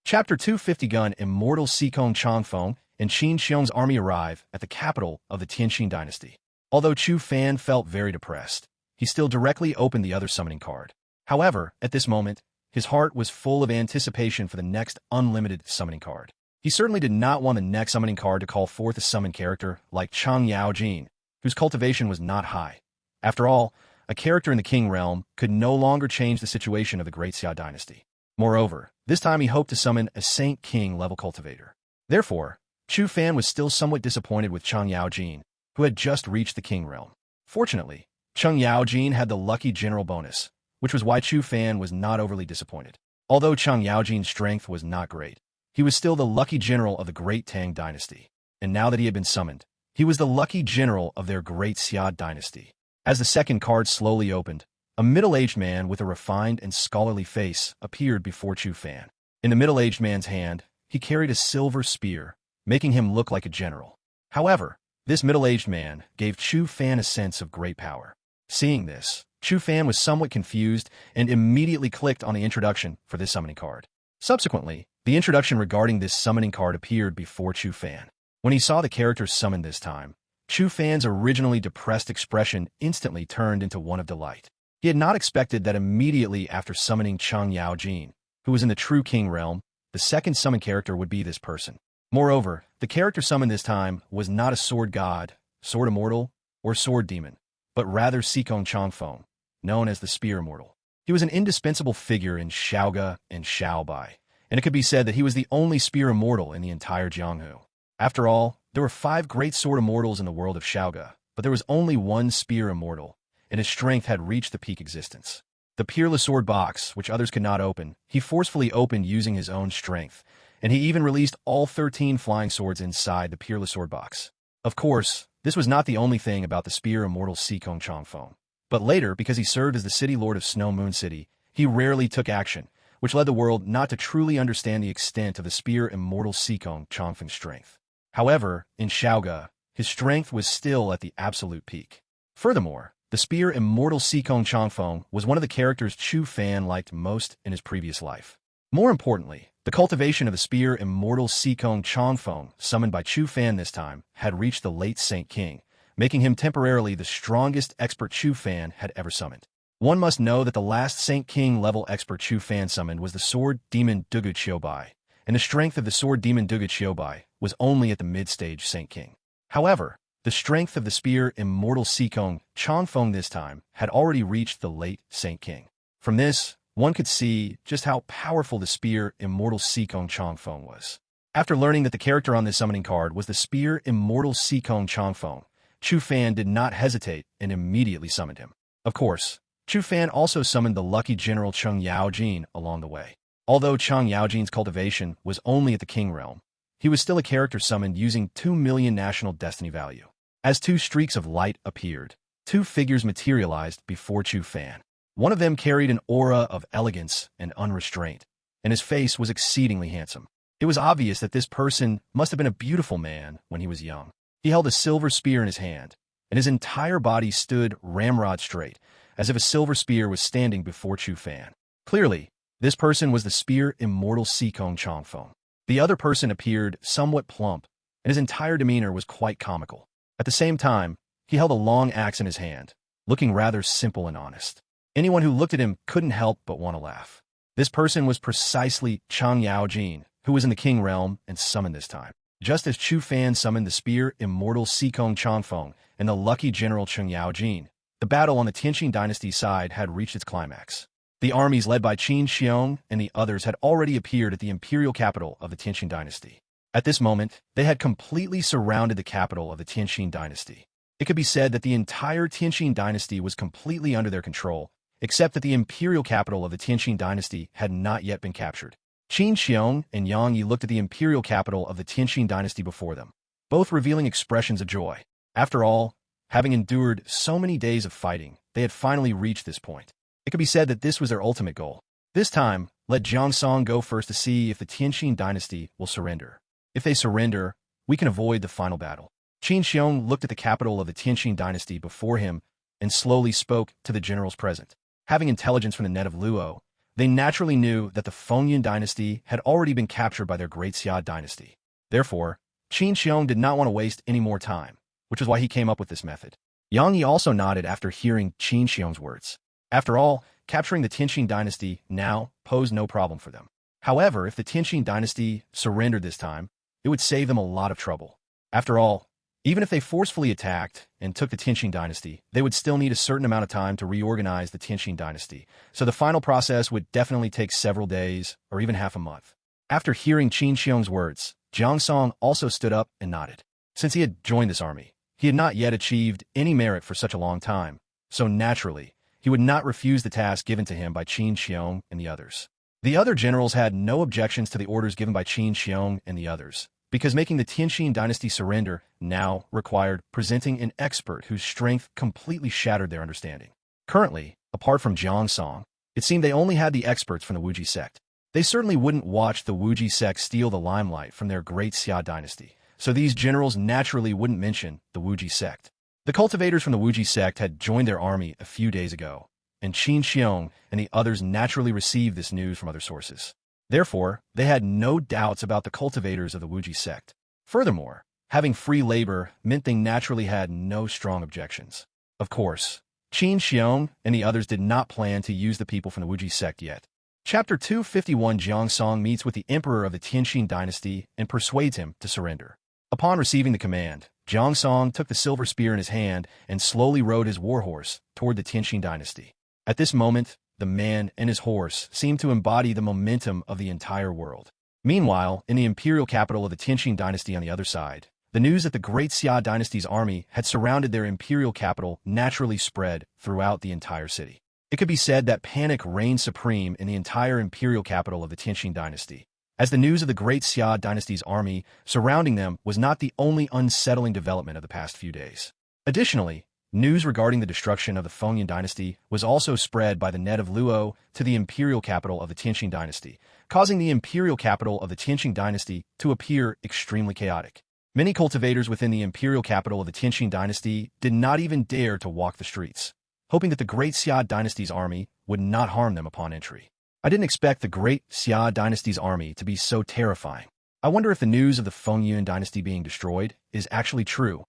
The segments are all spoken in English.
Chapter 250 Gun Immortal Sikong Changfeng and Qin Xiong's army arrive at the capital of the Tianqing dynasty. Although Chu Fan felt very depressed, he still directly opened the other summoning card. However, at this moment, his heart was full of anticipation for the next unlimited summoning card. He certainly did not want the next summoning card to call forth a summoned character like Chang Yaojin, whose cultivation was not high. After all, a character in the King realm could no longer change the situation of the Great Xia dynasty. Moreover, this time he hoped to summon a Saint King level cultivator. Therefore, Chu Fan was still somewhat disappointed with Chang Yaojin, who had just reached the King realm. Fortunately, Chang Yaojin had the lucky general bonus, which was why Chu Fan was not overly disappointed. Although Chang Yaojin's strength was not great, he was still the lucky general of the Great Tang dynasty, and now that he had been summoned, he was the lucky general of their Great Xia dynasty. As the second card slowly opened, a middle-aged man with a refined and scholarly face appeared before Chu Fan. In the middle-aged man's hand, he carried a silver spear, making him look like a general. However, this middle-aged man gave Chu Fan a sense of great power. Seeing this, Chu Fan was somewhat confused and immediately clicked on the introduction for this summoning card. Subsequently, the introduction regarding this summoning card appeared before Chu Fan. When he saw the character summoned this time, Chu Fan's originally depressed expression instantly turned into one of delight. He had not expected that immediately after summoning Chang Yaojin, who was in the true King realm, the second summoned character would be this person. Moreover, the character summoned this time was not a sword god, sword immortal, or sword demon, but rather Sikong Changfeng, known as the Spear Immortal. He was an indispensable figure in Xiaoga and Xiaobai, and it could be said that he was the only Spear Immortal in the entire Jianghu. After all, there were 5 great sword immortals in the world of Xiaoga, but there was only one Spear Immortal, and his strength had reached the peak existence. The peerless sword box, which others could not open, he forcefully opened using his own strength, and he even released all 13 flying swords inside the peerless sword box. Of course, this was not the only thing about the Spear Immortal Sikong Changfeng. But later, because he served as the city lord of Snow Moon City, he rarely took action, which led the world not to truly understand the extent of the Spear Immortal Sikong Changfeng's strength. However, in Xiaoga, his strength was still at the absolute peak. Furthermore, the Spear Immortal Sikong Changfeng was one of the characters Chu Fan liked most in his previous life. More importantly, the cultivation of the Spear Immortal Sikong Changfeng, summoned by Chu Fan this time, had reached the late Saint King, making him temporarily the strongest expert Chu Fan had ever summoned. One must know that the last Saint King level expert Chu Fan summoned was the Sword Demon Dugu Qiubai, and the strength of the Sword Demon Dugu Qiubai was only at the mid-stage Saint King. However, the strength of the Spear Immortal Sikong Changfeng this time had already reached the late Saint King. From this, one could see just how powerful the Spear Immortal Sikong Changfeng was. After learning that the character on this summoning card was the Spear Immortal Sikong Changfeng, Chu Fan did not hesitate and immediately summoned him. Of course, Chu Fan also summoned the lucky general Chang Yaojin along the way. Although Chang Yaojin's cultivation was only at the King realm, he was still a character summoned using 2 million national destiny value. As 2 streaks of light appeared, 2 figures materialized before Chu Fan. One of them carried an aura of elegance and unrestraint, and his face was exceedingly handsome. It was obvious that this person must have been a beautiful man when he was young. He held a silver spear in his hand, and his entire body stood ramrod straight, as if a silver spear was standing before Chu Fan. Clearly, this person was the Spear Immortal Sikong Changfeng. The other person appeared somewhat plump, and his entire demeanor was quite comical. At the same time, he held a long axe in his hand, looking rather simple and honest. Anyone who looked at him couldn't help but want to laugh. This person was precisely Chang Yaojin, who was in the King realm and summoned this time. Just as Chu Fan summoned the Spear Immortal Sikong Changfeng and the lucky general Chang Yaojin, the battle on the Tianqing dynasty side had reached its climax. The armies led by Qin Xiong and the others had already appeared at the imperial capital of the Tianqing dynasty. At this moment, they had completely surrounded the capital of the Tianqing dynasty. It could be said that the entire Tianqing dynasty was completely under their control, except that the imperial capital of the Tianqing dynasty had not yet been captured. Qin Xiong and Yang Yi looked at the imperial capital of the Tianqing dynasty before them, both revealing expressions of joy. After all, having endured so many days of fighting, they had finally reached this point. It could be said that this was their ultimate goal. This time, let Jiang Song go first to see if the Tianqing dynasty will surrender. If they surrender, we can avoid the final battle. Qin Xiong looked at the capital of the Tianqing dynasty before him and slowly spoke to the generals present. Having intelligence from the net of Luo, They naturally knew that the Fengyun dynasty had already been captured by their great Xia dynasty. Therefore, Qin Xiong did not want to waste any more time, which is why he came up with this method. Yang Yi also nodded after hearing Qin Xiong's words. After all, capturing the Tianqing dynasty now posed no problem for them. However, if the Tianqing dynasty surrendered this time, it would save them a lot of trouble. After all, even if they forcefully attacked and took the Tianqing dynasty, they would still need a certain amount of time to reorganize the Tianqing dynasty, so the final process would definitely take several days or even half a month. After hearing Qin Xiong's words, Jiang Song also stood up and nodded. Since he had joined this army, he had not yet achieved any merit for such a long time, so naturally, he would not refuse the task given to him by Qin Xiong and the others. The other generals had no objections to the orders given by Qin Xiong and the others, because making the Tianqing dynasty surrender now required presenting an expert whose strength completely shattered their understanding. Currently, apart from Jiang Song, it seemed they only had the experts from the Wuji sect. They certainly wouldn't watch the Wuji sect steal the limelight from their great Xia dynasty, so these generals naturally wouldn't mention the Wuji sect. The cultivators from the Wuji sect had joined their army a few days ago, and Qin Xiong and the others naturally received this news from other sources. Therefore, they had no doubts about the cultivators of the Wuji sect. Furthermore, having free labor meant they naturally had no strong objections. Of course, Qin Xiong and the others did not plan to use the people from the Wuji sect yet. Chapter 251 Jiang Song meets with the emperor of the Tianqing dynasty and persuades him to surrender. Upon receiving the command, Jiang Song took the silver spear in his hand and slowly rode his warhorse toward the Tianqing dynasty. At this moment, the man and his horse seemed to embody the momentum of the entire world. Meanwhile, in the imperial capital of the Tianqing dynasty on the other side, the news that the great Xia dynasty's army had surrounded their imperial capital naturally spread throughout the entire city. It could be said that panic reigned supreme in the entire imperial capital of the Tianqing dynasty, as the news of the great Xia dynasty's army surrounding them was not the only unsettling development of the past few days. Additionally, news regarding the destruction of the Fengyun dynasty was also spread by the net of Luo to the imperial capital of the Tianqing dynasty, causing the imperial capital of the Tianqing dynasty to appear extremely chaotic. Many cultivators within the imperial capital of the Tianqing dynasty did not even dare to walk the streets, hoping that the great Xia dynasty's army would not harm them upon entry. I didn't expect the great Xia dynasty's army to be so terrifying. I wonder if the news of the Fengyun dynasty being destroyed is actually true.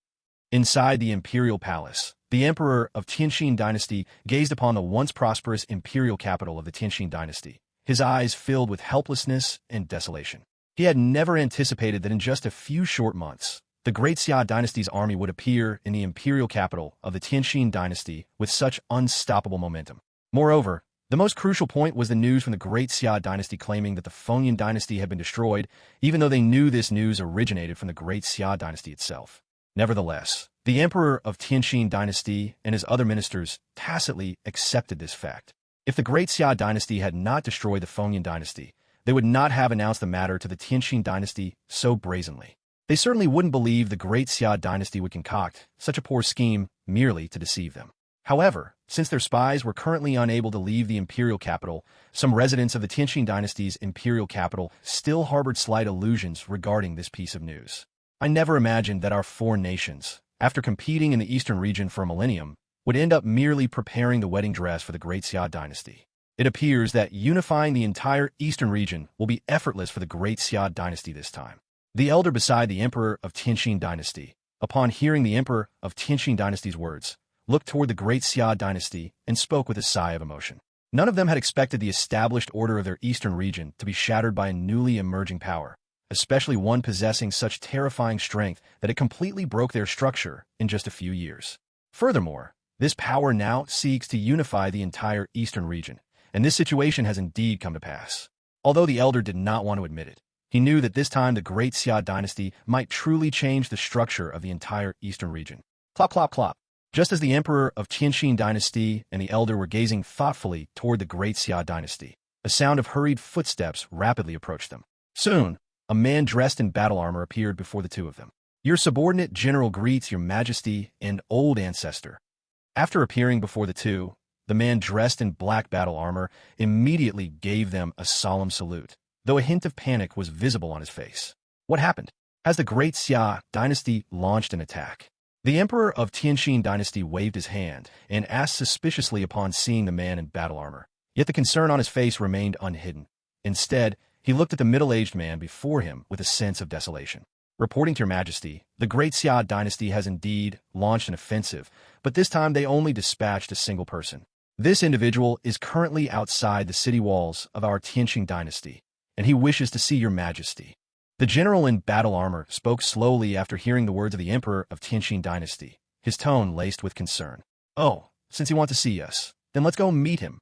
Inside the imperial palace, the emperor of Tianqing dynasty gazed upon the once prosperous imperial capital of the Tianqing dynasty, his eyes filled with helplessness and desolation. He had never anticipated that in just a few short months, the great Xia dynasty's army would appear in the imperial capital of the Tianqing dynasty with such unstoppable momentum. Moreover, the most crucial point was the news from the great Xia dynasty claiming that the Fengyun dynasty had been destroyed, even though they knew this news originated from the great Xia dynasty itself. Nevertheless, the emperor of Tianqing dynasty and his other ministers tacitly accepted this fact. If the great Xia dynasty had not destroyed the Fengyun dynasty, they would not have announced the matter to the Tianqing dynasty so brazenly. They certainly wouldn't believe the great Xia dynasty would concoct such a poor scheme merely to deceive them. However, since their spies were currently unable to leave the imperial capital, some residents of the Tianqing dynasty's imperial capital still harbored slight illusions regarding this piece of news. I never imagined that our four nations, after competing in the eastern region for a millennium, would end up merely preparing the wedding dress for the great Xia dynasty. It appears that unifying the entire eastern region will be effortless for the great Xia dynasty this time. The elder beside the emperor of Tianqing dynasty, upon hearing the emperor of Tianqing dynasty's words, looked toward the great Xia dynasty and spoke with a sigh of emotion. None of them had expected the established order of their eastern region to be shattered by a newly emerging power, especially one possessing such terrifying strength that it completely broke their structure in just a few years. Furthermore, this power now seeks to unify the entire eastern region, and this situation has indeed come to pass. Although the elder did not want to admit it, he knew that this time the great Xia dynasty might truly change the structure of the entire eastern region. Clop, clop, clop. Just as the emperor of Tianqing dynasty and the elder were gazing thoughtfully toward the great Xia dynasty, a sound of hurried footsteps rapidly approached them. Soon, a man dressed in battle armor appeared before the two of them. Your subordinate general greets your majesty and old ancestor. After appearing before the two, the man dressed in black battle armor immediately gave them a solemn salute, though a hint of panic was visible on his face. What happened? Has the great Xia dynasty launched an attack? The emperor of Tianqing dynasty waved his hand and asked suspiciously upon seeing the man in battle armor. Yet the concern on his face remained unhidden. Instead, he looked at the middle-aged man before him with a sense of desolation. Reporting to your majesty, the Great Xia dynasty has indeed launched an offensive, but this time they only dispatched a single person. This individual is currently outside the city walls of our Tianqing dynasty, and he wishes to see your majesty. The general in battle armor spoke slowly after hearing the words of the emperor of Tianqing dynasty, his tone laced with concern. Oh, since he wants to see us, then let's go meet him.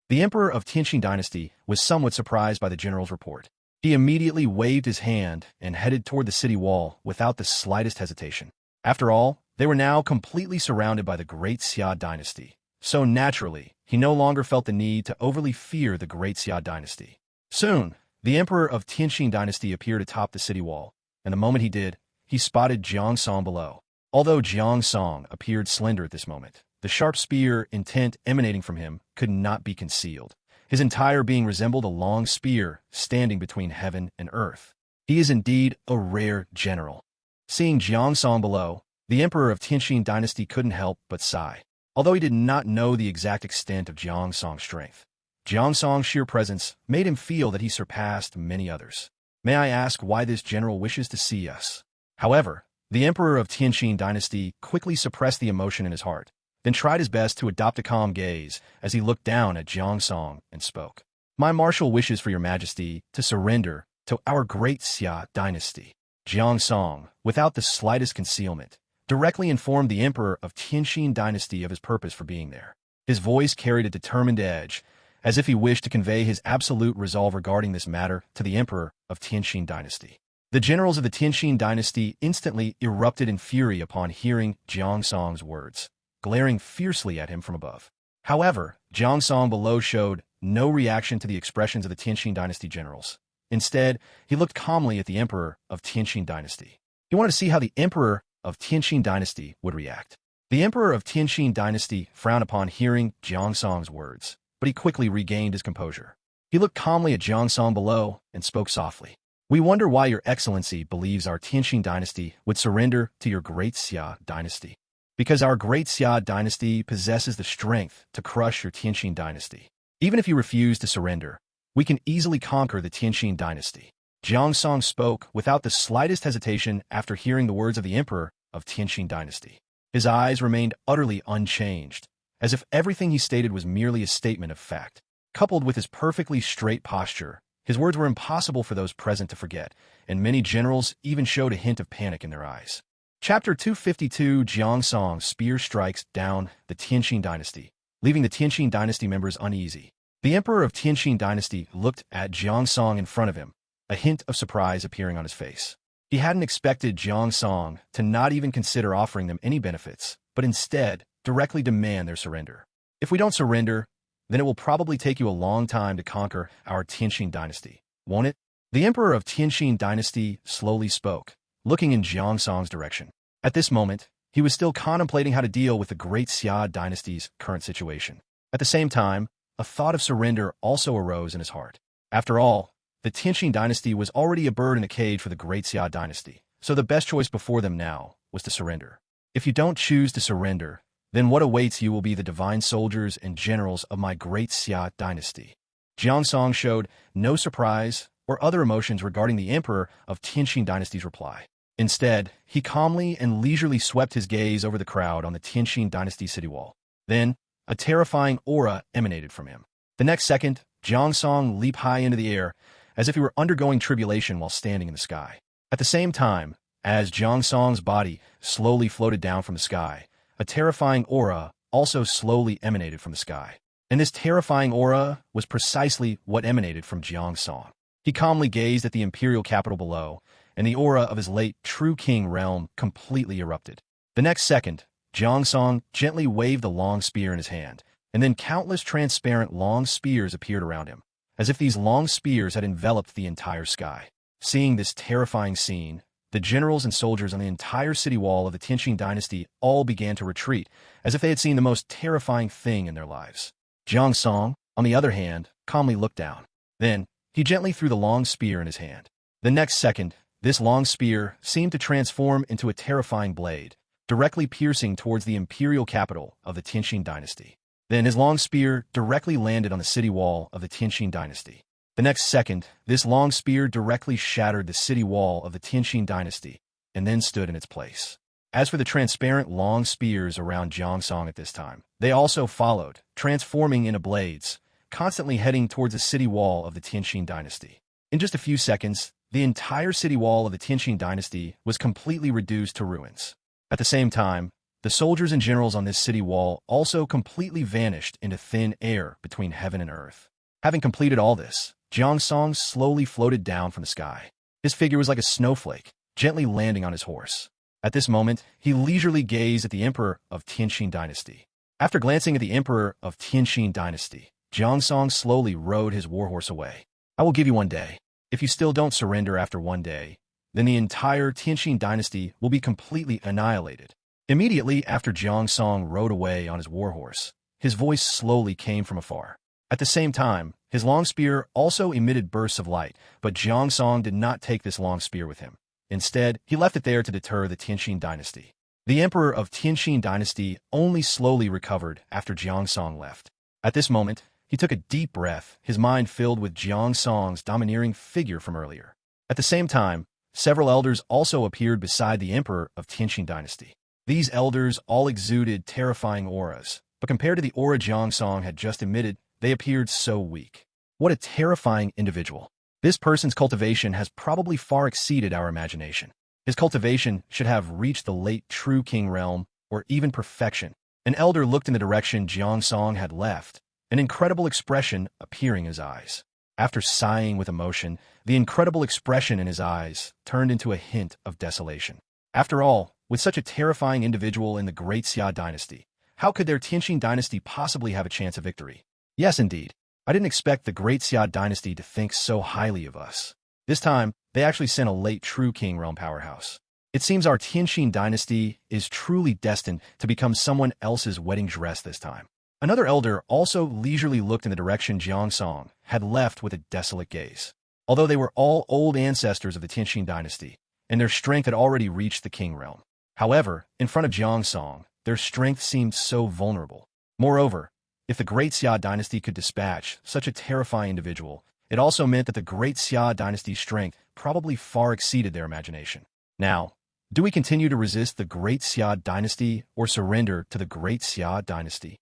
The emperor of Tianqing dynasty was somewhat surprised by the general's report. He immediately waved his hand and headed toward the city wall without the slightest hesitation. After all, they were now completely surrounded by the Great Xia dynasty, so naturally, he no longer felt the need to overly fear the Great Xia dynasty. Soon, the emperor of Tianqing dynasty appeared atop the city wall, and the moment he did, he spotted Jiang Song below. Although Jiang Song appeared slender at this moment, the sharp spear intent emanating from him could not be concealed. His entire being resembled a long spear standing between heaven and earth. He is indeed a rare general. Seeing Jiang Song below, the emperor of Tianqing dynasty couldn't help but sigh. Although he did not know the exact extent of Jiang Song's strength, Jiang Song's sheer presence made him feel that he surpassed many others. May I ask why this general wishes to see us? However, the emperor of Tianqing dynasty quickly suppressed the emotion in his heart, then tried his best to adopt a calm gaze as he looked down at Jiang Song and spoke. My marshal wishes for your majesty to surrender to our Great Xia dynasty. Jiang Song, without the slightest concealment, directly informed the emperor of Tianqing dynasty of his purpose for being there. His voice carried a determined edge, as if he wished to convey his absolute resolve regarding this matter to the emperor of Tianqing dynasty. The generals of the Tianqing dynasty instantly erupted in fury upon hearing Jiang Song's words, glaring fiercely at him from above. However, Jiang Song below showed no reaction to the expressions of the Tianqing dynasty generals. Instead, he looked calmly at the emperor of Tianqing dynasty. He wanted to see how the emperor of Tianqing dynasty would react. The emperor of Tianqing dynasty frowned upon hearing Jiang Song's words, but he quickly regained his composure. He looked calmly at Jiang Song below and spoke softly. We wonder why your excellency believes our Tianqing dynasty would surrender to your Great Xia dynasty. Because our Great Xia dynasty possesses the strength to crush your Tianqing dynasty. Even if you refuse to surrender, we can easily conquer the Tianqing dynasty. Jiang Song spoke without the slightest hesitation after hearing the words of the emperor of Tianqing dynasty. His eyes remained utterly unchanged, as if everything he stated was merely a statement of fact. Coupled with his perfectly straight posture, his words were impossible for those present to forget, and many generals even showed a hint of panic in their eyes. Chapter 252 Jiang Song's spear strikes down the Tianqing dynasty, leaving the Tianqing dynasty members uneasy. The emperor of Tianqing dynasty looked at Jiang Song in front of him, a hint of surprise appearing on his face. He hadn't expected Jiang Song to not even consider offering them any benefits, but instead directly demand their surrender. If we don't surrender, then it will probably take you a long time to conquer our Tianqing dynasty, won't it? The emperor of Tianqing dynasty slowly spoke, looking in Jiang Song's direction. At this moment, he was still contemplating how to deal with the Great Xia dynasty's current situation. At the same time, a thought of surrender also arose in his heart. After all, the Tianqing dynasty was already a bird in a cage for the Great Xia dynasty, so the best choice before them now was to surrender. If you don't choose to surrender, then what awaits you will be the divine soldiers and generals of my Great Xia dynasty. Jiang Song showed no surprise or other emotions regarding the emperor of Tianqing dynasty's reply. Instead, he calmly and leisurely swept his gaze over the crowd on the Tianqing dynasty city wall. Then, a terrifying aura emanated from him. The next second, Jiang Song leaped high into the air, as if he were undergoing tribulation while standing in the sky. At the same time, as Jiang Song's body slowly floated down from the sky, a terrifying aura also slowly emanated from the sky. And this terrifying aura was precisely what emanated from Jiang Song. He calmly gazed at the imperial capital below, and the aura of his late true king realm completely erupted. The next second, Jiang Song gently waved the long spear in his hand, and then countless transparent long spears appeared around him, as if these long spears had enveloped the entire sky. Seeing this terrifying scene, the generals and soldiers on the entire city wall of the Tianqing dynasty all began to retreat, as if they had seen the most terrifying thing in their lives. Jiang Song, on the other hand, calmly looked down. Then, he gently threw the long spear in his hand. The next second, this long spear seemed to transform into a terrifying blade, directly piercing towards the imperial capital of the Tianqing dynasty. Then his long spear directly landed on the city wall of the Tianqing dynasty. The next second, this long spear directly shattered the city wall of the Tianqing dynasty and then stood in its place. As for the transparent long spears around Jiangsong at this time, they also followed, transforming into blades, constantly heading towards the city wall of the Tianqing dynasty. In just a few seconds, the entire city wall of the Tianqing dynasty was completely reduced to ruins. At the same time, the soldiers and generals on this city wall also completely vanished into thin air between heaven and earth. Having completed all this, Jiangsong slowly floated down from the sky. His figure was like a snowflake, gently landing on his horse. At this moment, he leisurely gazed at the emperor of Tianqing dynasty. After glancing at the emperor of Tianqing dynasty, Jiangsong slowly rode his warhorse away. I will give you 1 day. If you still don't surrender after 1 day, then the entire Tianqing dynasty will be completely annihilated. Immediately after Jiangsong rode away on his warhorse, his voice slowly came from afar. At the same time, his long spear also emitted bursts of light, but Jiangsong did not take this long spear with him. Instead, he left it there to deter the Tianqing dynasty. The emperor of Tianqing dynasty only slowly recovered after Jiangsong left. At this moment, he took a deep breath, his mind filled with Jiangsong's domineering figure from earlier. At the same time, several elders also appeared beside the emperor of Tianqing dynasty. These elders all exuded terrifying auras, but compared to the aura Jiangsong had just emitted, they appeared so weak. What a terrifying individual. This person's cultivation has probably far exceeded our imagination. His cultivation should have reached the late true king realm, or even perfection. An elder looked in the direction Jiangsong had left, an incredible expression appearing in his eyes. After sighing with emotion, the incredible expression in his eyes turned into a hint of desolation. After all, with such a terrifying individual in the Great Xia dynasty, how could their Tianqing dynasty possibly have a chance of victory? Yes, indeed. I didn't expect the Great Xia dynasty to think so highly of us. This time, they actually sent a late true king realm powerhouse. It seems our Tianqing dynasty is truly destined to become someone else's wedding dress this time. Another elder also leisurely looked in the direction Jiangsong had left with a desolate gaze. Although they were all old ancestors of the Tianqing dynasty, and their strength had already reached the king realm. However, in front of Jiangsong, their strength seemed so vulnerable. Moreover, if the Great Xia dynasty could dispatch such a terrifying individual, it also meant that the Great Xia dynasty's strength probably far exceeded their imagination. Now, do we continue to resist the Great Xia dynasty or surrender to the Great Xia dynasty?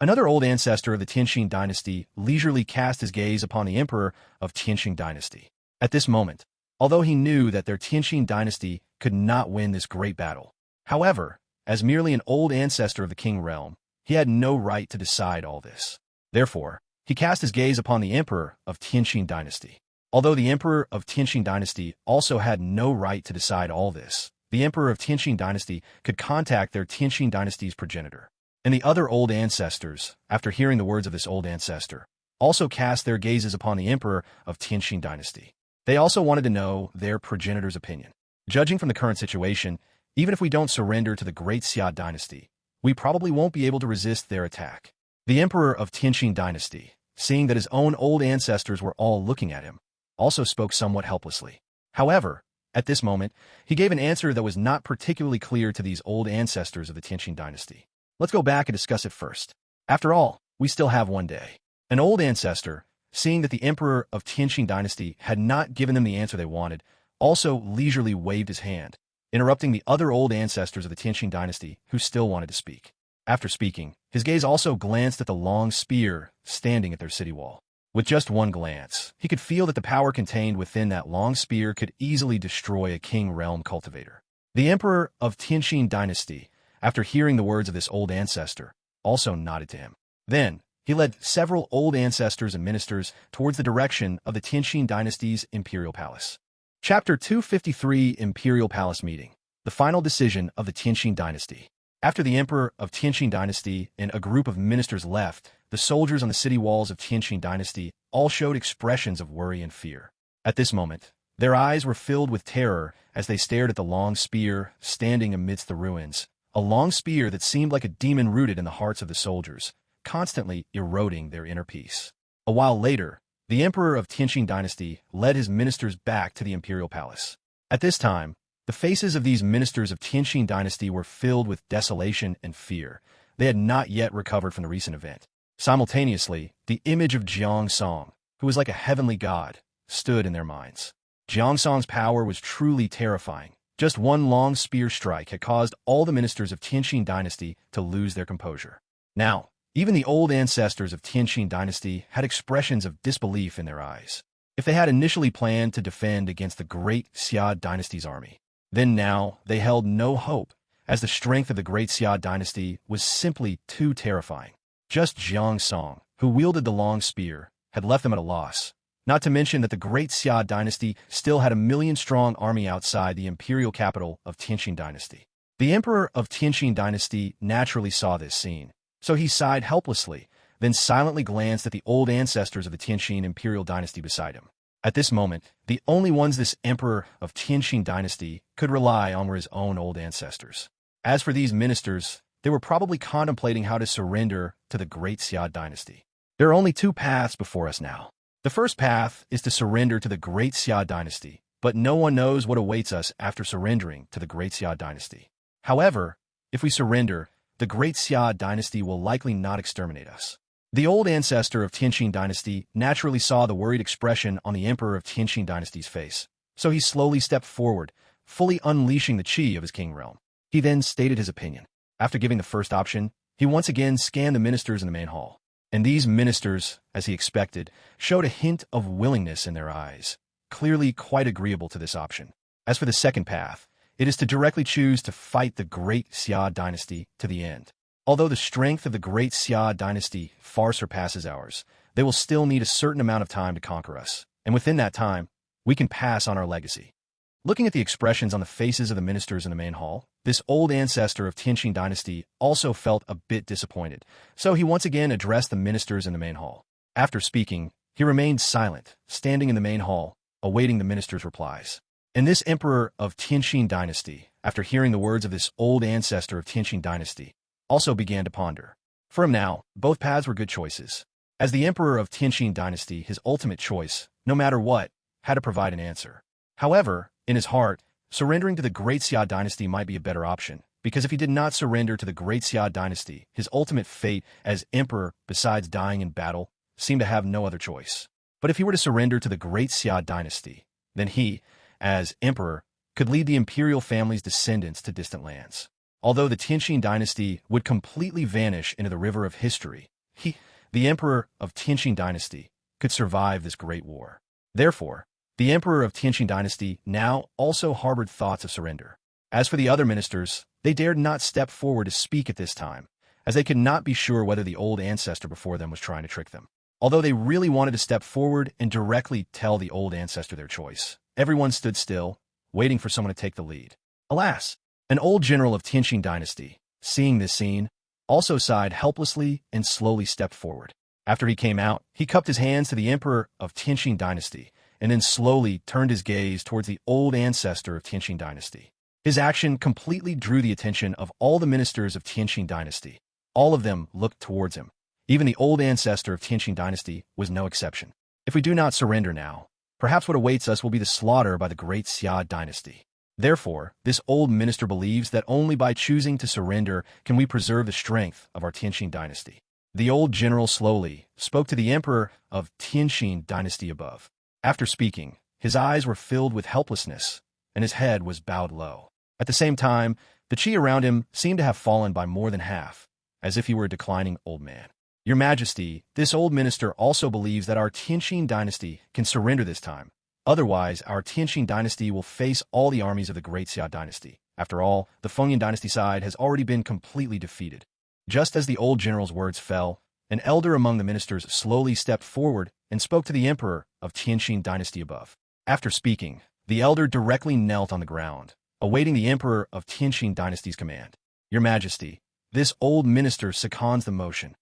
Another old ancestor of the Tianqing dynasty leisurely cast his gaze upon the emperor of Tianqing dynasty. At this moment, although he knew that their Tianqing dynasty could not win this great battle, however, as merely an old ancestor of the king realm, he had no right to decide all this. Therefore, he cast his gaze upon the emperor of Tianqing dynasty. Although the emperor of Tianqing dynasty also had no right to decide all this, the emperor of Tianqing dynasty could contact their Tianqing dynasty's progenitor. And the other old ancestors, after hearing the words of this old ancestor, also cast their gazes upon the emperor of Tianqing dynasty. They also wanted to know their progenitor's opinion. Judging from the current situation, even if we don't surrender to the Great Xia dynasty, we probably won't be able to resist their attack. The emperor of Tianqing dynasty, seeing that his own old ancestors were all looking at him, also spoke somewhat helplessly. However, at this moment, he gave an answer that was not particularly clear to these old ancestors of the Tianqing dynasty. Let's go back and discuss it first. After all, we still have 1 day. An old ancestor, seeing that the emperor of Tianqing dynasty had not given them the answer they wanted, also leisurely waved his hand, interrupting the other old ancestors of the Tianqing dynasty who still wanted to speak. After speaking, his gaze also glanced at the long spear standing at their city wall. With just one glance, he could feel that the power contained within that long spear could easily destroy a king realm cultivator. The emperor of Tianqing dynasty, after hearing the words of this old ancestor, also nodded to him. Then, he led several old ancestors and ministers towards the direction of the Tianqing dynasty's imperial palace. Chapter 253 Imperial Palace Meeting. The final decision of the Tianqing dynasty. After the emperor of Tianqing dynasty and a group of ministers left, the soldiers on the city walls of Tianqing dynasty all showed expressions of worry and fear. At this moment, their eyes were filled with terror as they stared at the long spear standing amidst the ruins, a long spear that seemed like a demon rooted in the hearts of the soldiers, constantly eroding their inner peace. A while later, the emperor of Tianqing dynasty led his ministers back to the imperial palace. At this time, the faces of these ministers of Tianqing dynasty were filled with desolation and fear. they had not yet recovered from the recent event. Simultaneously, the image of Jiang Song, who was like a heavenly god, stood in their minds. Jiang Song's power was truly terrifying. Just one long spear strike had caused all the ministers of Tianqing Dynasty to lose their composure. Now, even the old ancestors of Tianqing Dynasty had expressions of disbelief in their eyes. If they had initially planned to defend against the great Xia Dynasty's army, then now they held no hope, as the strength of the great Xia Dynasty was simply too terrifying. Just Jiang Song, who wielded the long spear, had left them at a loss. Not to mention that the great Xia Dynasty still had a million-strong army outside the imperial capital of Tianqing Dynasty. The emperor of Tianqing Dynasty naturally saw this scene, so he sighed helplessly, then silently glanced at the old ancestors of the Tianqing imperial dynasty beside him. At this moment, the only ones this emperor of Tianqing Dynasty could rely on were his own old ancestors. As for these ministers, they were probably contemplating how to surrender to the great Xia Dynasty. There are only two paths before us now. The first path is to surrender to the great Xia Dynasty, but no one knows what awaits us after surrendering to the great Xia Dynasty. However, if we surrender, the great Xia Dynasty will likely not exterminate us. The old ancestor of Tianqing Dynasty naturally saw the worried expression on the emperor of Tianqing Dynasty's face, so he slowly stepped forward, fully unleashing the qi of his king realm. He then stated his opinion. After giving the first option, he once again scanned the ministers in the main hall. And these ministers, as he expected, showed a hint of willingness in their eyes, clearly quite agreeable to this option. As for the second path, it is to directly choose to fight the great Xia Dynasty to the end. Although the strength of the great Xia Dynasty far surpasses ours, they will still need a certain amount of time to conquer us, and within that time, we can pass on our legacy. Looking at the expressions on the faces of the ministers in the main hall, this old ancestor of Tianqing Dynasty also felt a bit disappointed, so he once again addressed the ministers in the main hall. After speaking, he remained silent, standing in the main hall, awaiting the ministers' replies. And this emperor of Tianqing Dynasty, after hearing the words of this old ancestor of Tianqing Dynasty, also began to ponder. For him now, both paths were good choices. As the emperor of Tianqing Dynasty, his ultimate choice, no matter what, had to provide an answer. However, in his heart, surrendering to the great Xia Dynasty might be a better option, because if he did not surrender to the great Xia Dynasty, his ultimate fate as emperor, besides dying in battle, seemed to have no other choice. But if he were to surrender to the great Xia Dynasty, then he, as emperor, could lead the imperial family's descendants to distant lands. Although the Tianqing Dynasty would completely vanish into the river of history, he, the emperor of Tianqing Dynasty, could survive this great war. Therefore, the emperor of Tianqing Dynasty now also harbored thoughts of surrender. As for the other ministers, they dared not step forward to speak at this time, as they could not be sure whether the old ancestor before them was trying to trick them. Although they really wanted to step forward and directly tell the old ancestor their choice, everyone stood still, waiting for someone to take the lead. Alas, an old general of Tianqing Dynasty, seeing this scene, also sighed helplessly and slowly stepped forward. After he came out, he cupped his hands to the emperor of Tianqing Dynasty, and then slowly turned his gaze towards the old ancestor of Tianqing Dynasty. His action completely drew the attention of all the ministers of Tianqing Dynasty. All of them looked towards him. Even the old ancestor of Tianqing Dynasty was no exception. If we do not surrender now, perhaps what awaits us will be the slaughter by the great Xia Dynasty. Therefore, this old minister believes that only by choosing to surrender can we preserve the strength of our Tianqing Dynasty. The old general slowly spoke to the emperor of Tianqing Dynasty above. After speaking, his eyes were filled with helplessness, and his head was bowed low. At the same time, the qi around him seemed to have fallen by more than half, as if he were a declining old man. Your Majesty, this old minister also believes that our Tianqing Dynasty can surrender this time. Otherwise, our Tianqing Dynasty will face all the armies of the great Xia Dynasty. After all, the Fengyan Dynasty side has already been completely defeated. Just as the old general's words fell, an elder among the ministers slowly stepped forward and spoke to the emperor of Tianqing Dynasty above. After speaking, the elder directly knelt on the ground, awaiting the emperor of Tianqing Dynasty's command. Your Majesty, this old minister seconds the motion.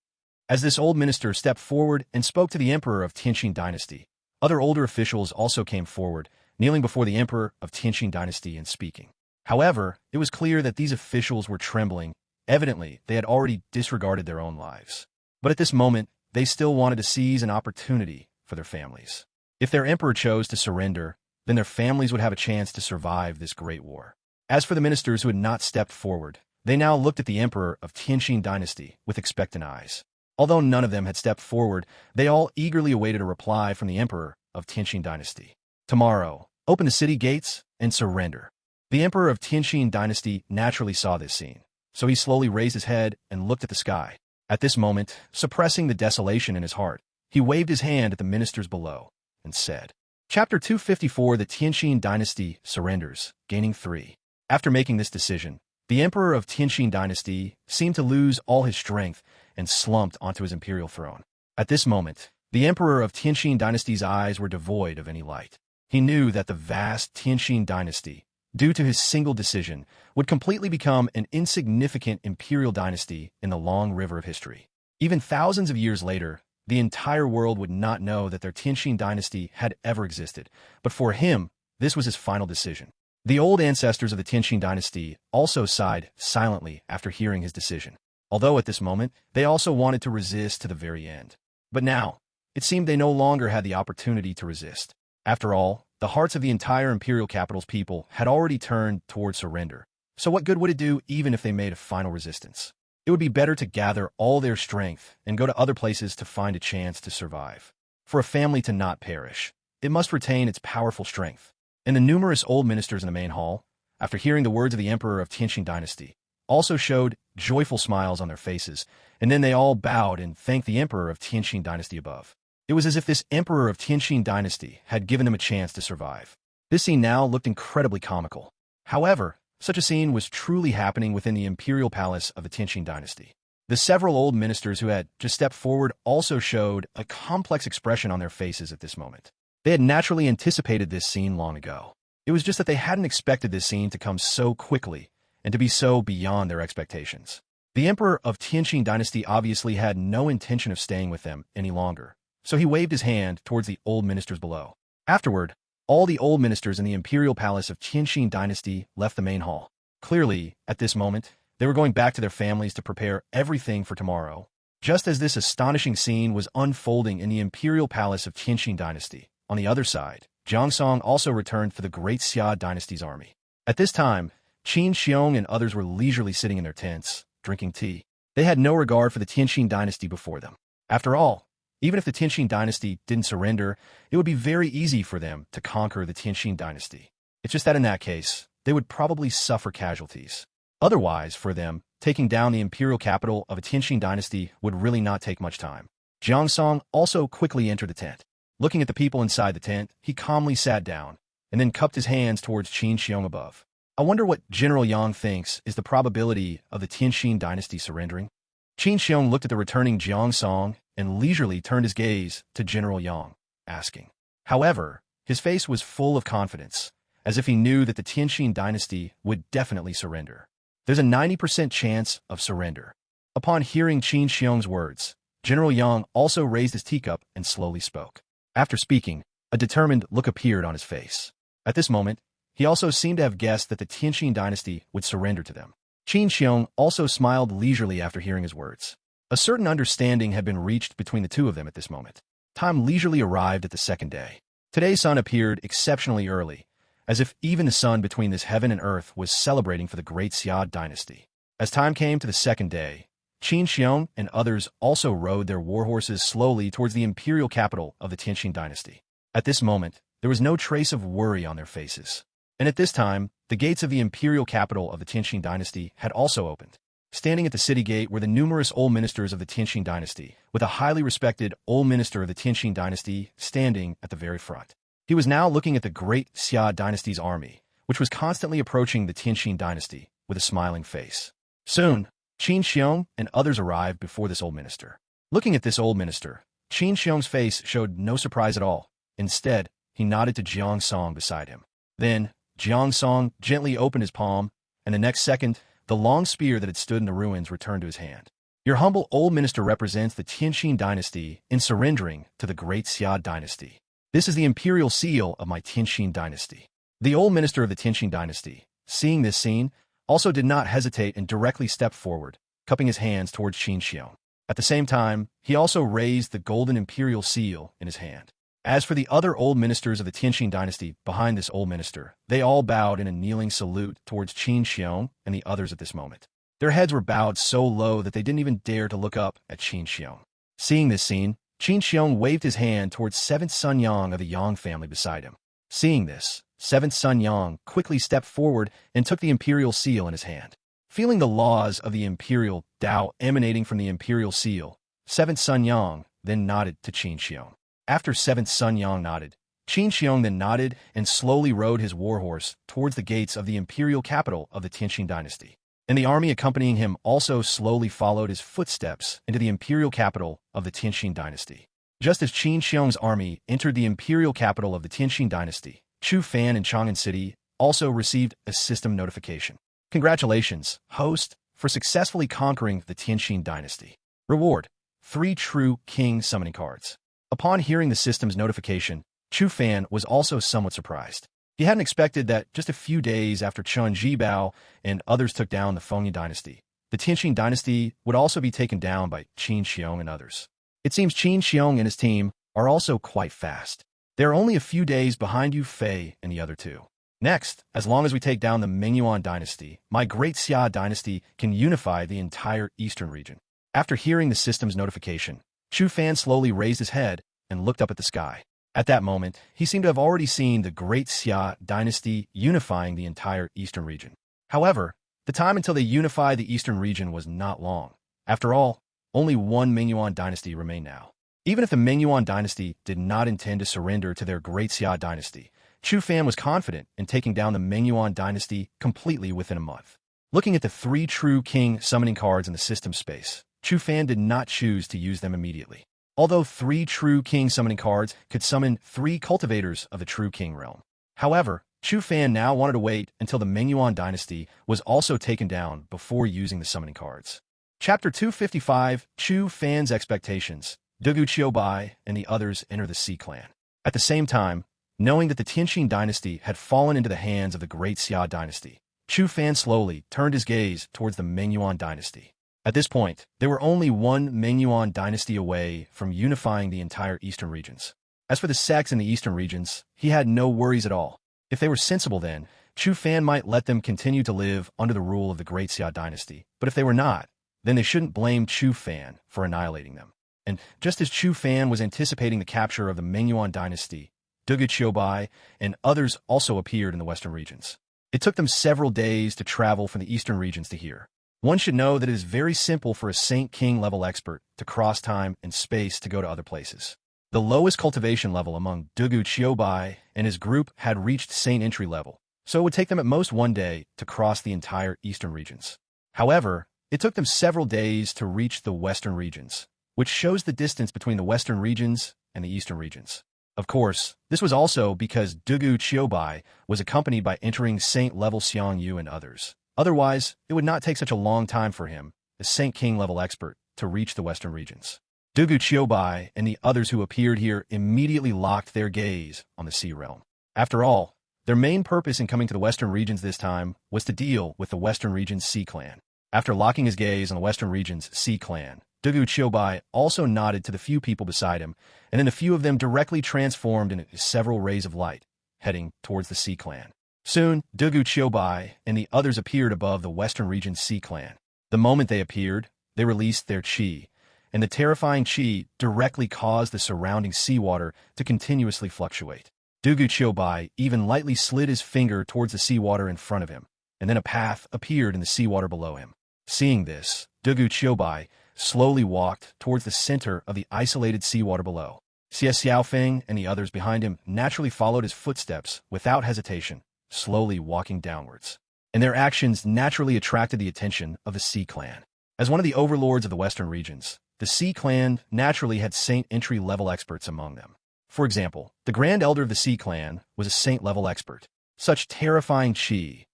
As this old minister stepped forward and spoke to the emperor of Tianqing Dynasty, other older officials also came forward, kneeling before the emperor of Tianqing Dynasty and speaking. However, it was clear that these officials were trembling. Evidently, they had already disregarded their own lives. But at this moment, they still wanted to seize an opportunity for their families. If their emperor chose to surrender, then their families would have a chance to survive this great war. As for the ministers who had not stepped forward, They now looked at the emperor of Tianqing Dynasty with expectant eyes. Although none of them had stepped forward, they all eagerly awaited a reply from the emperor of Tianqing Dynasty. Tomorrow, open the city gates and surrender. The emperor of Tianqing Dynasty naturally saw this scene, so he slowly raised his head and looked at the sky. At this moment, suppressing the desolation in his heart, he waved his hand at the ministers below and said, Chapter 254, the Tianqing Dynasty surrenders, gaining 3. After making this decision, the emperor of Tianqing Dynasty seemed to lose all his strength and slumped onto his imperial throne. At this moment, the emperor of Tianqing Dynasty's eyes were devoid of any light. He knew that the vast Tianqing Dynasty, due to his single decision, would completely become an insignificant imperial dynasty in the long river of history. Even thousands of years later, the entire world would not know that their Tianqing Dynasty had ever existed, but for him, this was his final decision. The old ancestors of the Tianqing Dynasty also sighed silently after hearing his decision, although at this moment, they also wanted to resist to the very end. But now, it seemed they no longer had the opportunity to resist. After all, the hearts of the entire imperial capital's people had already turned toward surrender. So what good would it do even if they made a final resistance? It would be better to gather all their strength and go to other places to find a chance to survive. For a family to not perish, it must retain its powerful strength. And the numerous old ministers in the main hall, after hearing the words of the emperor of Tianqing Dynasty, also showed joyful smiles on their faces, and then they all bowed and thanked the emperor of Tianqing Dynasty above. It was as if this emperor of Tianqing Dynasty had given them a chance to survive. This scene now looked incredibly comical. However, such a scene was truly happening within the imperial palace of the Tianqing Dynasty. The several old ministers who had just stepped forward also showed a complex expression on their faces at this moment. They had naturally anticipated this scene long ago. It was just that they hadn't expected this scene to come so quickly and to be so beyond their expectations. The emperor of Tianqing Dynasty obviously had no intention of staying with them any longer, so he waved his hand towards the old ministers below. Afterward, all the old ministers in the imperial palace of Tianqing Dynasty left the main hall. Clearly, at this moment, they were going back to their families to prepare everything for tomorrow. Just as this astonishing scene was unfolding in the imperial palace of Tianqing Dynasty, on the other side, Jiang Song also returned for the great Xia dynasty's army. At this time, Qin Xiong and others were leisurely sitting in their tents, drinking tea. They had no regard for the Tianqing Dynasty before them. After all, even if the Tianqing Dynasty didn't surrender, it would be very easy for them to conquer the Tianqing Dynasty. It's just that in that case, they would probably suffer casualties. Otherwise, for them, taking down the imperial capital of a Tianqing Dynasty would really not take much time. Jiang Song also quickly entered the tent. Looking at the people inside the tent, he calmly sat down, and then cupped his hands towards Qin Xiong above. I wonder what General Yang thinks is the probability of the Tianqing Dynasty surrendering? Qin Xiong looked at the returning Jiang Song and leisurely turned his gaze to General Yang, asking. However, his face was full of confidence, as if he knew that the Tianqing Dynasty would definitely surrender. There's a 90% chance of surrender. Upon hearing Qin Xiong's words, General Yang also raised his teacup and slowly spoke. After speaking, a determined look appeared on his face. At this moment, he also seemed to have guessed that the Tianqing Dynasty would surrender to them. Qin Xiong also smiled leisurely after hearing his words. A certain understanding had been reached between the two of them at this moment. Time leisurely arrived at the second day. Today's sun appeared exceptionally early, as if even the sun between this heaven and earth was celebrating for the great Xia dynasty. As time came to the second day, Qin Xiong and others also rode their warhorses slowly towards the imperial capital of the Tianqing Dynasty. At this moment, there was no trace of worry on their faces. And at this time, the gates of the imperial capital of the Tianqing Dynasty had also opened. Standing at the city gate were the numerous old ministers of the Tianqing Dynasty, with a highly respected old minister of the Tianqing Dynasty standing at the very front. He was now looking at the great Xia dynasty's army, which was constantly approaching the Tianqing Dynasty, with a smiling face. Soon, Qin Xiong and others arrived before this old minister. Looking at this old minister, Qin Xiong's face showed no surprise at all. Instead, he nodded to Jiang Song beside him. Then, Jiang Song gently opened his palm, and the next second, the long spear that had stood in the ruins returned to his hand. Your humble old minister represents the Tianqing Dynasty in surrendering to the great Xia dynasty. This is the imperial seal of my Tianqing Dynasty. The old minister of the Tianqing Dynasty, seeing this scene, also did not hesitate and directly stepped forward, cupping his hands towards Qin Xiong. At the same time, he also raised the golden imperial seal in his hand. As for the other old ministers of the Tianqing Dynasty behind this old minister, they all bowed in a kneeling salute towards Qin Xiong and the others at this moment. Their heads were bowed so low that they didn't even dare to look up at Qin Xiong. Seeing this scene, Qin Xiong waved his hand towards seventh son Yang of the Yang family beside him. Seeing this, seventh son Yang quickly stepped forward and took the imperial seal in his hand. Feeling the laws of the imperial Dao emanating from the imperial seal, seventh son Yang then nodded to Qin Xiong. After seventh son Yang nodded, Qin Xiong then nodded and slowly rode his warhorse towards the gates of the imperial capital of the Tianqing dynasty. And the army accompanying him also slowly followed his footsteps into the imperial capital of the Tianqing dynasty. Just as Qin Xiong's army entered the imperial capital of the Tianqing dynasty, Chu Fan in Chang'an City also received a system notification. Congratulations, host, for successfully conquering the Tianqing dynasty. Reward: 3 true king summoning cards. Upon hearing the system's notification, Chu Fan was also somewhat surprised. He hadn't expected that just a few days after Chen Zhibao and others took down the Fengyi dynasty, the Tianqing dynasty would also be taken down by Qin Xiong and others. It seems Qin Xiong and his team are also quite fast. They are only a few days behind Yu Fei and the other two. Next, as long as we take down the Mengyuan dynasty, my great Xia dynasty can unify the entire eastern region. After hearing the system's notification, Chu Fan slowly raised his head and looked up at the sky. At that moment, he seemed to have already seen the great Xia dynasty unifying the entire eastern region. However, the time until they unified the eastern region was not long. After all, only one Mengyuan dynasty remained now. Even if the Mengyuan dynasty did not intend to surrender to their great Xia dynasty, Chu Fan was confident in taking down the Mengyuan dynasty completely within a month. Looking at the 3 true king summoning cards in the system space, Chu Fan did not choose to use them immediately. Although 3 true king summoning cards could summon 3 cultivators of the true king realm. However, Chu Fan now wanted to wait until the Mengyuan dynasty was also taken down before using the summoning cards. Chapter 255, Chu Fan's Expectations. Dugu Qiubai and the others enter the Sea clan. At the same time, knowing that the Tianqing dynasty had fallen into the hands of the great Xia dynasty, Chu Fan slowly turned his gaze towards the Mengyuan dynasty. At this point, they were only one Mengyuan dynasty away from unifying the entire eastern regions. As for the sects in the eastern regions, he had no worries at all. If they were sensible then, Chu Fan might let them continue to live under the rule of the great Xia dynasty, but if they were not, then they shouldn't blame Chu Fan for annihilating them. And just as Chu Fan was anticipating the capture of the Mengyuan dynasty, Dugu Qiubai and others also appeared in the western regions. It took them several days to travel from the eastern regions to here. One should know that it is very simple for a Saint King level expert to cross time and space to go to other places. The lowest cultivation level among Dugu Qiubai and his group had reached Saint entry level, so it would take them at most 1 day to cross the entire eastern regions. However, it took them several days to reach the western regions, which shows the distance between the western regions and the eastern regions. Of course, this was also because Dugu Qiubai was accompanied by entering Saint level Xiang Yu and others. Otherwise, it would not take such a long time for him, a Saint King level expert, to reach the western regions. Dugu Qiubai and the others who appeared here immediately locked their gaze on the Sea realm. After all, their main purpose in coming to the western regions this time was to deal with the western region's Sea clan. After locking his gaze on the western region's Sea clan, Dugu Qiubai also nodded to the few people beside him, and then a few of them directly transformed into several rays of light, heading towards the Sea clan. Soon, Dugu Qiubai and the others appeared above the western region's Sea clan. The moment they appeared, they released their qi, and the terrifying qi directly caused the surrounding seawater to continuously fluctuate. Dugu Qiubai even lightly slid his finger towards the seawater in front of him, and then a path appeared in the seawater below him. Seeing this, Dugu Qiubai slowly walked towards the center of the isolated seawater below. Xie Xiaofeng and the others behind him naturally followed his footsteps without hesitation, slowly walking downwards. And their actions naturally attracted the attention of the Sea clan. As one of the overlords of the western regions, the Sea clan naturally had Saint entry-level experts among them. For example, the Grand Elder of the Sea clan was a Saint-level expert. Such terrifying qi.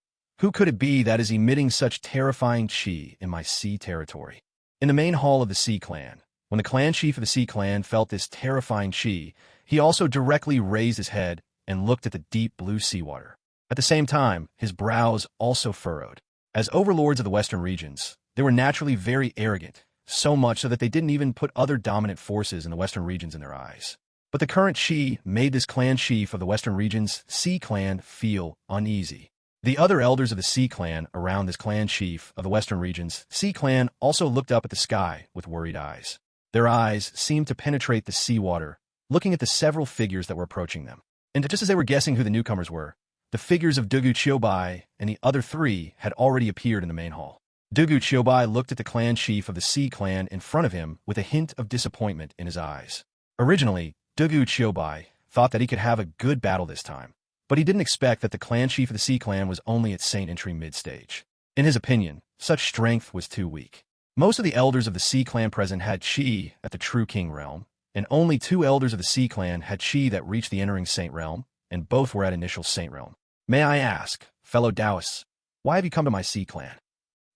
Who could it be that is emitting such terrifying qi in my sea territory? In the main hall of the Sea clan, when the clan chief of the Sea clan felt this terrifying qi, he also directly raised his head and looked at the deep blue seawater. At the same time, his brows also furrowed. As overlords of the western regions, they were naturally very arrogant, so much so that they didn't even put other dominant forces in the western regions in their eyes. But the current qi made this clan chief of the western regions, Sea clan, feel uneasy. The other elders of the Sea Clan around this clan chief of the western regions, Sea Clan, also looked up at the sky with worried eyes. Their eyes seemed to penetrate the seawater, looking at the several figures that were approaching them. And just as they were guessing who the newcomers were, the figures of Dugu Qiubai and the other three had already appeared in the main hall. Dugu Qiubai looked at the clan chief of the Sea Clan in front of him with a hint of disappointment in his eyes. Originally, Dugu Qiubai thought that he could have a good battle this time, but he didn't expect that the clan chief of the Sea Clan was only at Saint Entry mid-stage. In his opinion, such strength was too weak. Most of the elders of the Sea Clan present had chi at the True King realm, and only 2 elders of the Sea Clan had chi that reached the Entering Saint realm, and both were at Initial Saint realm. May I ask, fellow Taoists, why have you come to my Sea Clan?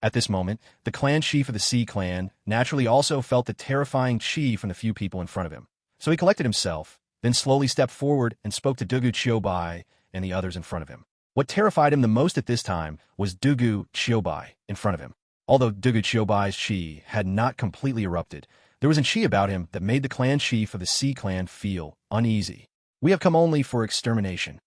At this moment, the clan chief of the Sea Clan naturally also felt the terrifying chi from the few people in front of him. So he collected himself, then slowly stepped forward and spoke to Dugu Qiubai and the others in front of him. What terrified him the most at this time was Dugu Qiubai in front of him. Although Dugu Qiubai's chi had not completely erupted, there was a chi about him that made the clan chief of the Sea Clan feel uneasy. We have come only for extermination.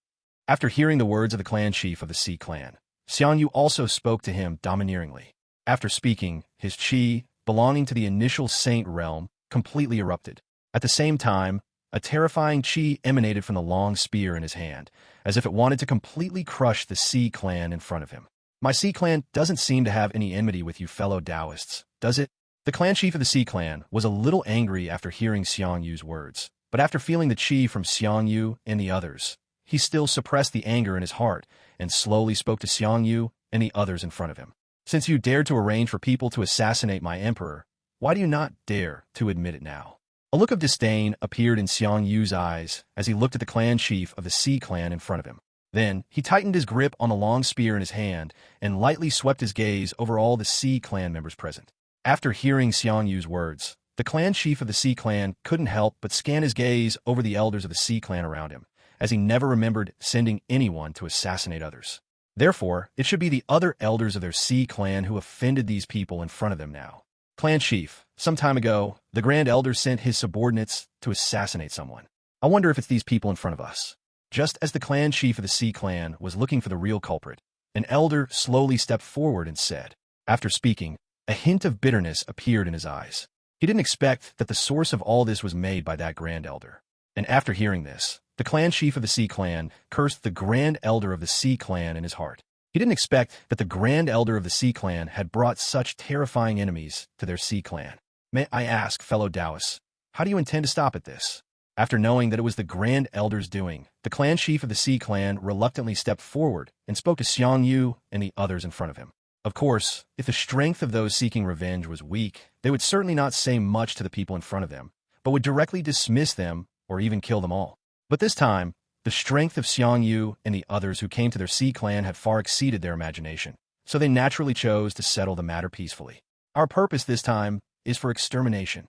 After hearing the words of the clan chief of the Sea Clan, Xiang Yu also spoke to him domineeringly. After speaking, his chi, belonging to the Initial Saint realm, completely erupted. At the same time, a terrifying chi emanated from the long spear in his hand, as if it wanted to completely crush the Sea Clan in front of him. My Sea Clan doesn't seem to have any enmity with you fellow Taoists, does it? The clan chief of the Sea Clan was a little angry after hearing Xiang Yu's words, but after feeling the chi from Xiang Yu and the others, he still suppressed the anger in his heart and slowly spoke to Xiang Yu and the others in front of him. Since you dared to arrange for people to assassinate my emperor, why do you not dare to admit it now? A look of disdain appeared in Xiang Yu's eyes as he looked at the clan chief of the Sea Clan in front of him. Then, he tightened his grip on the long spear in his hand and lightly swept his gaze over all the Sea Clan members present. After hearing Xiang Yu's words, the clan chief of the Sea Clan couldn't help but scan his gaze over the elders of the Sea Clan around him, as he never remembered sending anyone to assassinate others. Therefore, it should be the other elders of their Sea Clan who offended these people in front of them now. Clan chief, some time ago, the Grand Elder sent his subordinates to assassinate someone. I wonder if it's these people in front of us. Just as the clan chief of the Sea Clan was looking for the real culprit, an elder slowly stepped forward and said, after speaking, a hint of bitterness appeared in his eyes. He didn't expect that the source of all this was made by that Grand Elder. And after hearing this, the clan chief of the Sea Clan cursed the Grand Elder of the Sea Clan in his heart. He didn't expect that the Grand Elder of the Sea Clan had brought such terrifying enemies to their Sea Clan. May I ask, fellow Taoists, how do you intend to stop at this? After knowing that it was the Grand Elder's doing, the clan chief of the Sea Clan reluctantly stepped forward and spoke to Xiang Yu and the others in front of him. Of course, if the strength of those seeking revenge was weak, they would certainly not say much to the people in front of them, but would directly dismiss them or even kill them all. But this time, the strength of Xiang Yu and the others who came to their Sea Clan had far exceeded their imagination, so they naturally chose to settle the matter peacefully. Our purpose this time is for extermination.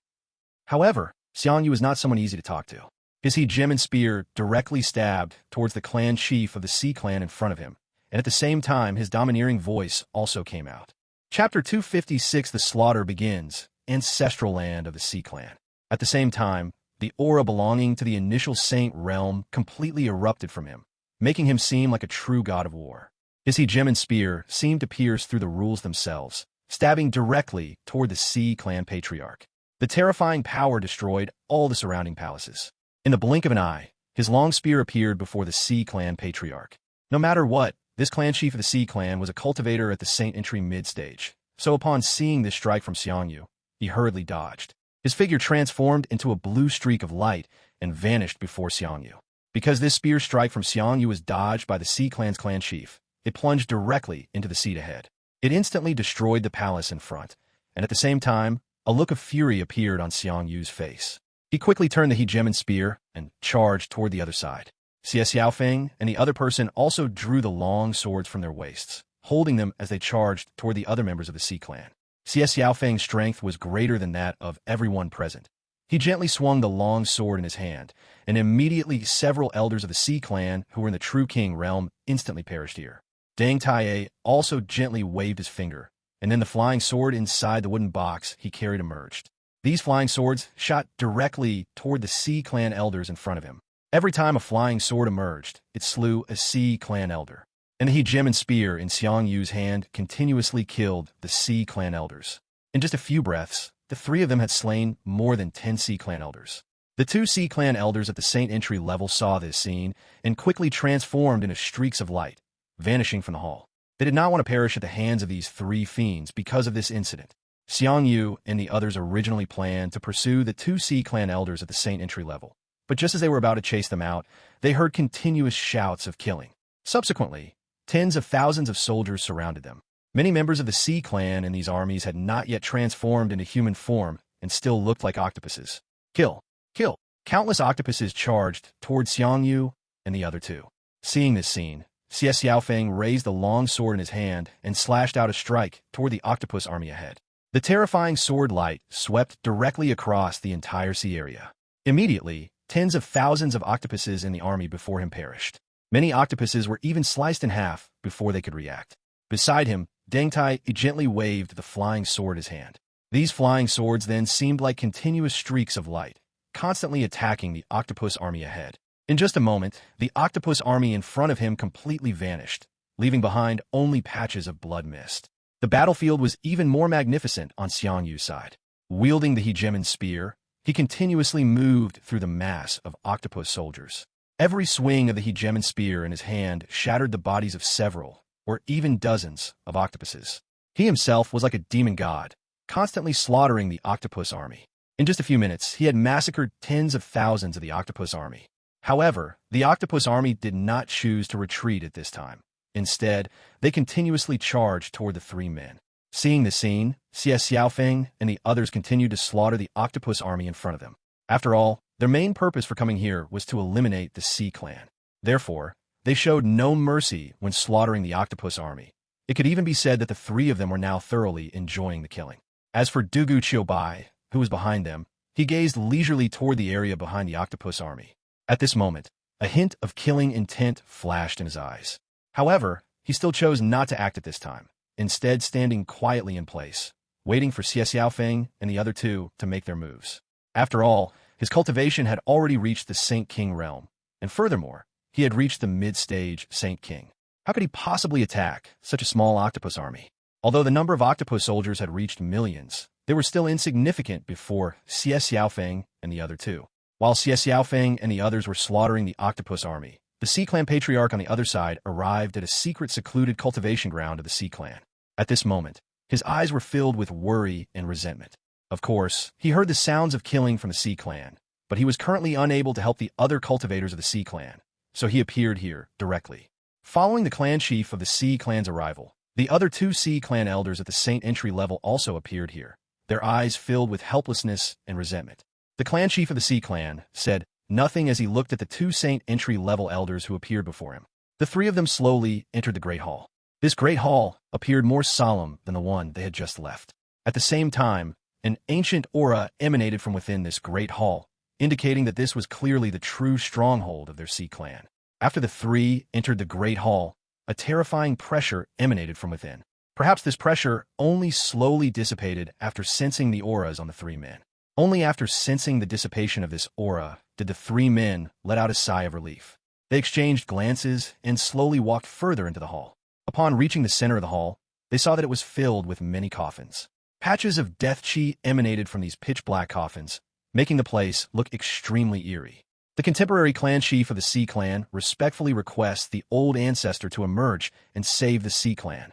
However, Xiang Yu is not someone easy to talk to. His gem and spear directly stabbed towards the clan chief of the Sea Clan in front of him, and at the same time his domineering voice also came out. Chapter 256 The Slaughter begins, Ancestral Land of the Sea Clan. At the same time, the aura belonging to the Initial Saint realm completely erupted from him, making him seem like a true god of war. His gem and spear seemed to pierce through the rules themselves, stabbing directly toward the Sea Clan Patriarch. The terrifying power destroyed all the surrounding palaces. In the blink of an eye, his long spear appeared before the Sea Clan Patriarch. No matter what, this clan chief of the Sea Clan was a cultivator at the Saint Entry mid-stage, so upon seeing this strike from Xiang Yu, he hurriedly dodged. His figure transformed into a blue streak of light and vanished before Xiang Yu. Because this spear strike from Xiang Yu was dodged by the Sea Clan's clan chief, it plunged directly into the seat ahead. It instantly destroyed the palace in front, and at the same time, a look of fury appeared on Xiang Yu's face. He quickly turned the gem and spear and charged toward the other side. Xie Xiaofeng and the other person also drew the long swords from their waists, holding them as they charged toward the other members of the Sea Clan. Xie Xiaofeng's strength was greater than that of everyone present. He gently swung the long sword in his hand, and immediately several elders of the Sea Clan who were in the True King realm instantly perished here. Deng Taiye also gently waved his finger, and then the flying sword inside the wooden box he carried emerged. These flying swords shot directly toward the Sea Clan elders in front of him. Every time a flying sword emerged, it slew a Sea Clan elder. and the hegemon spear in Xiang Yu's hand continuously killed the Sea Clan elders. In just a few breaths, the three of them had slain more than 10 Sea Clan elders. The two Sea Clan elders at the Saint entry level saw this scene and quickly transformed into streaks of light, vanishing from the hall. They did not want to perish at the hands of these three fiends because of this incident. Xiang Yu and the others originally planned to pursue the two Sea Clan elders at the Saint entry level, but just as they were about to chase them out, they heard continuous shouts of killing. Subsequently, tens of thousands of soldiers surrounded them. Many members of the Sea Clan in these armies had not yet transformed into human form and still looked like octopuses. Kill! Kill! Countless octopuses charged toward Xiang Yu and the other two. Seeing this scene, Xie Xiaofeng raised the long sword in his hand and slashed out a strike toward the octopus army ahead. The terrifying sword light swept directly across the entire sea area. Immediately, tens of thousands of octopuses in the army before him perished. Many octopuses were even sliced in half before they could react. Beside him, Deng Tai gently waved the flying sword in his hand. These flying swords then seemed like continuous streaks of light, constantly attacking the octopus army ahead. In just a moment, the octopus army in front of him completely vanished, leaving behind only patches of blood mist. The battlefield was even more magnificent on Xiang Yu's side. Wielding the hegemon spear, he continuously moved through the mass of octopus soldiers. Every swing of the hegemon spear in his hand shattered the bodies of several, or even dozens, of octopuses. He himself was like a demon god, constantly slaughtering the octopus army. In just a few minutes, he had massacred tens of thousands of the octopus army. However, the octopus army did not choose to retreat at this time. Instead, they continuously charged toward the three men. Seeing the scene, Xie Xiaofeng and the others continued to slaughter the octopus army in front of them. After all, their main purpose for coming here was to eliminate the Sea Clan. Therefore, they showed no mercy when slaughtering the octopus army. It could even be said that the three of them were now thoroughly enjoying the killing. As for Dugu Qiubai, who was behind them, he gazed leisurely toward the area behind the octopus army. At this moment, a hint of killing intent flashed in his eyes. However, he still chose not to act at this time, instead standing quietly in place, waiting for Xie Xiaofeng and the other two to make their moves. After all, his cultivation had already reached the Saint King realm, and furthermore, he had reached the mid-stage Saint King. How could he possibly attack such a small octopus army? Although the number of octopus soldiers had reached millions, they were still insignificant before Xie Xiaofeng and the other two. While Xie Xiaofeng and the others were slaughtering the octopus army, the Sea Clan Patriarch on the other side arrived at a secret secluded cultivation ground of the Sea Clan. At this moment, his eyes were filled with worry and resentment. Of course, he heard the sounds of killing from the Sea Clan, but he was currently unable to help the other cultivators of the Sea Clan, so he appeared here directly. Following the clan chief of the Sea Clan's arrival, the other two Sea Clan elders at the Saint entry level also appeared here, their eyes filled with helplessness and resentment. The clan chief of the Sea Clan said nothing as he looked at the two Saint entry-level elders who appeared before him. The three of them slowly entered the Great Hall. This Great Hall appeared more solemn than the one they had just left. At the same time, an ancient aura emanated from within this Great Hall, indicating that this was clearly the true stronghold of their Sea Clan. After the three entered the Great Hall, a terrifying pressure emanated from within. Perhaps this pressure only slowly dissipated after sensing the auras on the three men. Only after sensing the dissipation of this aura did the three men let out a sigh of relief. They exchanged glances and slowly walked further into the hall. Upon reaching the center of the hall, they saw that it was filled with many coffins. Patches of death chi emanated from these pitch-black coffins, making the place look extremely eerie. The contemporary clan chief of the Sea Clan respectfully requests the old ancestor to emerge and save the Sea Clan.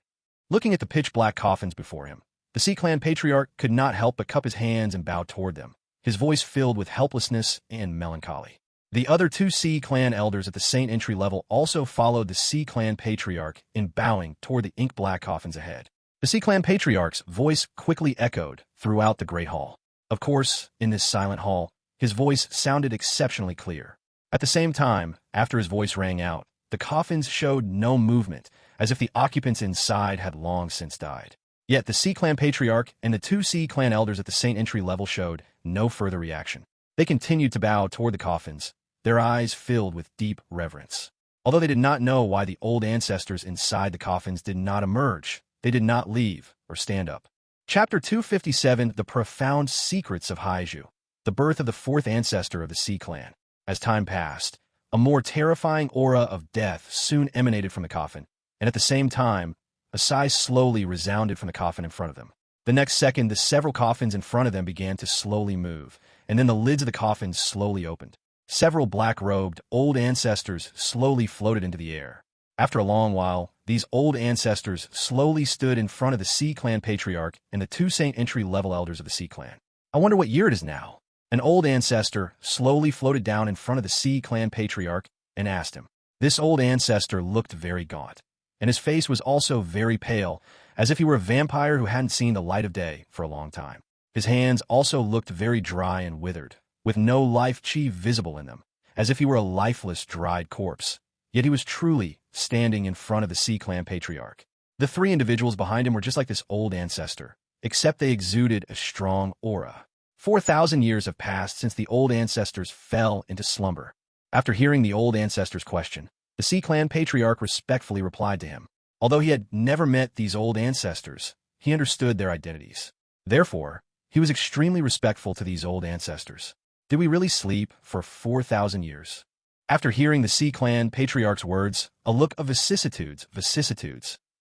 Looking at the pitch-black coffins before him, the Sea Clan Patriarch could not help but cup his hands and bow toward them, his voice filled with helplessness and melancholy. The other two Sea Clan elders at the Saint entry level also followed the Sea Clan Patriarch in bowing toward the ink-black coffins ahead. The Sea Clan Patriarch's voice quickly echoed throughout the Great Hall. Of course, in this silent hall, his voice sounded exceptionally clear. At the same time, after his voice rang out, the coffins showed no movement, as if the occupants inside had long since died. Yet the Sea Clan Patriarch and the two Sea Clan elders at the Saint entry level showed no further reaction. They continued to bow toward the coffins, their eyes filled with deep reverence. Although they did not know why the old ancestors inside the coffins did not emerge, they did not leave or stand up. Chapter 257, The Profound Secrets of Haiju. The birth of the fourth ancestor of the Sea Clan. As time passed, a more terrifying aura of death soon emanated from the coffin, and at the same time, a sigh slowly resounded from the coffin in front of them. The next second, the several coffins in front of them began to slowly move, and then the lids of the coffins slowly opened. Several black-robed, old ancestors slowly floated into the air. After a long while, these old ancestors slowly stood in front of the Sea Clan Patriarch and the two Saint entry-level elders of the Sea Clan. I wonder what year it is now. An old ancestor slowly floated down in front of the Sea Clan Patriarch and asked him. This old ancestor looked very gaunt, and his face was also very pale, as if he were a vampire who hadn't seen the light of day for a long time. His hands also looked very dry and withered, with no life chi visible in them, as if he were a lifeless, dried corpse. Yet he was truly standing in front of the Sea Clan Patriarch. The three individuals behind him were just like this old ancestor, except they exuded a strong aura. 4,000 years have passed since the old ancestors fell into slumber. After hearing the old ancestor's question, the Sea Clan Patriarch respectfully replied to him. Although he had never met these old ancestors, he understood their identities. Therefore, he was extremely respectful to these old ancestors. Did we really sleep for 4,000 years? After hearing the Sea Clan Patriarch's words, a look of vicissitudes,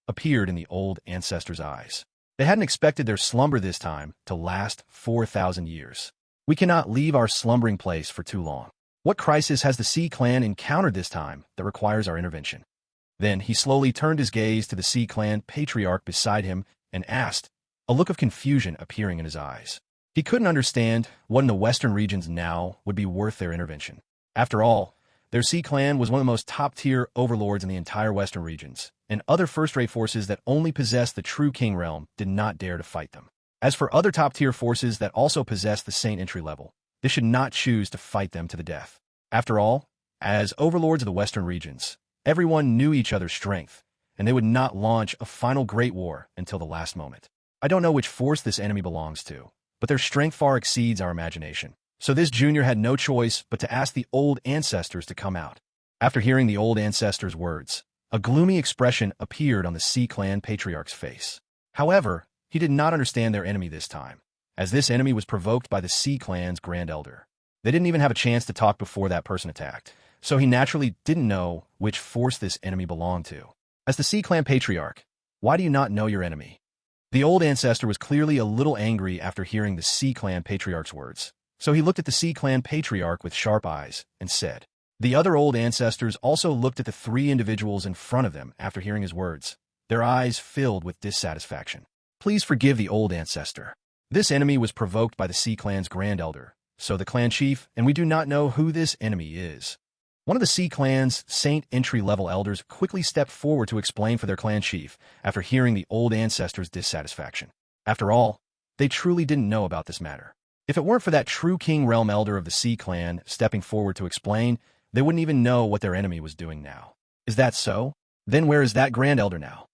appeared in the old ancestors' eyes. They hadn't expected their slumber this time to last 4,000 years. We cannot leave our slumbering place for too long. What crisis has the Sea Clan encountered this time that requires our intervention? Then he slowly turned his gaze to the Sea Clan Patriarch beside him and asked, a look of confusion appearing in his eyes. He couldn't understand what in the western regions now would be worth their intervention. After all, their Sea Clan was one of the most top-tier overlords in the entire western regions, and other first-rate forces that only possessed the true king realm did not dare to fight them. As for other top-tier forces that also possessed the Saint entry level, they should not choose to fight them to the death. After all, as overlords of the western regions, everyone knew each other's strength, and they would not launch a final great war until the last moment. I don't know which force this enemy belongs to, but their strength far exceeds our imagination. So this junior had no choice but to ask the old ancestors to come out. After hearing the old ancestors' words, a gloomy expression appeared on the Sea Clan Patriarch's face. However, he did not understand their enemy this time, as this enemy was provoked by the Sea Clan's Grand Elder. They didn't even have a chance to talk before that person attacked, so he naturally didn't know which force this enemy belonged to. As the Sea Clan Patriarch, why do you not know your enemy? The old ancestor was clearly a little angry after hearing the Sea Clan Patriarch's words, so he looked at the Sea Clan Patriarch with sharp eyes and said. The other old ancestors also looked at the three individuals in front of them after hearing his words, their eyes filled with dissatisfaction. Please forgive the old ancestor. This enemy was provoked by the Sea Clan's Grand Elder, so the clan chief, and we do not know who this enemy is. One of the Sea Clan's Saint entry-level elders quickly stepped forward to explain for their clan chief after hearing the old ancestor's dissatisfaction. After all, they truly didn't know about this matter. If it weren't for that true King Realm Elder of the Sea Clan stepping forward to explain, they wouldn't even know what their enemy was doing now. Is that so? Then where is that Grand Elder now?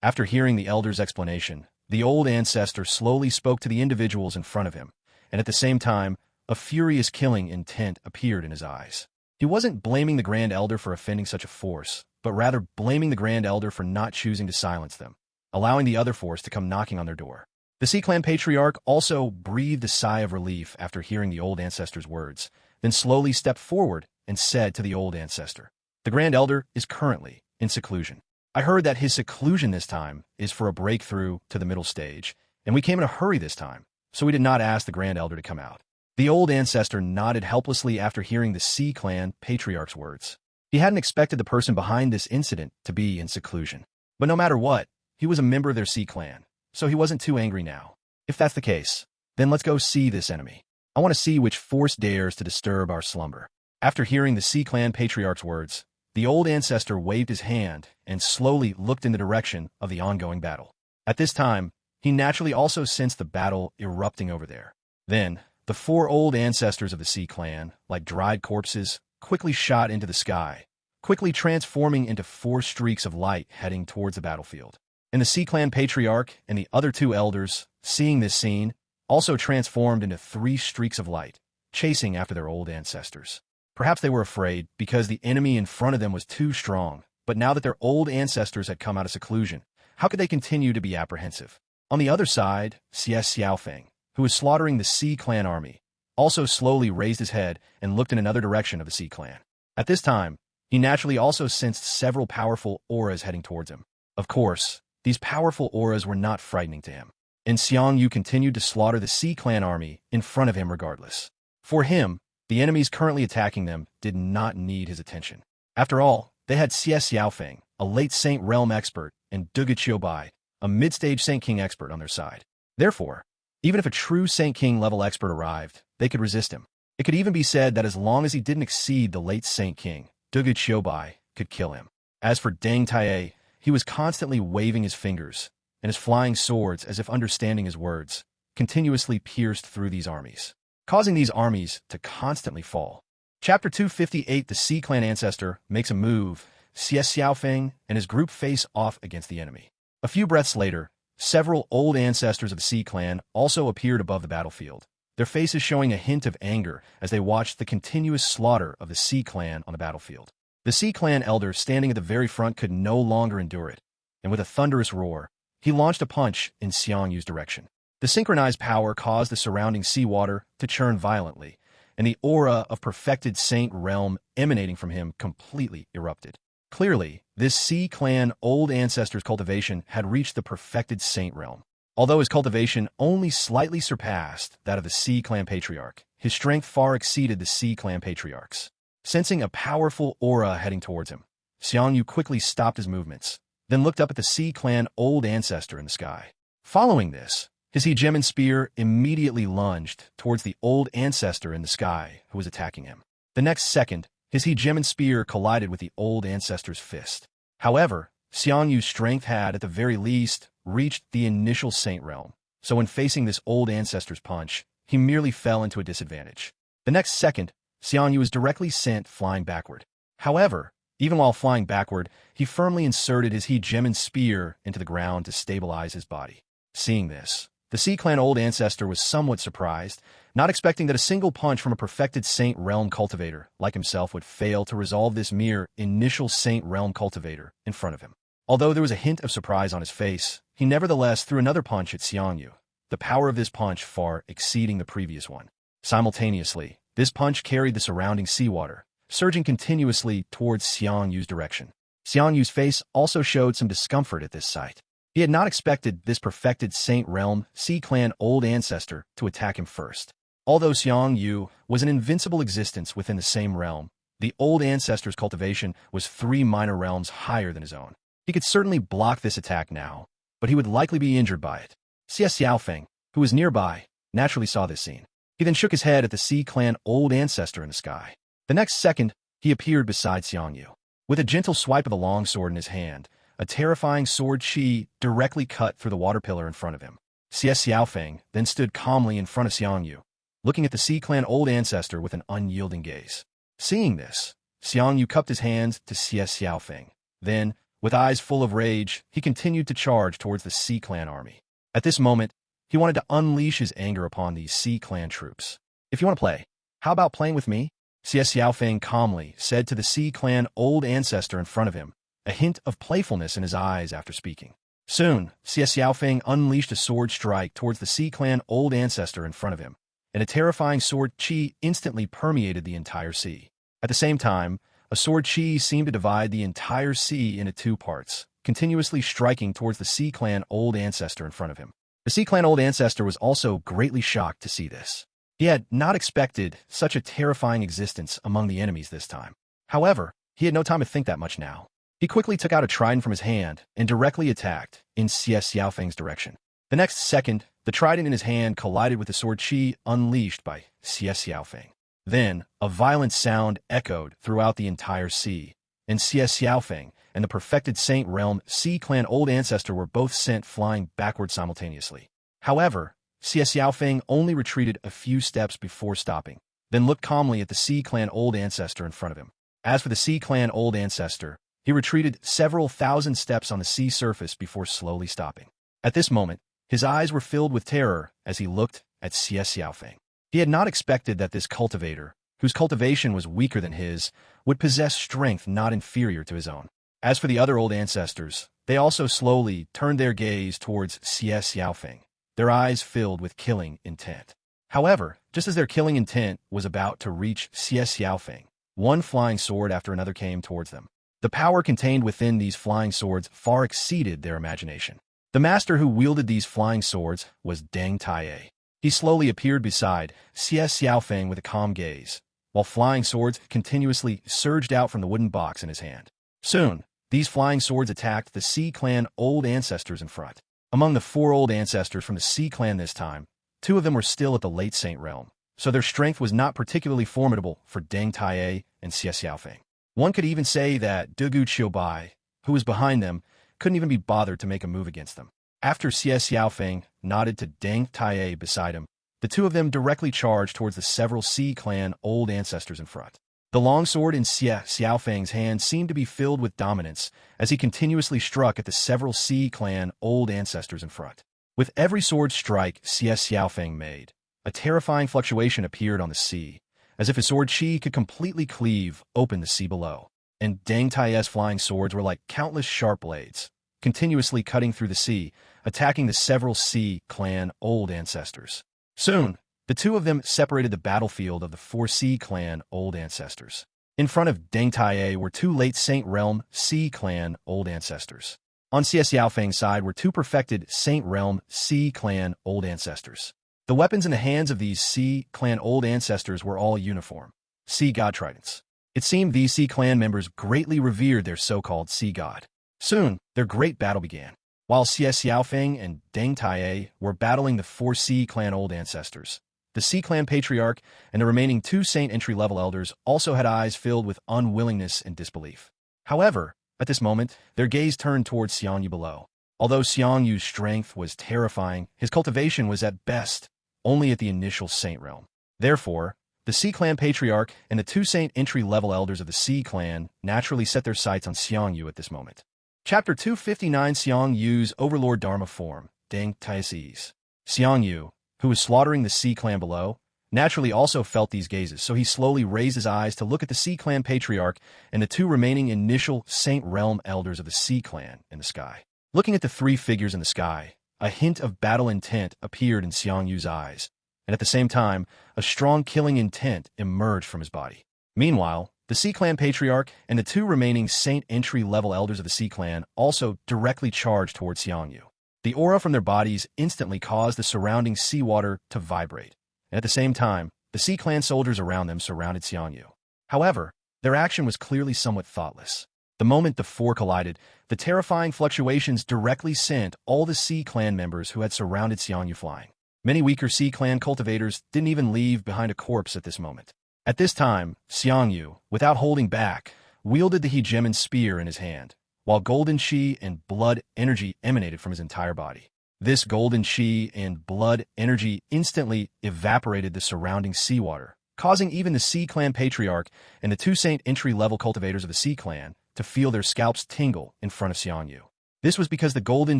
After hearing the Elder's explanation, the old ancestor slowly spoke to the individuals in front of him, and at the same time, a furious killing intent appeared in his eyes. He wasn't blaming the Grand Elder for offending such a force, but rather blaming the Grand Elder for not choosing to silence them, allowing the other force to come knocking on their door. The Sea Clan Patriarch also breathed a sigh of relief after hearing the old ancestor's words, then slowly stepped forward and said to the old ancestor, the Grand Elder is currently in seclusion. I heard that his seclusion this time is for a breakthrough to the middle stage, and we came in a hurry this time, so we did not ask the Grand Elder to come out. The old ancestor nodded helplessly after hearing the Sea Clan Patriarch's words. He hadn't expected the person behind this incident to be in seclusion. But no matter what, he was a member of their Sea Clan, so he wasn't too angry now. If that's the case, then let's go see this enemy. I want to see which force dares to disturb our slumber. After hearing the Sea Clan Patriarch's words, the old ancestor waved his hand and slowly looked in the direction of the ongoing battle. At this time, he naturally also sensed the battle erupting over there. Then, the four old ancestors of the Sea Clan, like dried corpses, quickly shot into the sky, quickly transforming into four streaks of light heading towards the battlefield. And the Sea Clan Patriarch and the other two elders, seeing this scene, also transformed into three streaks of light, chasing after their old ancestors. Perhaps they were afraid because the enemy in front of them was too strong, but now that their old ancestors had come out of seclusion, how could they continue to be apprehensive? On the other side, Xiao Feng, who was slaughtering the Sea Clan army, also slowly raised his head and looked in another direction of the Sea Clan. At this time, he naturally also sensed several powerful auras heading towards him. Of course, these powerful auras were not frightening to him, and Xiang Yu continued to slaughter the Sea Clan army in front of him regardless. For him, the enemies currently attacking them did not need his attention. After all, they had Xie Xiaofeng, a late Saint Realm expert, and Duge Qiubai, a mid-stage Saint King expert on their side. Therefore, even if a true Saint King level expert arrived, they could resist him. It could even be said that as long as he didn't exceed the late Saint King, Duge Qiubai could kill him. As for Deng Taiye, he was constantly waving his fingers, and his flying swords, as if understanding his words, continuously pierced through these armies, causing these armies to constantly fall. Chapter 258. The Sea Clan ancestor makes a move. Xie Xiaofeng and his group face off against the enemy. A few breaths later, several old ancestors of the Sea Clan also appeared above the battlefield, their faces showing a hint of anger as they watched the continuous slaughter of the Sea Clan on the battlefield. The Sea Clan elder standing at the very front could no longer endure it, and with a thunderous roar, he launched a punch in Xiang Yu's direction. The synchronized power caused the surrounding seawater to churn violently, and the aura of perfected Saint Realm emanating from him completely erupted. Clearly, this Sea Clan old ancestor's cultivation had reached the perfected Saint Realm. Although his cultivation only slightly surpassed that of the Sea Clan Patriarch, his strength far exceeded the Sea Clan Patriarch's. Sensing a powerful aura heading towards him, Xiang Yu quickly stopped his movements, then looked up at the Sea Clan old ancestor in the sky. Following this, his hegemon spear immediately lunged towards the old ancestor in the sky who was attacking him. The next second, his hegemon spear collided with the old ancestor's fist. However, Xiang Yu's strength had, at the very least, reached the initial Saint Realm, so when facing this old ancestor's punch, he merely fell into a disadvantage. The next second, Xiang Yu was directly sent flying backward. However, even while flying backward, he firmly inserted his hegemon spear into the ground to stabilize his body. Seeing this, the Sea Clan old ancestor was somewhat surprised, not expecting that a single punch from a perfected Saint Realm cultivator like himself would fail to resolve this mere initial Saint Realm cultivator in front of him. Although there was a hint of surprise on his face, he nevertheless threw another punch at Xiang Yu, the power of this punch far exceeding the previous one. Simultaneously, this punch carried the surrounding seawater, surging continuously towards Xiang Yu's direction. Xiang Yu's face also showed some discomfort at this sight. He had not expected this perfected Saint Realm Sea Clan old ancestor to attack him first. Although Xiang Yu was an invincible existence within the same realm, the old ancestor's cultivation was 3 minor realms higher than his own. He could certainly block this attack now, but he would likely be injured by it. Xie Xiaofeng, who was nearby, naturally saw this scene. He then shook his head at the Sea Clan old ancestor in the sky. The next second, he appeared beside Xiang Yu. With a gentle swipe of a long sword in his hand, a terrifying sword chi directly cut through the water pillar in front of him. Xie Xiaofeng then stood calmly in front of Xiang Yu, looking at the Sea Clan old ancestor with an unyielding gaze. Seeing this, Xiang Yu cupped his hands to Xie Xiaofeng. Then, with eyes full of rage, he continued to charge towards the Sea Clan army. At this moment, he wanted to unleash his anger upon these Sea Clan troops. "If you want to play, how about playing with me?" Xie Xiaofeng calmly said to the Sea Clan old ancestor in front of him, a hint of playfulness in his eyes after speaking. Soon, Xie Xiaofeng unleashed a sword strike towards the Sea Clan old ancestor in front of him, and a terrifying sword chi instantly permeated the entire sea. At the same time, a sword chi seemed to divide the entire sea into 2 parts, continuously striking towards the Sea Clan old ancestor in front of him. The Sea Clan old ancestor was also greatly shocked to see this. He had not expected such a terrifying existence among the enemies this time. However, he had no time to think that much now. He quickly took out a trident from his hand and directly attacked in Xie Xiaofeng's direction. The next second, the trident in his hand collided with the sword chi unleashed by Xie Xiaofeng. Then, a violent sound echoed throughout the entire sea, and Xie Xiaofeng and the perfected Saint Realm Sea Clan old ancestor were both sent flying backward simultaneously. However, Xie Xiaofeng only retreated a few steps before stopping, then looked calmly at the Sea Clan old ancestor in front of him. As for the Sea Clan old ancestor, he retreated several thousand steps on the sea surface before slowly stopping. At this moment, his eyes were filled with terror as he looked at Xie Xiaofeng. He had not expected that this cultivator, whose cultivation was weaker than his, would possess strength not inferior to his own. As for the other old ancestors, they also slowly turned their gaze towards Xie Xiaofeng, their eyes filled with killing intent. However, just as their killing intent was about to reach Xie Xiaofeng, One flying sword after another came towards them. The power contained within these flying swords far exceeded their imagination. The master who wielded these flying swords was Deng Taiye. He slowly appeared beside Xie Xiaofeng with a calm gaze, while flying swords continuously surged out from the wooden box in his hand. Soon, these flying swords attacked the Sea Clan old ancestors in front. Among the 4 old ancestors from the Sea Clan this time, 2 of them were still at the late Saint realm, so their strength was not particularly formidable for Deng Taiye and Xie Xiaofeng. One could even say that Dugu Qiubai, who was behind them, couldn't even be bothered to make a move against them. After Xie Xiaofeng nodded to Deng Taiye beside him, the 2 of them directly charged towards the several Sea Clan old ancestors in front. The longsword in Xie Xiaofeng's hand seemed to be filled with dominance as he continuously struck at the several Sea Clan old ancestors in front. With every sword strike Xie Xiaofeng made, a terrifying fluctuation appeared on the sea, as if his sword chi could completely cleave open the sea below. And Deng Taiye's flying swords were like countless sharp blades, continuously cutting through the sea, attacking the several Sea Clan old ancestors. Soon, the 2 of them separated the battlefield of the 4 Sea Clan old ancestors. In front of Deng Taiye were 2 late Saint Realm Sea Clan old ancestors. On Xie Xiaofeng's side were 2 perfected Saint Realm Sea Clan old ancestors. The weapons in the hands of these Sea Clan old ancestors were all uniform, sea god tridents. It seemed these Sea Clan members greatly revered their so-called sea god. Soon, their great battle began. While Xie Xiaofeng and Deng Taiye were battling the 4 Sea Clan old ancestors, the Sea Clan Patriarch and the remaining 2 Saint entry-level elders also had eyes filled with unwillingness and disbelief. However, at this moment, their gaze turned towards Xiangyu below. Although Xiangyu's strength was terrifying, his cultivation was at best only at the initial Saint realm. Therefore, the Sea Clan Patriarch and the 2 Saint entry-level elders of the Sea Clan naturally set their sights on Xiangyu at this moment. Chapter 259 Xiangyu's Overlord Dharma Form, Deng Taiye's. Xiangyu, who was slaughtering the Sea Clan below, naturally also felt these gazes, so he slowly raised his eyes to look at the Sea Clan Patriarch and the 2 remaining initial Saint Realm elders of the Sea Clan in the sky. Looking at the 3 figures in the sky, a hint of battle intent appeared in Xiangyu's eyes, and at the same time, a strong killing intent emerged from his body. Meanwhile, the Sea Clan Patriarch and the 2 remaining Saint entry-level elders of the Sea Clan also directly charged towards Xiangyu. The aura from their bodies instantly caused the surrounding seawater to vibrate, and at the same time, the Sea Clan soldiers around them surrounded Xiangyu. However, their action was clearly somewhat thoughtless. The moment the 4 collided, the terrifying fluctuations directly sent all the Sea Clan members who had surrounded Xiangyu flying. Many weaker Sea Clan cultivators didn't even leave behind a corpse at this moment. At this time, Xiangyu, without holding back, wielded the hegemon spear in his hand, while golden chi and blood energy emanated from his entire body. This golden chi and blood energy instantly evaporated the surrounding seawater, causing even the Sea Clan Patriarch and the 2 Saint entry-level cultivators of the Sea Clan to feel their scalps tingle in front of Xiangyu. This was because the golden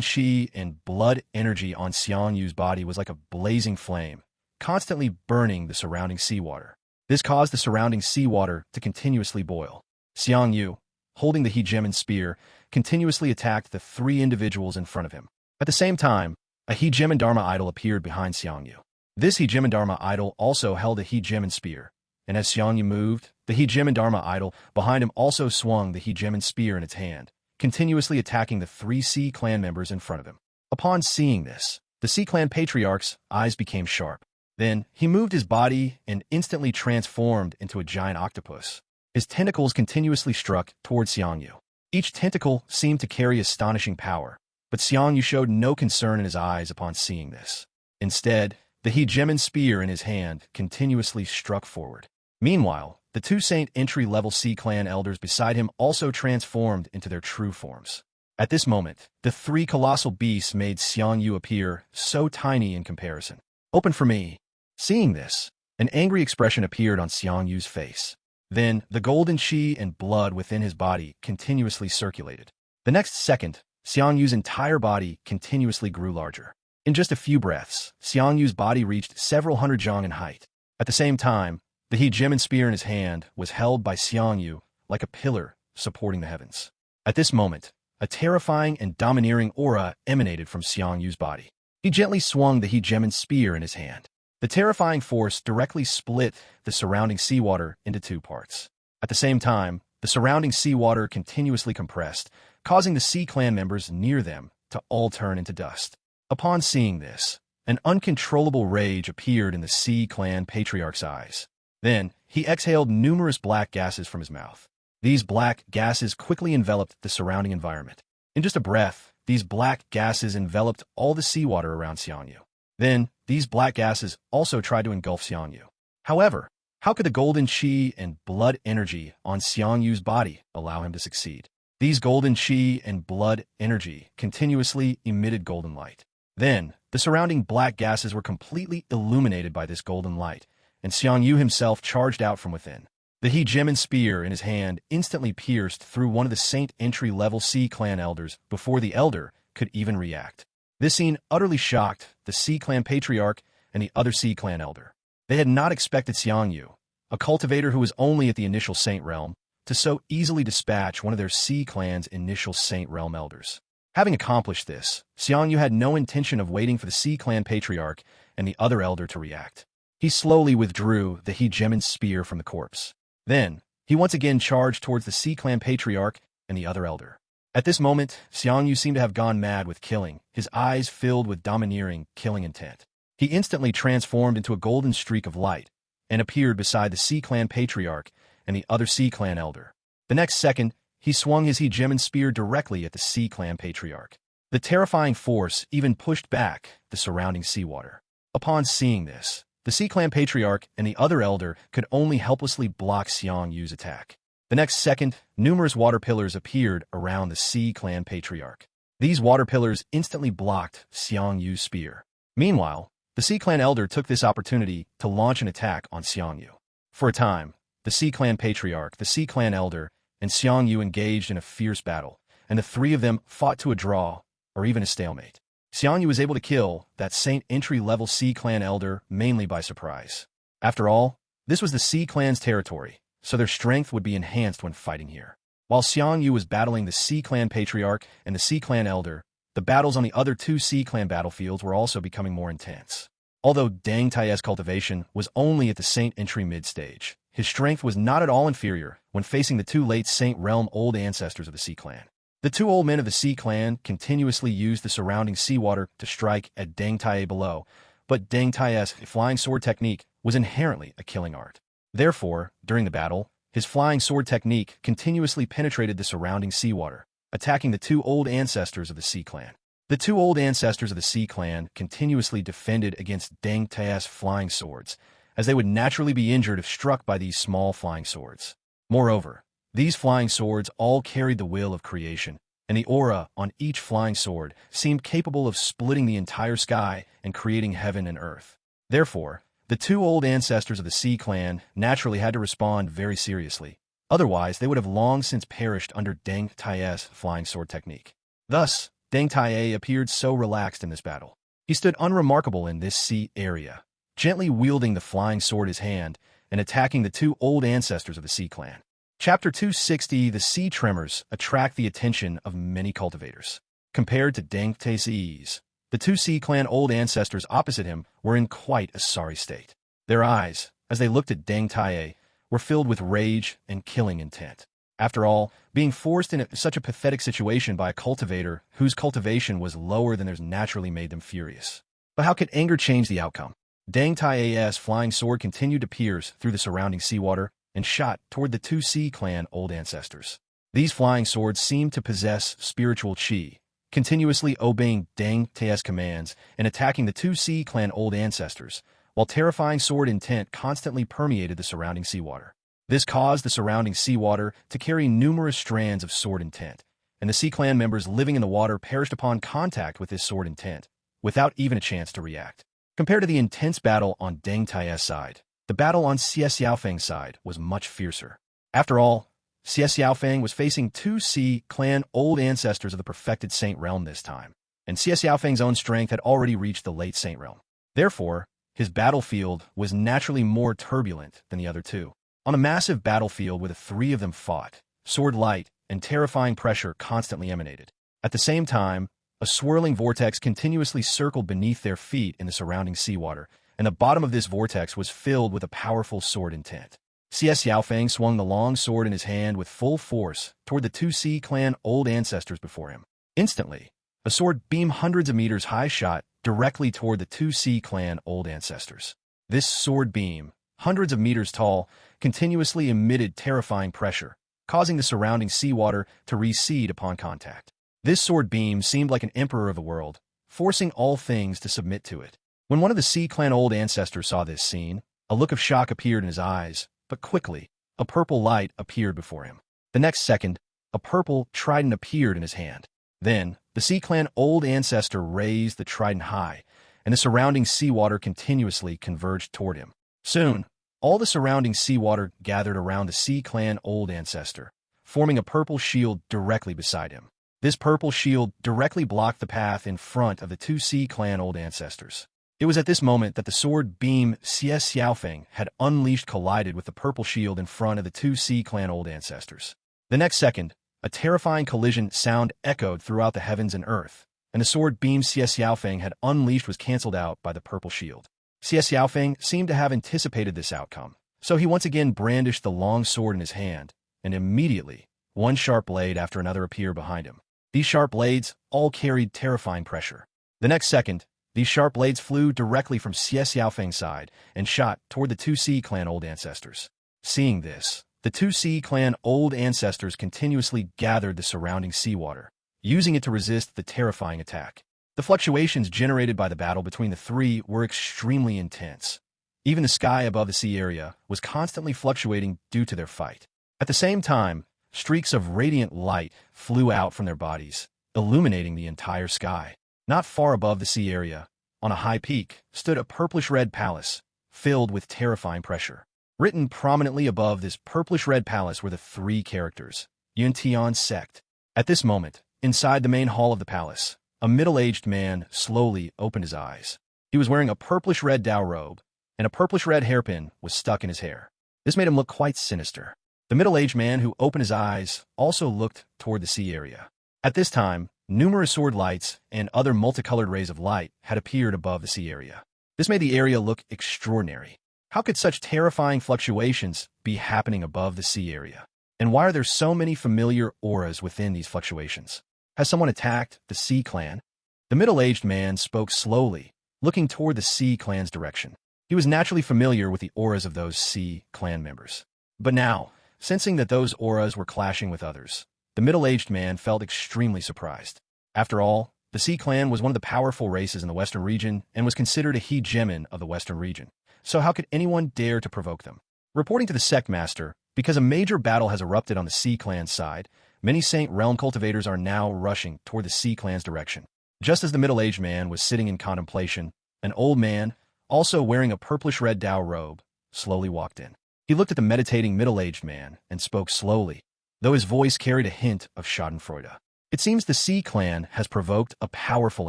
chi and blood energy on Xiangyu's body was like a blazing flame, constantly burning the surrounding seawater. This caused the surrounding seawater to continuously boil. Xiangyu, holding the hegemon spear, continuously attacked the 3 individuals in front of him. At the same time, a hegemon Dharma idol appeared behind Xiangyu. This hegemon Dharma idol also held a hegemon spear, and as Xiangyu moved, the hegemon Dharma idol behind him also swung the hegemon spear in its hand, continuously attacking the 3 Sea Clan members in front of him. Upon seeing this, the Sea Clan Patriarch's eyes became sharp. Then, he moved his body and instantly transformed into a giant octopus. His tentacles continuously struck towards Xiangyu. Each tentacle seemed to carry astonishing power, but Xiangyu showed no concern in his eyes upon seeing this. Instead, the hegemon spear in his hand continuously struck forward. Meanwhile, the 2 Saint entry-level Sea Clan elders beside him also transformed into their true forms. At this moment, the 3 colossal beasts made Xiangyu appear so tiny in comparison. "Open for me." Seeing this, an angry expression appeared on Xiangyu's face. Then, the golden chi and blood within his body continuously circulated. The next second, Xiangyu's entire body continuously grew larger. In just a few breaths, Xiangyu's body reached several hundred zhang in height. At the same time, the hegemon spear in his hand was held by Xiangyu like a pillar supporting the heavens. At this moment, a terrifying and domineering aura emanated from Xiangyu's body. He gently swung the hegemon spear in his hand. The terrifying force directly split the surrounding seawater into 2 parts. At the same time, the surrounding seawater continuously compressed, causing the Sea Clan members near them to all turn into dust. Upon seeing this, an uncontrollable rage appeared in the Sea Clan Patriarch's eyes. Then, he exhaled numerous black gases from his mouth. These black gases quickly enveloped the surrounding environment. In just a breath, these black gases enveloped all the seawater around Xiangyu. Then, these black gases also tried to engulf Xiangyu. However, how could the golden qi and blood energy on Xiangyu's body allow him to succeed? These golden qi and blood energy continuously emitted golden light. Then, the surrounding black gases were completely illuminated by this golden light, and Xiangyu himself charged out from within. The hegemon spear in his hand instantly pierced through one of the Saint entry-level Sea Clan elders before the elder could even react. This scene utterly shocked the Sea Clan Patriarch and the other Sea Clan elder. They had not expected Xiangyu, a cultivator who was only at the initial Saint realm, to so easily dispatch one of their Sea Clan's initial Saint realm elders. Having accomplished this, Xiangyu had no intention of waiting for the Sea Clan Patriarch and the other elder to react. He slowly withdrew the hegemon spear from the corpse. Then, he once again charged towards the Sea Clan Patriarch and the other elder. At this moment, Xiangyu seemed to have gone mad with killing, his eyes filled with domineering, killing intent. He instantly transformed into a golden streak of light and appeared beside the Sea Clan Patriarch and the other Sea Clan elder. The next second, he swung his hegemon spear directly at the Sea Clan Patriarch. The terrifying force even pushed back the surrounding seawater. Upon seeing this, the Sea Clan Patriarch and the other elder could only helplessly block Xiangyu's attack. The next second, numerous water pillars appeared around the Sea Clan Patriarch. These water pillars instantly blocked Xiangyu's spear. Meanwhile, the Sea Clan elder took this opportunity to launch an attack on Xiangyu. For a time, the Sea Clan Patriarch, the Sea Clan elder, and Xiangyu engaged in a fierce battle, and the three of them fought to a draw, or even a stalemate. Xiangyu was able to kill that Saint entry-level Sea Clan elder mainly by surprise. After all, this was the Sea Clan's territory, so their strength would be enhanced when fighting here. While Xiangyu was battling the Sea Clan Patriarch and the Sea Clan elder, the battles on the other two Sea Clan battlefields were also becoming more intense. Although Deng Tai's cultivation was only at the Saint entry mid-stage, his strength was not at all inferior when facing the two late Saint realm old ancestors of the Sea Clan. The two old men of the Sea Clan continuously used the surrounding seawater to strike at Deng Tai below, but Deng Tai's flying sword technique was inherently a killing art. Therefore, during the battle, his flying sword technique continuously penetrated the surrounding seawater, attacking the two old ancestors of the Sea Clan. The two old ancestors of the Sea Clan continuously defended against Deng Tai's flying swords, as they would naturally be injured if struck by these small flying swords. Moreover, these flying swords all carried the will of creation, and the aura on each flying sword seemed capable of splitting the entire sky and creating heaven and earth. Therefore, the two old ancestors of the Sea Clan naturally had to respond very seriously. Otherwise, they would have long since perished under Deng Tai's flying sword technique. Thus, Deng Tai appeared so relaxed in this battle. He stood unremarkable in this sea area, gently wielding the flying sword in his hand and attacking the two old ancestors of the Sea Clan. Chapter 260, The Sea Tremors attract the attention of many cultivators. Compared to Deng Tai's ease, the two Sea Clan old ancestors opposite him were in quite a sorry state. Their eyes, as they looked at Deng Tai, were filled with rage and killing intent. After all, being forced in such a pathetic situation by a cultivator whose cultivation was lower than theirs naturally made them furious. But how could anger change the outcome? Deng Tai's flying sword continued to pierce through the surrounding seawater and shot toward the two Sea Clan old ancestors. These flying swords seemed to possess spiritual qi, continuously obeying Deng Tai's commands and attacking the two Sea Clan old ancestors, while terrifying sword intent constantly permeated the surrounding seawater. This caused the surrounding seawater to carry numerous strands of sword intent, and the Sea Clan members living in the water perished upon contact with this sword intent, without even a chance to react. Compared to the intense battle on Deng Tai's side, the battle on Xie Xiaofeng's side was much fiercer. After all, Xie Xiaofeng was facing two Sea Clan old ancestors of the perfected Saint realm this time, and Xie Xiaofeng's own strength had already reached the late Saint realm. Therefore, his battlefield was naturally more turbulent than the other two. On a massive battlefield where the three of them fought, sword light and terrifying pressure constantly emanated. At the same time, a swirling vortex continuously circled beneath their feet in the surrounding seawater, and the bottom of this vortex was filled with a powerful sword intent. CS Yaofeng swung the long sword in his hand with full force toward the 2C clan old ancestors before him. Instantly, a sword beam hundreds of meters high shot directly toward the 2C clan old ancestors. This sword beam, hundreds of meters tall, continuously emitted terrifying pressure, causing the surrounding seawater to recede upon contact. This sword beam seemed like an emperor of the world, forcing all things to submit to it. When one of the C clan old ancestors saw this scene, a look of shock appeared in his eyes, but quickly, a purple light appeared before him. The next second, a purple trident appeared in his hand. Then, the C clan old ancestor raised the trident high, and the surrounding seawater continuously converged toward him. Soon, all the surrounding seawater gathered around the C clan old ancestor, forming a purple shield directly beside him. This purple shield directly blocked the path in front of the 2C clan old ancestors. It was at this moment that the sword beam CS Yaofeng had unleashed collided with the purple shield in front of the 2C clan old ancestors. The next second, a terrifying collision sound echoed throughout the heavens and earth, and the sword beam CS Yaofeng had unleashed was cancelled out by the purple shield. CS Yaofeng seemed to have anticipated this outcome, so he once again brandished the long sword in his hand, and immediately, one sharp blade after another appeared behind him. These sharp blades all carried terrifying pressure. The next second, these sharp blades flew directly from CS Yaofeng's side and shot toward the 2C clan old ancestors. Seeing this, the 2C clan old ancestors continuously gathered the surrounding seawater, using it to resist the terrifying attack. The fluctuations generated by the battle between the three were extremely intense. Even the sky above the sea area was constantly fluctuating due to their fight. At the same time, streaks of radiant light flew out from their bodies, illuminating the entire sky. Not far above the sea area, on a high peak, stood a purplish-red palace, filled with terrifying pressure. Written prominently above this purplish-red palace were the three characters, Yuntian sect. At this moment, inside the main hall of the palace, a middle-aged man slowly opened his eyes. He was wearing a purplish-red Dao robe, and a purplish-red hairpin was stuck in his hair. This made him look quite sinister. The middle-aged man who opened his eyes also looked toward the sea area. At this time, numerous sword lights and other multicolored rays of light had appeared above the sea area. This made the area look extraordinary. How could such terrifying fluctuations be happening above the sea area? And why are there so many familiar auras within these fluctuations? Has someone attacked the Sea clan? The middle-aged man spoke slowly, looking toward the Sea clan's direction. He was naturally familiar with the auras of those Sea clan members. But now, sensing that those auras were clashing with others, the middle-aged man felt extremely surprised. After all, the Sea clan was one of the powerful races in the Western region and was considered a hegemon of the Western region. So how could anyone dare to provoke them? Reporting to the sect master, because a major battle has erupted on the Sea clan's side, many Saint Realm cultivators are now rushing toward the Sea clan's direction. Just as the middle-aged man was sitting in contemplation, an old man, also wearing a purplish-red Dao robe, slowly walked in. He looked at the meditating middle-aged man and spoke slowly, though his voice carried a hint of schadenfreude. It seems the Sea clan has provoked a powerful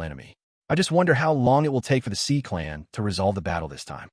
enemy. I just wonder how long it will take for the Sea clan to resolve the battle this time.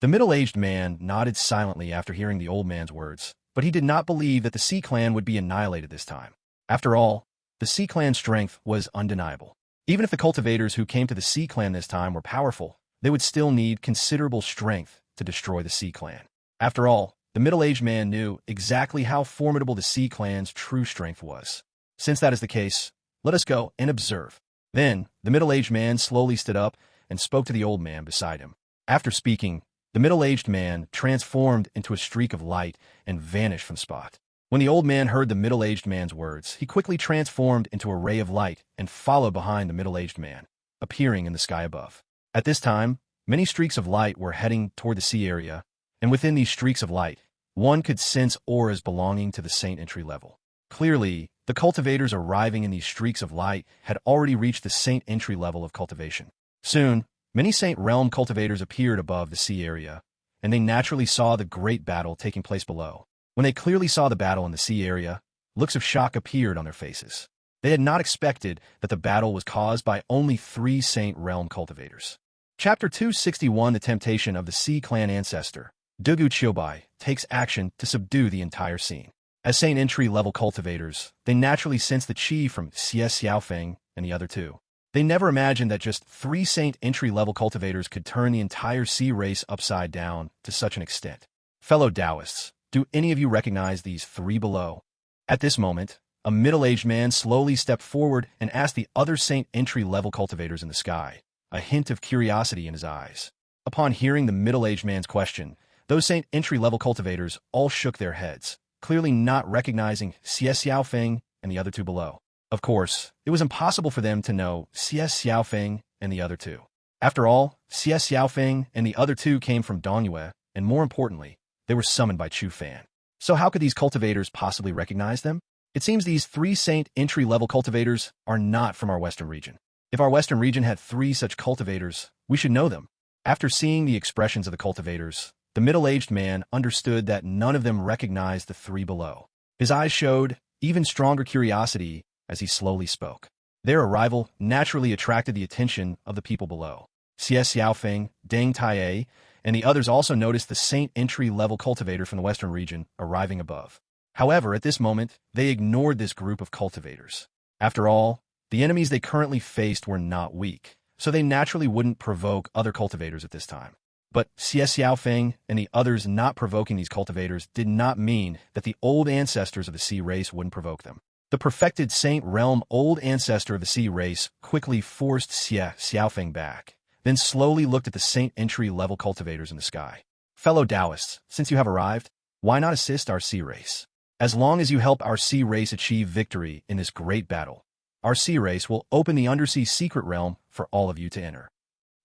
The middle-aged man nodded silently after hearing the old man's words, but he did not believe that the Sea clan would be annihilated this time. After all, the Sea clan's strength was undeniable. Even if the cultivators who came to the Sea clan this time were powerful, they would still need considerable strength to destroy the Sea clan. After all, the middle-aged man knew exactly how formidable the Sea clan's true strength was. Since that is the case, let us go and observe. Then, the middle-aged man slowly stood up and spoke to the old man beside him. After speaking, the middle-aged man transformed into a streak of light and vanished from spot. When the old man heard the middle-aged man's words, he quickly transformed into a ray of light and followed behind the middle-aged man, appearing in the sky above. At this time, many streaks of light were heading toward the sea area, and within these streaks of light, one could sense auras belonging to the Saint entry level. Clearly, the cultivators arriving in these streaks of light had already reached the Saint entry level of cultivation. Soon, many Saint Realm cultivators appeared above the sea area, and they naturally saw the great battle taking place below. When they clearly saw the battle in the sea area, looks of shock appeared on their faces. They had not expected that the battle was caused by only 3 Saint Realm cultivators. Chapter 261 The Temptation of the Sea Clan Ancestor. Dugu Chiobai takes action to subdue the entire scene. As Saint entry-level cultivators, they naturally sense the chi from Xie Xiaofeng and the other 2. They never imagined that just 3 Saint entry-level cultivators could turn the entire sea race upside down to such an extent. Fellow Taoists, Do any of you recognize these three below? At this moment, a middle-aged man slowly stepped forward and asked the other Saint entry-level cultivators in the sky, a hint of curiosity in his eyes. Upon hearing the middle-aged man's question, those Saint entry-level cultivators all shook their heads, clearly not recognizing Xiao Feng and the other two below. Of course, it was impossible for them to know Xiao Feng and the other two. After all, Xiao Feng and the other two came from Dongyue, and more importantly, they were summoned by Chu Fan. So how could these cultivators possibly recognize them? It seems these three Saint entry-level cultivators are not from our Western region. If our Western region had three such cultivators, we should know them. After seeing the expressions of the cultivators, the middle-aged man understood that none of them recognized the three below. His eyes showed even stronger curiosity as he slowly spoke. Their arrival naturally attracted the attention of the people below. Xiao Feng, Deng Taiye, and the others also noticed the Saint entry-level cultivator from the Western region arriving above. However, at this moment, they ignored this group of cultivators. After all, the enemies they currently faced were not weak, so they naturally wouldn't provoke other cultivators at this time. But Xiao Feng and the others not provoking these cultivators did not mean that the old ancestors of the sea race wouldn't provoke them. The perfected Saint Realm old ancestor of the sea race quickly forced Xiao Feng back, then slowly looked at the Saint entry-level cultivators in the sky. Fellow Taoists, since you have arrived, why not assist our sea race? As long as you help our sea race achieve victory in this great battle, our sea race will open the undersea secret realm for all of you to enter.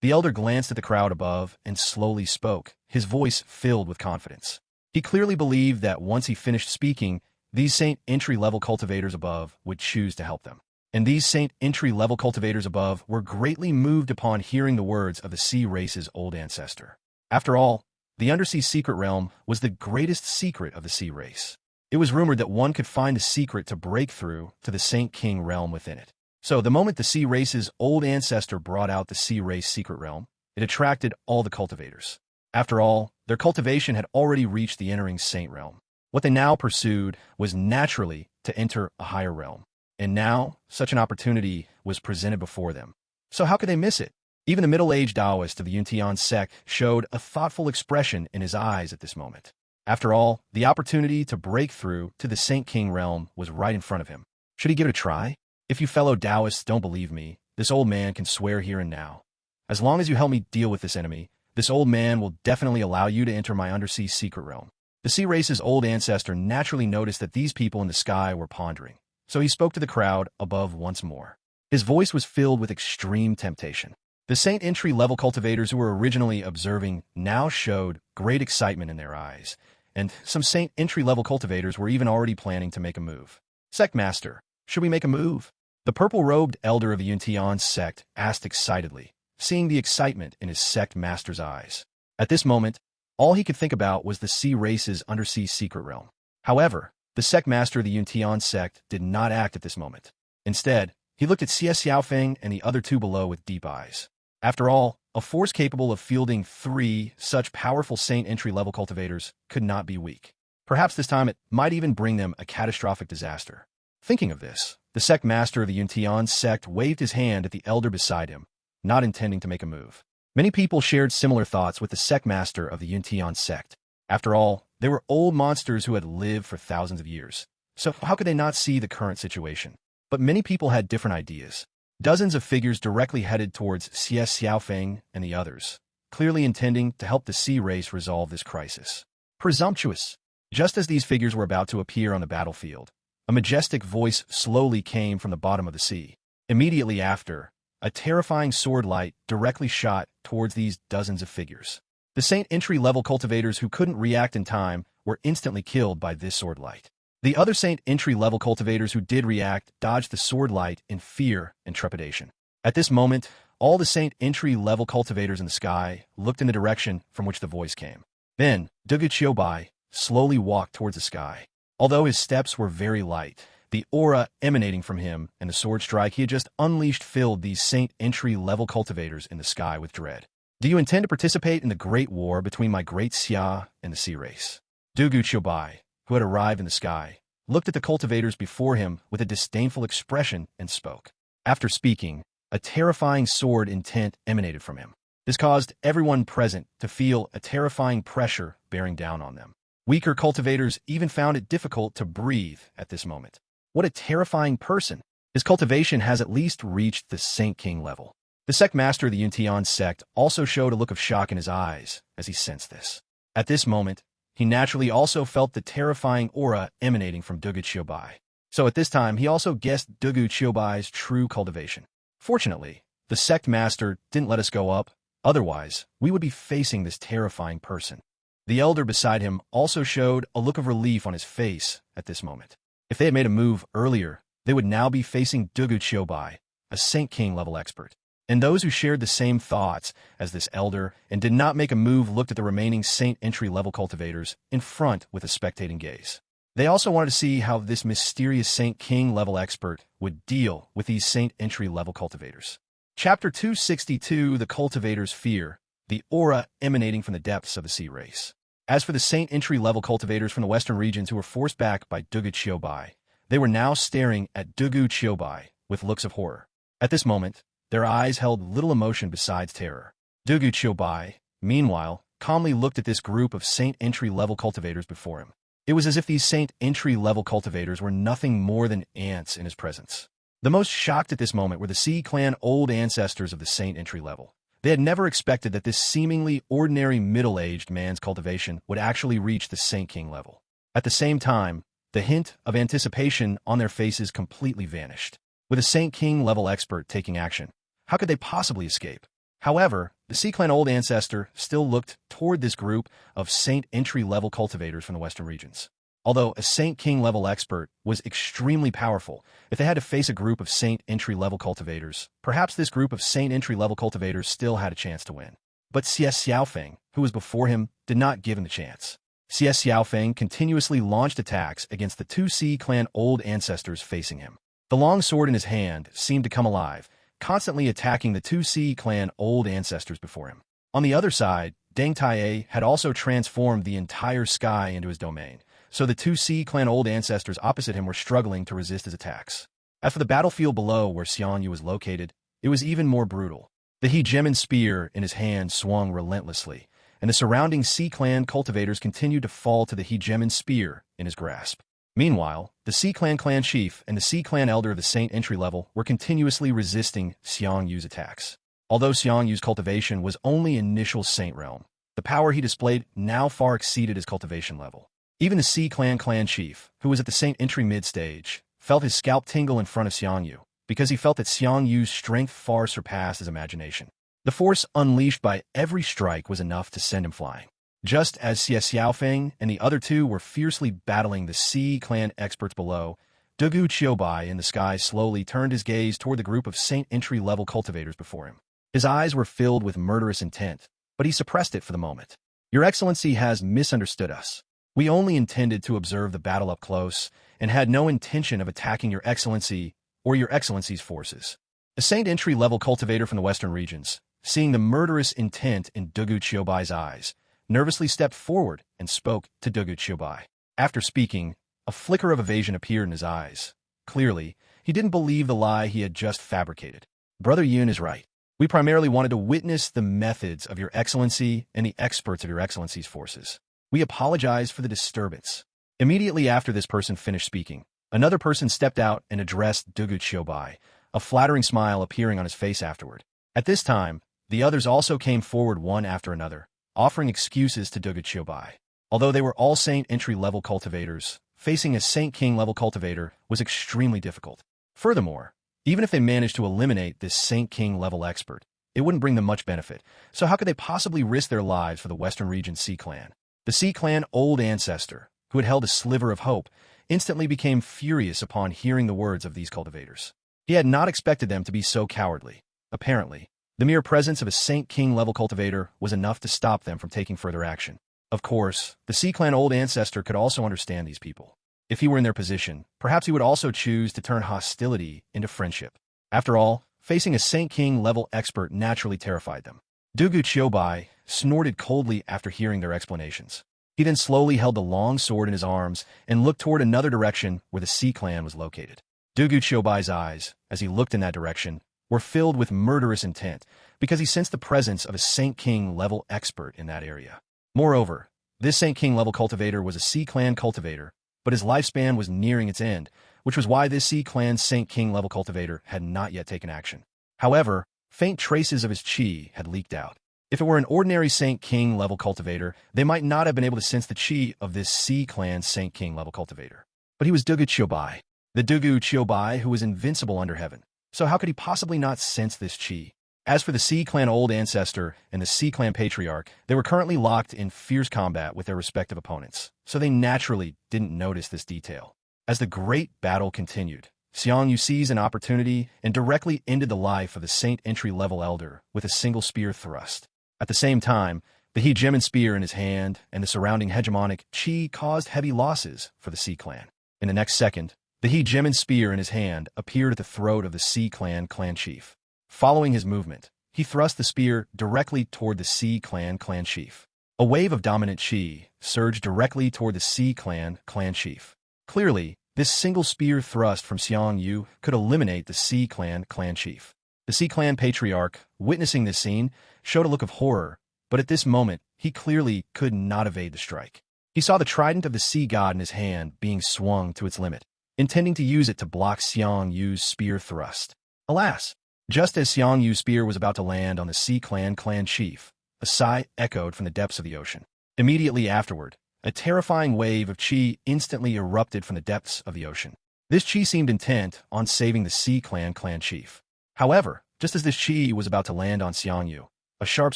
The elder glanced at the crowd above and slowly spoke, his voice filled with confidence. He clearly believed that once he finished speaking, these Saint entry-level cultivators above would choose to help them. And these Saint entry-level cultivators above were greatly moved upon hearing the words of the sea race's old ancestor. After all, the undersea secret realm was the greatest secret of the sea race. It was rumored that one could find the secret to break through to the Saint King realm within it. So the moment the sea race's old ancestor brought out the sea race secret realm, it attracted all the cultivators. After all, their cultivation had already reached the entering Saint realm. What they now pursued was naturally to enter a higher realm. And now, such an opportunity was presented before them. So how could they miss it? Even the middle-aged Taoist of the Yuntian sect showed a thoughtful expression in his eyes at this moment. After all, the opportunity to break through to the Saint King realm was right in front of him. Should he give it a try? If you fellow Taoists don't believe me, this old man can swear here and now. As long as you help me deal with this enemy, this old man will definitely allow you to enter my undersea secret realm. The sea race's old ancestor naturally noticed that these people in the sky were pondering, so he spoke to the crowd above once more. His voice was filled with extreme temptation. The Saint entry-level cultivators who were originally observing now showed great excitement in their eyes, and some Saint entry-level cultivators were even already planning to make a move. Sect Master, should we make a move? The purple-robed elder of the Yuntian sect asked excitedly, seeing the excitement in his sect master's eyes. At this moment, all he could think about was the sea race's undersea secret realm. However, the sect master of the Yuntian sect did not act at this moment. Instead, he looked at Xiao Feng and the other two below with deep eyes. After all, a force capable of fielding three such powerful Saint entry-level cultivators could not be weak. Perhaps this time it might even bring them a catastrophic disaster. Thinking of this, the sect master of the Yuntian sect waved his hand at the elder beside him, not intending to make a move. Many people shared similar thoughts with the sect master of the Yuntian sect. After all, they were old monsters who had lived for thousands of years. So how could they not see the current situation? But many people had different ideas. Dozens of figures directly headed towards Xiao Feng and the others, clearly intending to help the sea race resolve this crisis. Presumptuous! Just as these figures were about to appear on the battlefield, a majestic voice slowly came from the bottom of the sea. Immediately after, a terrifying sword light directly shot towards these dozens of figures. The Saint entry-level cultivators who couldn't react in time were instantly killed by this sword light. The other Saint entry-level cultivators who did react dodged the sword light in fear and trepidation. At this moment, all the Saint entry-level cultivators in the sky looked in the direction from which the voice came. Then, Bai slowly walked towards the sky. Although his steps were very light, the aura emanating from him and the sword strike he had just unleashed filled these Saint entry-level cultivators in the sky with dread. Do you intend to participate in the great war between my great Xia and the sea race? Bai, who had arrived in the sky, looked at the cultivators before him with a disdainful expression and spoke. After speaking, a terrifying sword intent emanated from him. This caused everyone present to feel a terrifying pressure bearing down on them. Weaker cultivators even found it difficult to breathe at this moment. What a terrifying person! His cultivation has at least reached the Saint King level. The sect master of the Yuntian sect also showed a look of shock in his eyes as he sensed this. At this moment, he naturally also felt the terrifying aura emanating from Dugu Qiubai. So at this time, he also guessed Dugu Qiubai's true cultivation. Fortunately, the sect master didn't let us go up, otherwise, we would be facing this terrifying person. The elder beside him also showed a look of relief on his face at this moment. If they had made a move earlier, they would now be facing Dugu Qiubai, a Saint King level expert. And those who shared the same thoughts as this elder and did not make a move looked at the remaining Saint entry-level cultivators in front with a spectating gaze. They also wanted to see how this mysterious Saint King level expert would deal with these Saint entry-level cultivators. Chapter 262, The Cultivator's Fear, the aura emanating from the depths of the sea race. As for the Saint entry-level cultivators from the western regions who were forced back by Dugu Qiubai, they were now staring at Dugu Qiubai with looks of horror. At this moment, their eyes held little emotion besides terror. Dugu Qiubai, meanwhile, calmly looked at this group of Saint entry-level cultivators before him. It was as if these Saint entry-level cultivators were nothing more than ants in his presence. The most shocked at this moment were the Sea Clan old ancestors of the Saint entry level. They had never expected that this seemingly ordinary middle-aged man's cultivation would actually reach the Saint King level. At the same time, the hint of anticipation on their faces completely vanished. With a Saint King level expert taking action, how could they possibly escape? However, the Sea Clan old ancestor still looked toward this group of Saint entry-level cultivators from the western regions. Although a Saint King level expert was extremely powerful, if they had to face a group of Saint entry-level cultivators, perhaps this group of Saint entry-level cultivators still had a chance to win. But Xie Xiaofeng, who was before him, did not give him the chance. Xie Xiaofeng continuously launched attacks against the two Sea Clan old ancestors facing him. The long sword in his hand seemed to come alive, constantly attacking the two Sea Clan old ancestors before him. On the other side, Deng Taiye had also transformed the entire sky into his domain, so the two Sea Clan old ancestors opposite him were struggling to resist his attacks. As for the battlefield below where Xiang Yu was located, it was even more brutal. The hegemon spear in his hand swung relentlessly, and the surrounding Sea Clan cultivators continued to fall to the hegemon spear in his grasp. Meanwhile, the Sea Clan clan chief and the Sea Clan elder of the Saint entry level were continuously resisting Xiang Yu's attacks. Although Xiang Yu's cultivation was only initial Saint realm, the power he displayed now far exceeded his cultivation level. Even the Sea Clan clan chief, who was at the Saint entry mid-stage, felt his scalp tingle in front of Xiang Yu, because he felt that Xiang Yu's strength far surpassed his imagination. The force unleashed by every strike was enough to send him flying. Just as Xie Xiaofeng and the other two were fiercely battling the Sea Clan experts below, Dugu Qiubai in the sky slowly turned his gaze toward the group of Saint entry-level cultivators before him. His eyes were filled with murderous intent, but he suppressed it for the moment. Your Excellency has misunderstood us. We only intended to observe the battle up close and had no intention of attacking Your Excellency or Your Excellency's forces. A Saint entry-level cultivator from the western regions, seeing the murderous intent in Dugu Qiubai's eyes, nervously stepped forward and spoke to Dugu Qiubai. After speaking, a flicker of evasion appeared in his eyes. Clearly, he didn't believe the lie he had just fabricated. Brother Yun is right. We primarily wanted to witness the methods of Your Excellency and the experts of Your Excellency's forces. We apologize for the disturbance. Immediately after this person finished speaking, another person stepped out and addressed Dugu Qiubai, a flattering smile appearing on his face afterward. At this time, the others also came forward one after another, offering excuses to Dugu Qiubai. Although they were all Saint entry-level cultivators, facing a Saint King-level cultivator was extremely difficult. Furthermore, even if they managed to eliminate this Saint King-level expert, it wouldn't bring them much benefit, so how could they possibly risk their lives for the Western Region Sea Clan? The Sea Clan old ancestor, who had held a sliver of hope, instantly became furious upon hearing the words of these cultivators. He had not expected them to be so cowardly. Apparently, the mere presence of a Saint King-level cultivator was enough to stop them from taking further action. Of course, the Sea Clan old ancestor could also understand these people. If he were in their position, perhaps he would also choose to turn hostility into friendship. After all, facing a Saint King-level expert naturally terrified them. Dugu Qiubai snorted coldly after hearing their explanations. He then slowly held the long sword in his arms and looked toward another direction where the Sea Clan was located. Dugu Qiubai's eyes, as he looked in that direction, were filled with murderous intent because he sensed the presence of a Saint King-level expert in that area. Moreover, This Saint King level cultivator was a Sea Clan cultivator, but his lifespan was nearing its end, which was why this Sea Clan's Saint King level cultivator had not yet taken action. However, faint traces of his chi had leaked out. If it were an ordinary Saint King level cultivator, they might not have been able to sense the chi of this Sea Clan Saint King level cultivator. But he was Dugu Qiubai, the Dugu Qiubai who was invincible under heaven. So how could he possibly not sense this chi? As for the Sea Clan Old Ancestor and the Sea Clan Patriarch, they were currently locked in fierce combat with their respective opponents, so they naturally didn't notice this detail. As the great battle continued, Xiang Yu seized an opportunity and directly ended the life of the Saint entry-level elder with a single spear thrust. At the same time, the hegemon spear in his hand and the surrounding hegemonic chi caused heavy losses for the Sea Clan. In the next second, the hegemon spear in his hand appeared at the throat of the Sea Clan clan chief. Following his movement, he thrust the spear directly toward the Sea Clan clan chief. A wave of dominant chi surged directly toward the Sea Clan clan chief. Clearly, this single spear thrust from Xiang Yu could eliminate the Sea Clan clan chief. The Sea Clan Patriarch, witnessing this scene, showed a look of horror, but at this moment, he clearly could not evade the strike. He saw the trident of the sea god in his hand being swung to its limit, intending to use it to block Xiang Yu's spear thrust. Alas! Just as Xiang Yu's spear was about to land on the Sea Clan clan chief, a sigh echoed from the depths of the ocean. Immediately afterward, a terrifying wave of chi instantly erupted from the depths of the ocean. This chi seemed intent on saving the Sea Clan clan chief. However, just as this chi was about to land on Xiang Yu, a sharp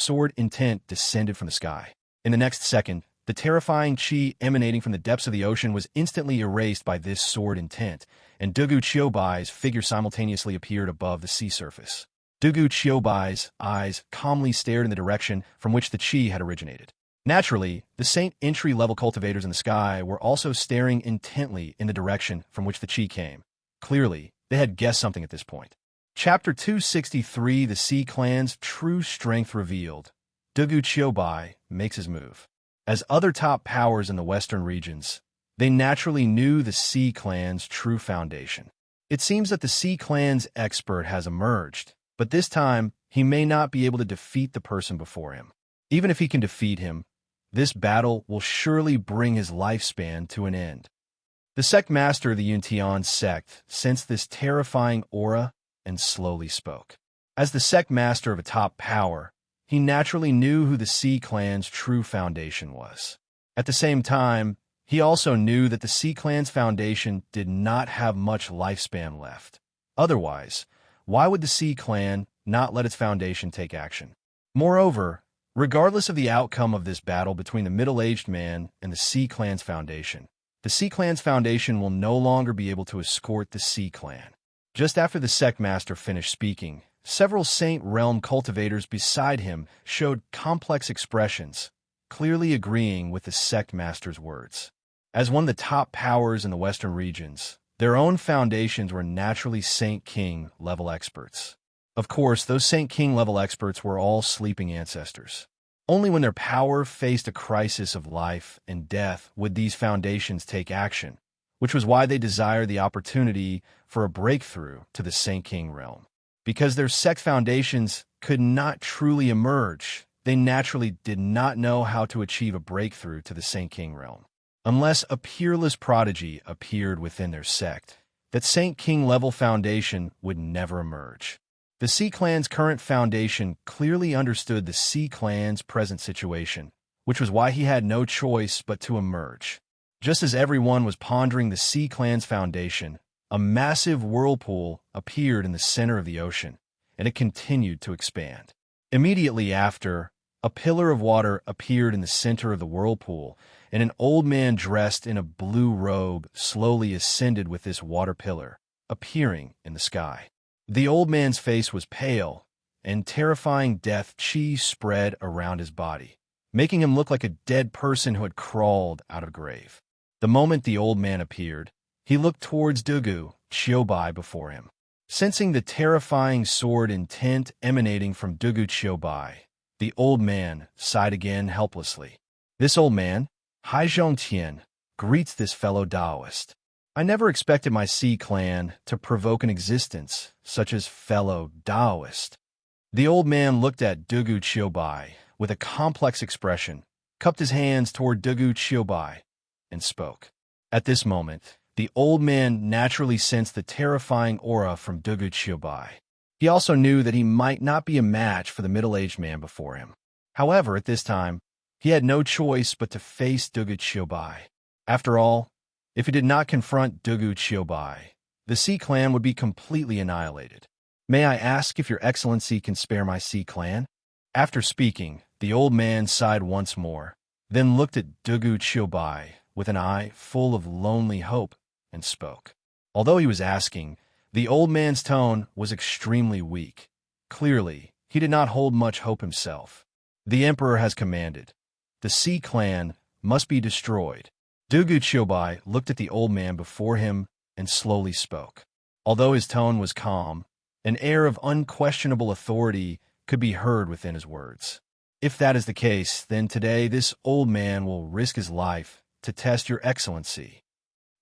sword intent descended from the sky. In the next second, the terrifying chi emanating from the depths of the ocean was instantly erased by this sword intent, and Dugu Qiubai's figure simultaneously appeared above the sea surface. Dugu Qiubai's eyes calmly stared in the direction from which the chi had originated. Naturally, the Saint entry-level cultivators in the sky were also staring intently in the direction from which the chi came. Clearly, they had guessed something at this point. Chapter 263, The Sea Clan's True Strength Revealed. Dugu Qiubai makes his move. As other top powers in the western regions, they naturally knew the Sea Clan's true foundation. It seems that the Sea Clan's expert has emerged, but this time he may not be able to defeat the person before him. Even if he can defeat him, this battle will surely bring his lifespan to an end. The sect master of the Yuntian sect sensed this terrifying aura and slowly spoke. As the sect master of a top power, he naturally knew who the Sea Clan's true foundation was. At the same time, he also knew that the Sea Clan's foundation did not have much lifespan left. Otherwise, why would the Sea Clan not let its foundation take action? Moreover, regardless of the outcome of this battle between the middle-aged man and the Sea Clan's foundation, the Sea Clan's foundation will no longer be able to escort the Sea Clan. Just after the sect master finished speaking, several Saint Realm cultivators beside him showed complex expressions, clearly agreeing with the sect master's words. As one of the top powers in the western regions, their own foundations were naturally Saint King level experts. Of course, those Saint King level experts were all sleeping ancestors. Only when their power faced a crisis of life and death would these foundations take action, which was why they desired the opportunity for a breakthrough to the Saint King realm. Because their sect foundations could not truly emerge, they naturally did not know how to achieve a breakthrough to the Saint King realm. Unless a peerless prodigy appeared within their sect, that Saint King level foundation would never emerge. The Sea Clan's current foundation clearly understood the Sea Clan's present situation, which was why he had no choice but to emerge. Just as everyone was pondering the Sea Clan's foundation, a massive whirlpool appeared in the center of the ocean, and it continued to expand. Immediately after, a pillar of water appeared in the center of the whirlpool, and an old man dressed in a blue robe slowly ascended with this water pillar, appearing in the sky. The old man's face was pale, and terrifying death chi spread around his body, making him look like a dead person who had crawled out of a grave. The moment the old man appeared, he looked towards Dugu Qiubai before him. Sensing the terrifying sword intent emanating from Dugu Qiubai, the old man sighed again helplessly. This old man, Haizhong Tian, greets this fellow Taoist. I never expected my Sea Clan to provoke an existence such as fellow Taoist. The old man looked at Dugu Qiubai with a complex expression, cupped his hands toward Dugu Qiubai, and spoke. At this moment, the old man naturally sensed the terrifying aura from Dugu Qiubai. He also knew that he might not be a match for the middle-aged man before him. However, at this time, he had no choice but to face Dugu Qiubai. After all, if he did not confront Dugu Qiubai, the Sea Clan would be completely annihilated. "May I ask if your excellency can spare my Sea Clan?" After speaking, the old man sighed once more, then looked at Dugu Qiubai with an eye full of lonely hope and spoke. Although he was asking, the old man's tone was extremely weak. Clearly, he did not hold much hope himself. "The Emperor has commanded. The Sea Clan must be destroyed." Dugu Qiubai looked at the old man before him and slowly spoke. Although his tone was calm, an air of unquestionable authority could be heard within his words. "If that is the case, then today this old man will risk his life to test your excellency."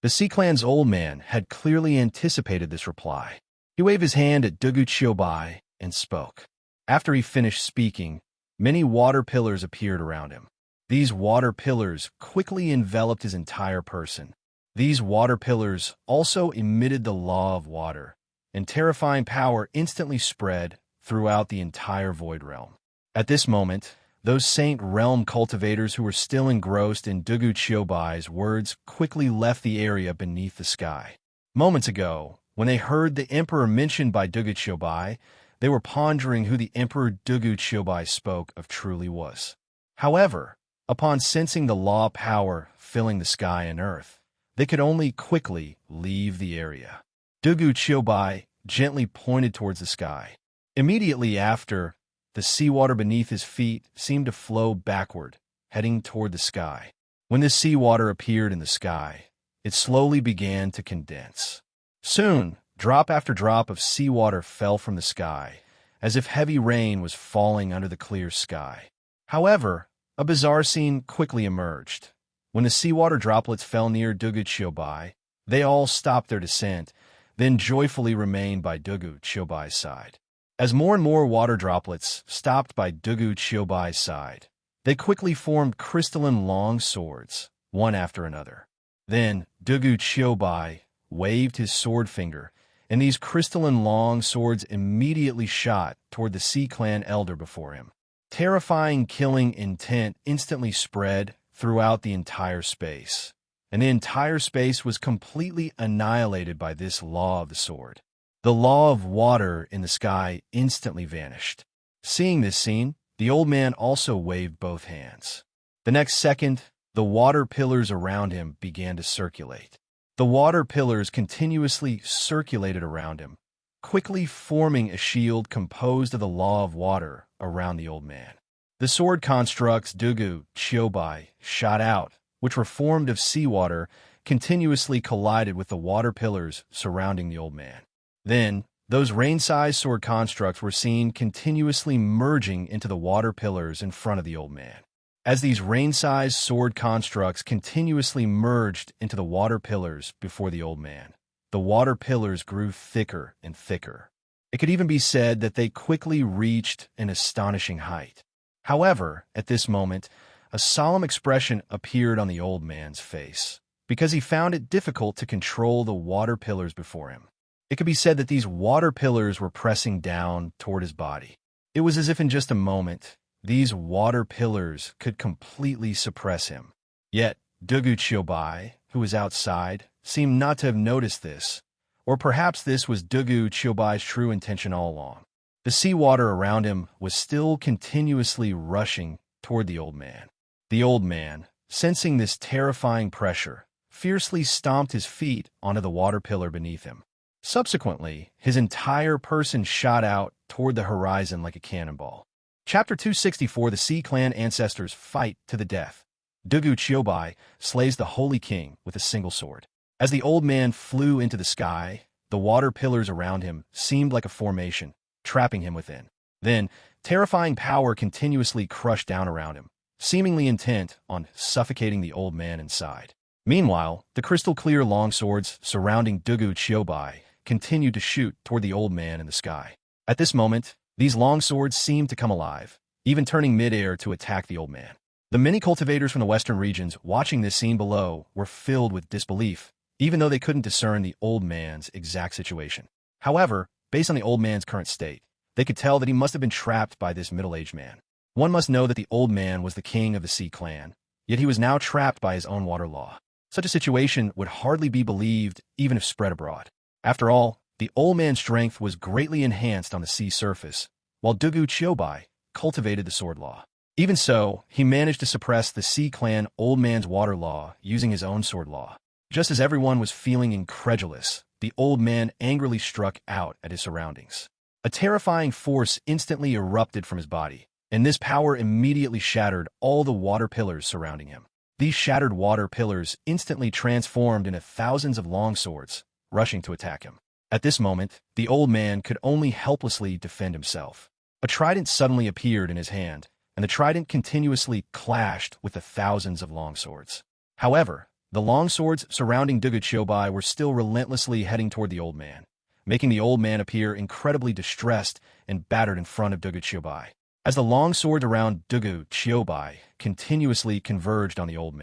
The Sea Clan's old man had clearly anticipated this reply. He waved his hand at Dugu Qiubai and spoke. After he finished speaking, many water pillars appeared around him. These water pillars quickly enveloped his entire person. These water pillars also emitted the law of water, and terrifying power instantly spread throughout the entire Void Realm. At this moment, those Saint Realm cultivators who were still engrossed in Dugu Qiubai's words quickly left the area beneath the sky. Moments ago, when they heard the Emperor mentioned by Dugu Qiubai, they were pondering who the Emperor Dugu Qiubai spoke of truly was. However, upon sensing the law power filling the sky and earth, they could only quickly leave the area. Dugu Qiubai gently pointed towards the sky. Immediately after, the seawater beneath his feet seemed to flow backward, heading toward the sky. When this seawater appeared in the sky, it slowly began to condense. Soon, drop after drop of seawater fell from the sky, as if heavy rain was falling under the clear sky. However, a bizarre scene quickly emerged. When the seawater droplets fell near Dugu Qiubai, they all stopped their descent, then joyfully remained by Dugu Qiubai's side. As more and more water droplets stopped by Dugu Qiubai's side, they quickly formed crystalline long swords, one after another. Then Dugu Qiubai waved his sword finger, and these crystalline long swords immediately shot toward the Sea Clan elder before him. Terrifying killing intent instantly spread throughout the entire space, and the entire space was completely annihilated by this law of the sword. The law of water in the sky instantly vanished. Seeing this scene, the old man also waved both hands. The next second, the water pillars around him began to circulate. The water pillars continuously circulated around him, quickly forming a shield composed of the law of water around the old man. The sword constructs Dugu Qiubai shot out, which were formed of seawater, continuously collided with the water pillars surrounding the old man. Then, those rain-sized sword constructs were seen continuously merging into the water pillars in front of the old man. As these rain-sized sword constructs continuously merged into the water pillars before the old man, the water pillars grew thicker and thicker. It could even be said that they quickly reached an astonishing height. However, at this moment, a solemn expression appeared on the old man's face, because he found it difficult to control the water pillars before him. It could be said that these water pillars were pressing down toward his body. It was as if in just a moment, these water pillars could completely suppress him. Yet, Dugu Qiubai, who was outside, seemed not to have noticed this, or perhaps this was Dugu Qiubai's true intention all along. The seawater around him was still continuously rushing toward the old man. The old man, sensing this terrifying pressure, fiercely stomped his feet onto the water pillar beneath him. Subsequently, his entire person shot out toward the horizon like a cannonball. Chapter 264: The Sea Clan Ancestors Fight to the Death. Dugu Qiubai slays the Holy King with a single sword. As the old man flew into the sky, the water pillars around him seemed like a formation, trapping him within. Then, terrifying power continuously crushed down around him, seemingly intent on suffocating the old man inside. Meanwhile, the crystal-clear longswords surrounding Dugu Qiubai continued to shoot toward the old man in the sky. At this moment, these longswords seemed to come alive, even turning mid-air to attack the old man. The many cultivators from the western regions watching this scene below were filled with disbelief, even though they couldn't discern the old man's exact situation. However, based on the old man's current state, they could tell that he must have been trapped by this middle-aged man. One must know that the old man was the king of the Sea Clan, yet he was now trapped by his own water law. Such a situation would hardly be believed even if spread abroad. After all, the old man's strength was greatly enhanced on the sea surface, while Dugu Chiobai cultivated the sword law. Even so, he managed to suppress the Sea Clan old man's water law using his own sword law. Just as everyone was feeling incredulous, the old man angrily struck out at his surroundings. A terrifying force instantly erupted from his body, and this power immediately shattered all the water pillars surrounding him. These shattered water pillars instantly transformed into thousands of long swords, rushing to attack him. At this moment, the old man could only helplessly defend himself. A trident suddenly appeared in his hand, and the trident continuously clashed with the thousands of long swords. However, the long swords surrounding Dugu Chiobai were still relentlessly heading toward the old man, making the old man appear incredibly distressed and battered in front of Dugu Chiobai. As the long swords around Dugu Chiobai continuously converged on the old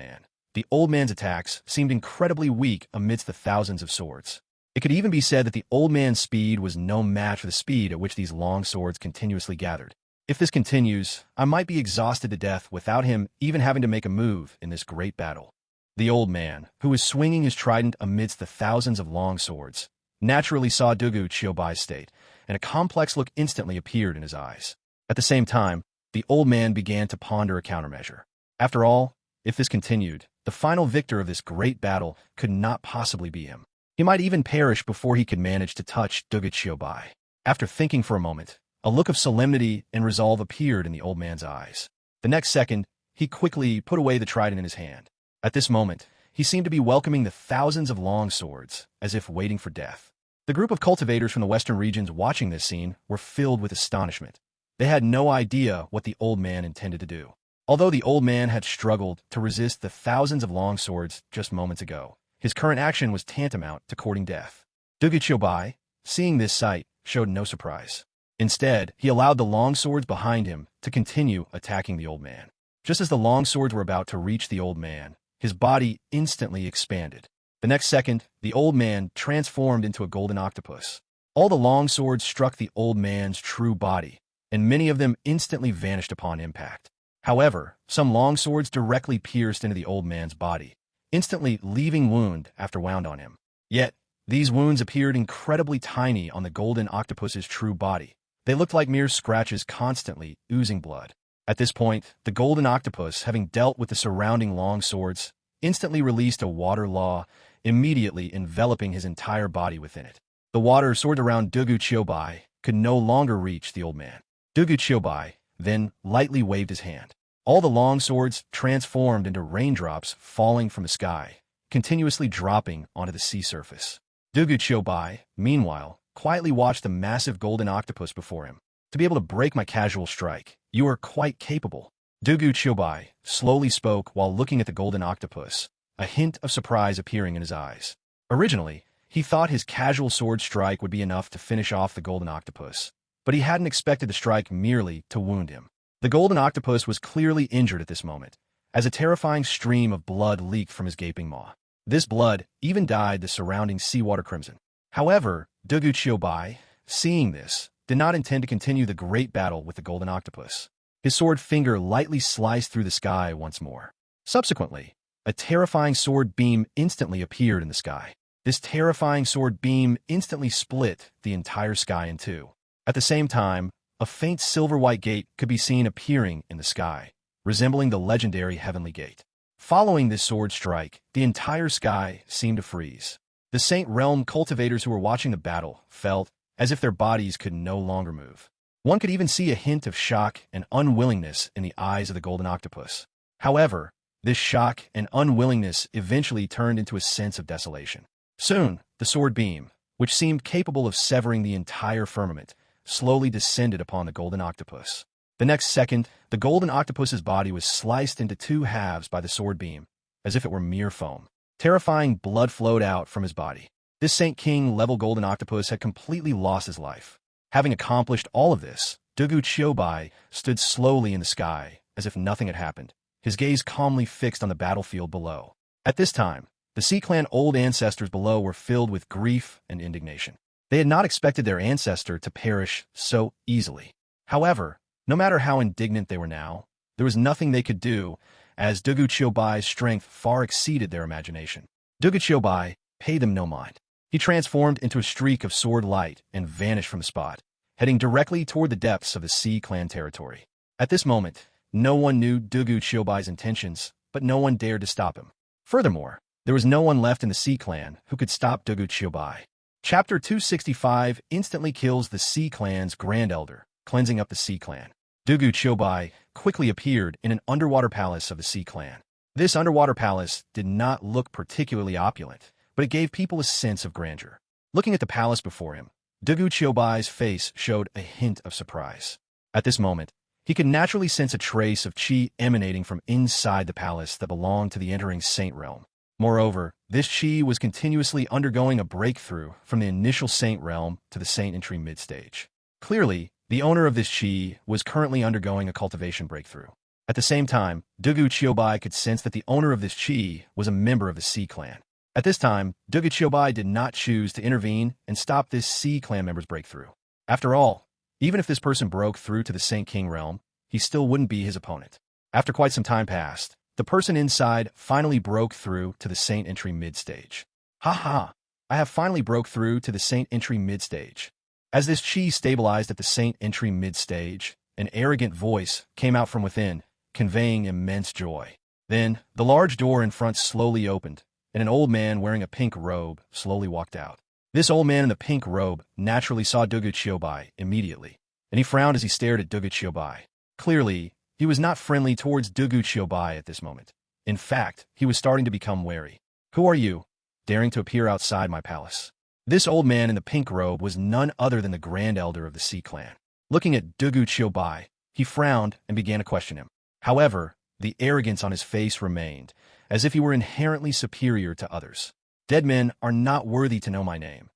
man's attacks seemed incredibly weak amidst the thousands of swords. It could even be said that the old man's speed was no match for the speed at which these long swords continuously gathered. If this continues, I might be exhausted to death without him even having to make a move in this great battle. The old man, who was swinging his trident amidst the thousands of long swords, naturally saw Dugu Chiobai's state, and a complex look instantly appeared in his eyes. At the same time, the old man began to ponder a countermeasure. After all, if this continued, the final victor of this great battle could not possibly be him. He might even perish before he could manage to touch Dugu Chiobai. After thinking for a moment, a look of solemnity and resolve appeared in the old man's eyes. The next second, he quickly put away the trident in his hand. At this moment, he seemed to be welcoming the thousands of long swords, as if waiting for death. The group of cultivators from the western regions watching this scene were filled with astonishment. They had no idea what the old man intended to do. Although the old man had struggled to resist the thousands of long swords just moments ago, his current action was tantamount to courting death. Dugu Chiobai, seeing this sight, showed no surprise. Instead, he allowed the long swords behind him to continue attacking the old man. Just as the long swords were about to reach the old man, his body instantly expanded. The next second, the old man transformed into a golden octopus. All the long swords struck the old man's true body, and many of them instantly vanished upon impact. However, some long swords directly pierced into the old man's body, instantly leaving wound after wound on him. Yet, these wounds appeared incredibly tiny on the golden octopus's true body. They looked like mere scratches constantly oozing blood. At this point, the golden octopus, having dealt with the surrounding long swords, instantly released a water law, immediately enveloping his entire body within it. The water sword around Dugu Chiobai could no longer reach the old man. Dugu Chiobai then lightly waved his hand. All the long swords transformed into raindrops falling from the sky, continuously dropping onto the sea surface. Dugu Chiobai, meanwhile, quietly watched the massive golden octopus before him. To be able to break my casual strike, you are quite capable. Dugu Chiobai slowly spoke while looking at the golden octopus, a hint of surprise appearing in his eyes. Originally, he thought his casual sword strike would be enough to finish off the golden octopus, but he hadn't expected the strike merely to wound him. The golden octopus was clearly injured at this moment, as a terrifying stream of blood leaked from his gaping maw. This blood even dyed the surrounding seawater crimson. However, Dugu Chiobai, seeing this, did not intend to continue the great battle with the golden octopus. His sword finger lightly sliced through the sky once more. Subsequently, a terrifying sword beam instantly appeared in the sky. This terrifying sword beam instantly split the entire sky in two. At the same time, a faint silver-white gate could be seen appearing in the sky, resembling the legendary Heavenly Gate. Following this sword strike, the entire sky seemed to freeze. The Saint Realm cultivators who were watching the battle felt as if their bodies could no longer move. One could even see a hint of shock and unwillingness in the eyes of the golden octopus. However, this shock and unwillingness eventually turned into a sense of desolation. Soon, the sword beam, which seemed capable of severing the entire firmament, slowly descended upon the golden octopus. The next second, the golden octopus's body was sliced into two halves by the sword beam, as if it were mere foam. Terrifying blood flowed out from his body. This Saint King-level golden octopus had completely lost his life. Having accomplished all of this, Dugu Chiobai stood slowly in the sky, as if nothing had happened, his gaze calmly fixed on the battlefield below. At this time, the Sea Clan old ancestors below were filled with grief and indignation. They had not expected their ancestor to perish so easily. However, no matter how indignant they were now, there was nothing they could do, as Dugu Qiubai's strength far exceeded their imagination. Dugu Qiubai paid them no mind. He transformed into a streak of sword light and vanished from the spot, heading directly toward the depths of the Sea Clan territory. At this moment, no one knew Dugu Qiubai's intentions, but no one dared to stop him. Furthermore, there was no one left in the Sea Clan who could stop Dugu Qiubai. Chapter 265 instantly kills the Sea Clan's Grand Elder, cleansing up the Sea Clan. Dugu Qiubai quickly appeared in an underwater palace of the Sea Clan. This underwater palace did not look particularly opulent, but it gave people a sense of grandeur. Looking at the palace before him, Dugu Qiubai's face showed a hint of surprise. At this moment, he could naturally sense a trace of qi emanating from inside the palace that belonged to the entering Saint Realm. Moreover, this qi was continuously undergoing a breakthrough from the initial Saint Realm to the Saint Entry mid-stage. Clearly, the owner of this qi was currently undergoing a cultivation breakthrough. At the same time, Dugu Qiubai could sense that the owner of this qi was a member of the Sea Clan. At this time, Dugu Qiubai did not choose to intervene and stop this Sea Clan member's breakthrough. After all, even if this person broke through to the Saint King realm, he still wouldn't be his opponent. After quite some time passed, the person inside finally broke through to the Saint Entry mid-stage. Ha! I have finally broke through to the Saint Entry mid-stage. As this qi stabilized at the Saint Entry mid-stage, an arrogant voice came out from within, conveying immense joy. Then, the large door in front slowly opened, and an old man wearing a pink robe slowly walked out. This old man in the pink robe naturally saw Dugu Qiubai immediately, and he frowned as he stared at Dugu Qiubai. Clearly, he was not friendly towards Dugu Qiubai at this moment. In fact, he was starting to become wary. Who are you, daring to appear outside my palace? This old man in the pink robe was none other than the Grand Elder of the Sea Clan. Looking at Dugu Qiubai, he frowned and began to question him. However, the arrogance on his face remained, as if he were inherently superior to others. Dead men are not worthy to know my name.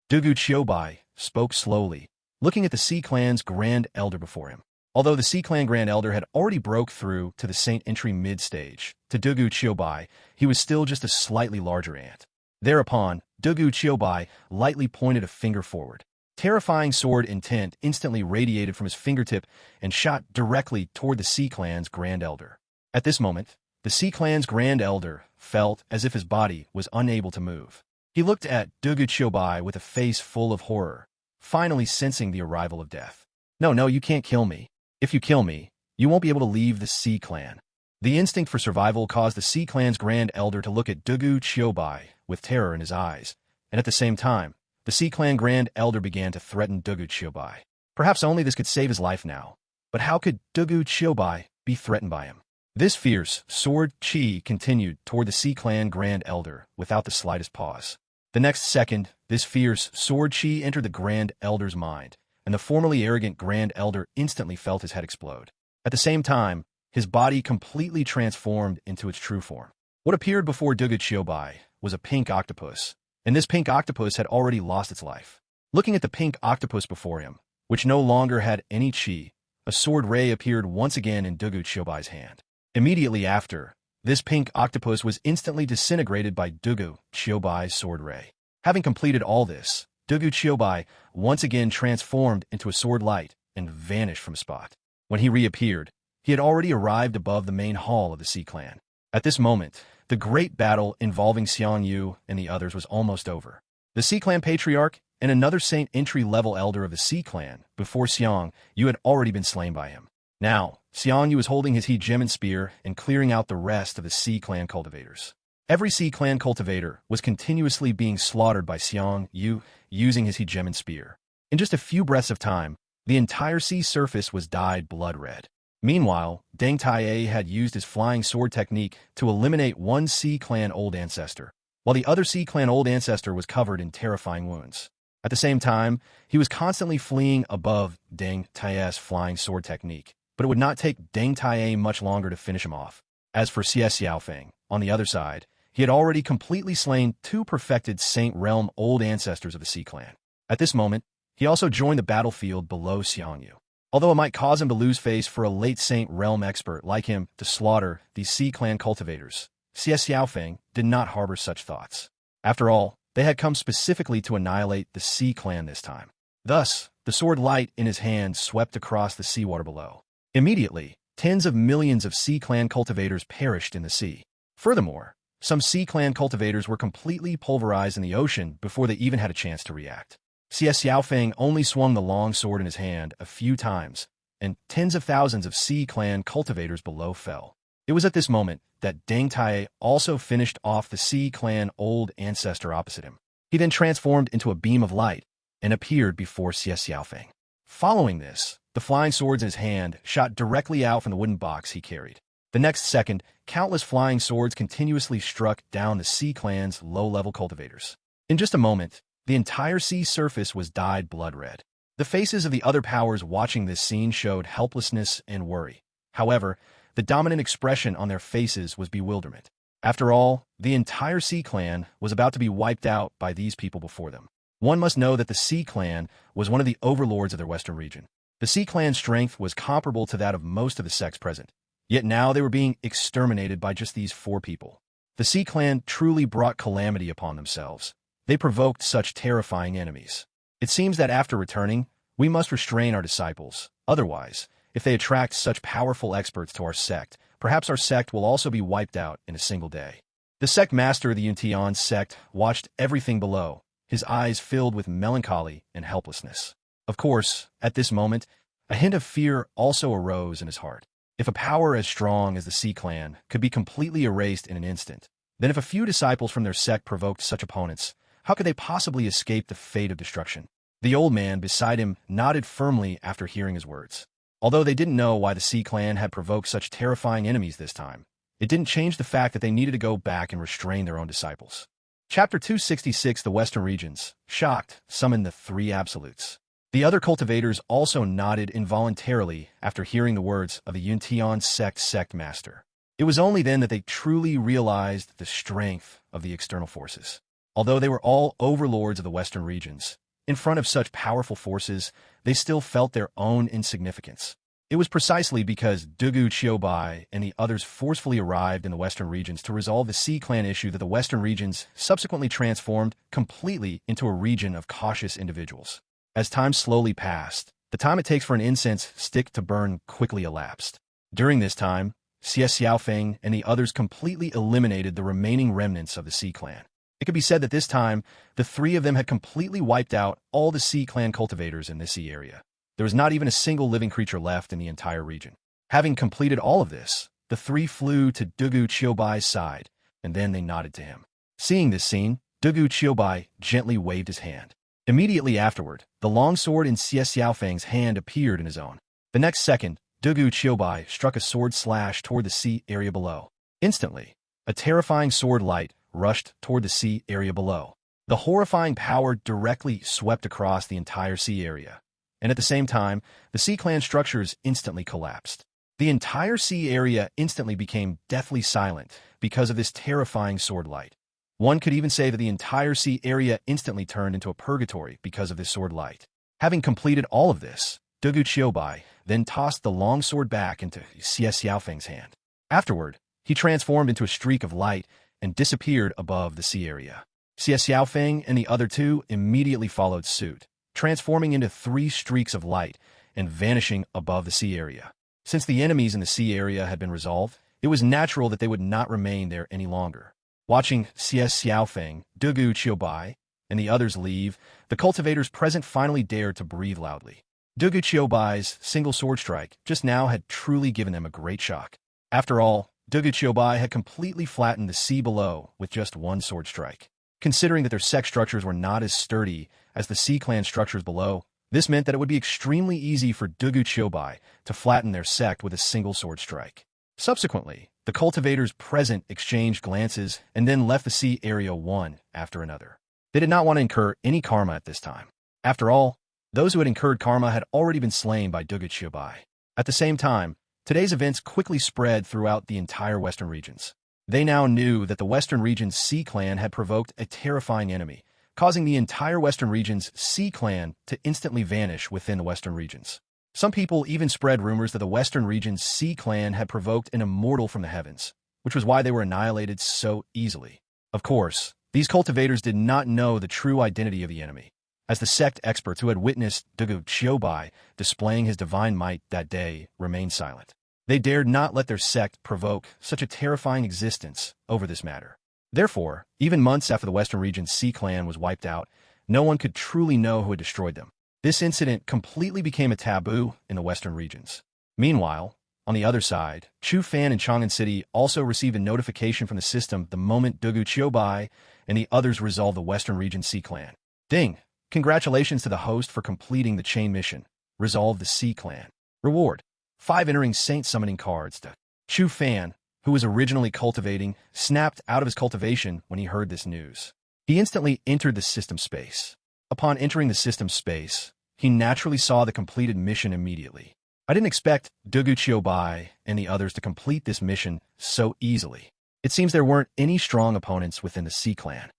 Dugu Qiubai spoke slowly, looking at the Sea Clan's Grand Elder before him. Although the Sea Clan Grand Elder had already broke through to the Saint Entry mid-stage, to Dugu Qiubai, he was still just a slightly larger ant. Thereupon, Dugu Qiubai lightly pointed a finger forward. Terrifying sword intent instantly radiated from his fingertip and shot directly toward the Sea Clan's Grand Elder. At this moment, the Sea Clan's Grand Elder felt as if his body was unable to move. He looked at Dugu Qiubai with a face full of horror, finally sensing the arrival of death. No, you can't kill me. If you kill me, you won't be able to leave the Sea Clan. The instinct for survival caused the Sea Clan's Grand Elder to look at Dugu Qiubai with terror in his eyes, and at the same time, the Sea Clan Grand Elder began to threaten Dugu Qiubai. Perhaps only this could save his life now, but how could Dugu Qiubai be threatened by him? This fierce sword qi continued toward the Sea Clan Grand Elder without the slightest pause. The next second, this fierce sword qi entered the Grand Elder's mind, and the formerly arrogant Grand Elder instantly felt his head explode. At the same time, his body completely transformed into its true form. What appeared before Dugu Qiubai was a pink octopus, and this pink octopus had already lost its life. Looking at the pink octopus before him, which no longer had any qi, a sword ray appeared once again in Dugu Qiubai's hand. Immediately after, this pink octopus was instantly disintegrated by Dugu Qiubai's sword ray. Having completed all this, Dugu Qiubai once again transformed into a sword light and vanished from the spot. When he reappeared, he had already arrived above the main hall of the Sea Clan. At this moment, the great battle involving Xiang Yu and the others was almost over. The Sea Clan Patriarch and another Saint Entry-level Elder of the Sea Clan before Xiang Yu had already been slain by him. Now, Xiang Yu was holding his He-Gemin spear and clearing out the rest of the Sea Clan cultivators. Every Sea Clan cultivator was continuously being slaughtered by Xiang Yu using his He-Gemin spear. In just a few breaths of time, the entire sea surface was dyed blood red. Meanwhile, Deng Taiye had used his flying sword technique to eliminate one Sea Clan old ancestor, while the other Sea Clan old ancestor was covered in terrifying wounds. At the same time, he was constantly fleeing above Deng Taiye's flying sword technique, but it would not take Deng Taiye much longer to finish him off. As for Xie Xiaofeng, on the other side, he had already completely slain two perfected Saint Realm old ancestors of the Sea Clan. At this moment, he also joined the battlefield below Xiang Yu. although it might cause him to lose face for a late Saint Realm expert like him to slaughter these Sea Clan cultivators. CS Xiaofeng did not harbor such thoughts. After all, they had come specifically to annihilate the Sea Clan this time. Thus, the sword light in his hand swept across the seawater below. Immediately, tens of millions of Sea Clan cultivators perished in the sea. Furthermore, some Sea Clan cultivators were completely pulverized in the ocean before they even had a chance to react. CS Xiaofeng only swung the long sword in his hand a few times, and tens of thousands of Sea Clan cultivators below fell. It was at this moment that Deng Tai also finished off the Sea Clan old ancestor opposite him. He then transformed into a beam of light and appeared before CS Xiaofeng. Following this, the flying swords in his hand shot directly out from the wooden box he carried. The next second, countless flying swords continuously struck down the Sea Clan's low-level cultivators. In just a moment, the entire sea surface was dyed blood red. The faces of the other powers watching this scene showed helplessness and worry. However, the dominant expression on their faces was bewilderment. After all, the entire Sea Clan was about to be wiped out by these people before them. One must know that the Sea Clan was one of the overlords of their western region. The Sea Clan's strength was comparable to that of most of the sects present. Yet now they were being exterminated by just these 4 people. The Sea Clan truly brought calamity upon themselves. They provoked such terrifying enemies. It seems that after returning, we must restrain our disciples. Otherwise, if they attract such powerful experts to our sect, perhaps our sect will also be wiped out in a single day. The sect master of the Yuntian sect watched everything below, his eyes filled with melancholy and helplessness. Of course, at this moment, a hint of fear also arose in his heart. If a power as strong as the Sea Clan could be completely erased in an instant, then if a few disciples from their sect provoked such opponents, how could they possibly escape the fate of destruction? The old man beside him nodded firmly after hearing his words. Although they didn't know why the Sea Clan had provoked such terrifying enemies this time, it didn't change the fact that they needed to go back and restrain their own disciples. Chapter 266 The Western Regions, shocked, summoned the 3 absolutes. The other cultivators also nodded involuntarily after hearing the words of the Yuntian sect master. It was only then that they truly realized the strength of the external forces. Although they were all overlords of the Western regions, in front of such powerful forces, they still felt their own insignificance. It was precisely because Dugu Qiubai and the others forcefully arrived in the Western regions to resolve the Sea Clan issue that the Western regions subsequently transformed completely into a region of cautious individuals. As time slowly passed, the time it takes for an incense stick to burn quickly elapsed. During this time, CS Xiaofeng and the others completely eliminated the remaining remnants of the Sea Clan. It could be said that this time, the 3 of them had completely wiped out all the Sea Clan cultivators in this sea area. There was not even a single living creature left in the entire region. Having completed all of this, the 3 flew to Dugu Qiubai's side, and then they nodded to him. Seeing this scene, Dugu Qiubai gently waved his hand. Immediately afterward, the long sword in CS Xiaofeng's hand appeared in his own. The next second, Dugu Qiubai struck a sword slash toward the sea area below. Instantly, a terrifying sword light rushed toward the sea area below. The horrifying power directly swept across the entire sea area, and at the same time, the Sea Clan structures instantly collapsed. The entire sea area instantly became deathly silent because of this terrifying sword light. One could even say that the entire sea area instantly turned into a purgatory because of this sword light. Having completed all of this, Dugu Qiubai then tossed the long sword back into CS Xiaofeng's hand. Afterward, he transformed into a streak of light and disappeared above the sea area. CS Xiaofeng and the other 2 immediately followed suit, transforming into 3 streaks of light and vanishing above the sea area. Since the enemies in the sea area had been resolved, it was natural that they would not remain there any longer. Watching CS Xiaofeng, Dugu Qiubai, and the others leave, the cultivators present finally dared to breathe loudly. Dugu Qiubai's single sword strike just now had truly given them a great shock. After all, Dugu Qiubai had completely flattened the sea below with just 1 sword strike. Considering that their sect structures were not as sturdy as the Sea Clan structures below, this meant that it would be extremely easy for Dugu Qiubai to flatten their sect with a single sword strike. Subsequently, the cultivators present exchanged glances and then left the sea area one after another. They did not want to incur any karma at this time. After all, those who had incurred karma had already been slain by Dugu Qiubai. At the same time, today's events quickly spread throughout the entire Western regions. They now knew that the Western region's Sea Clan had provoked a terrifying enemy, causing the entire Western region's Sea Clan to instantly vanish within the Western regions. Some people even spread rumors that the Western region's Sea Clan had provoked an immortal from the heavens, which was why they were annihilated so easily. Of course, these cultivators did not know the true identity of the enemy, as the sect experts who had witnessed Dugu Xiaobai displaying his divine might that day remained silent. They dared not let their sect provoke such a terrifying existence over this matter. Therefore, even months after the Western region's Sea Clan was wiped out, no one could truly know who had destroyed them. This incident completely became a taboo in the Western regions. Meanwhile, on the other side, Chu Fan in Chang'an City also received a notification from the system the moment Dugu Xiaobai and the others resolved the Western region Sea Clan. Ding! Congratulations to the host for completing the chain mission. Resolve the Sea Clan. Reward: 5 entering Saint summoning cards. Chu Fan, who was originally cultivating, snapped out of his cultivation when he heard this news. He instantly entered the system space. Upon entering the system space, he naturally saw the completed mission immediately. I didn't expect Dugu Xiaobai and the others to complete this mission so easily. It seems there weren't any strong opponents within the Sea Clan.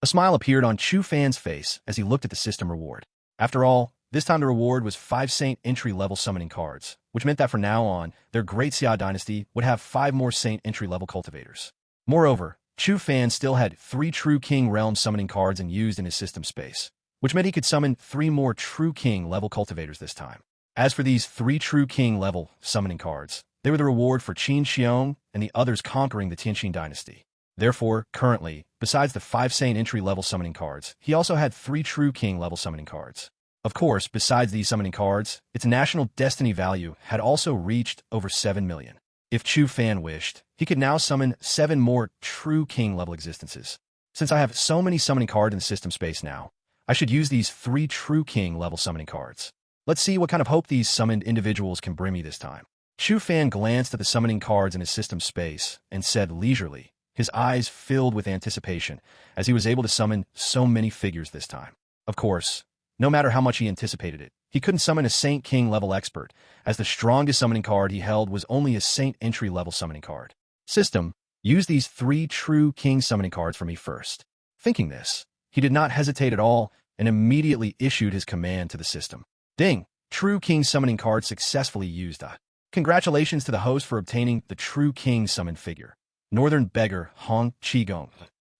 A smile appeared on Chu Fan's face as he looked at the system reward. After all, this time the reward was 5 Saint entry-level summoning cards, which meant that from now on, their Great Xia Dynasty would have 5 more Saint entry-level cultivators. Moreover, Chu Fan still had 3 True King Realm summoning cards used in his system space, which meant he could summon 3 more True King level cultivators this time. As for these 3 True King level summoning cards, they were the reward for Qin Xiong and the others conquering the Tianqing Dynasty. Therefore, currently, besides the 5 Saint entry-level summoning cards, he also had 3 True King level summoning cards. Of course, besides these summoning cards, its national destiny value had also reached over 7 million. If Chu Fan wished, he could now summon 7 more True King level existences. Since I have so many summoning cards in the system space now, I should use these 3 True King level summoning cards. Let's see what kind of hope these summoned individuals can bring me this time. Chu Fan glanced at the summoning cards in his system space and said leisurely, his eyes filled with anticipation as he was able to summon so many figures this time. Of course, no matter how much he anticipated it, he couldn't summon a Saint King level expert, as the strongest summoning card he held was only a Saint entry level summoning card. System, use these 3 True King summoning cards for me first. Thinking this, he did not hesitate at all and immediately issued his command to the system. Ding! True King summoning card successfully used. Congratulations to the host for obtaining the True King summoned figure. Northern Beggar Hong Qigong.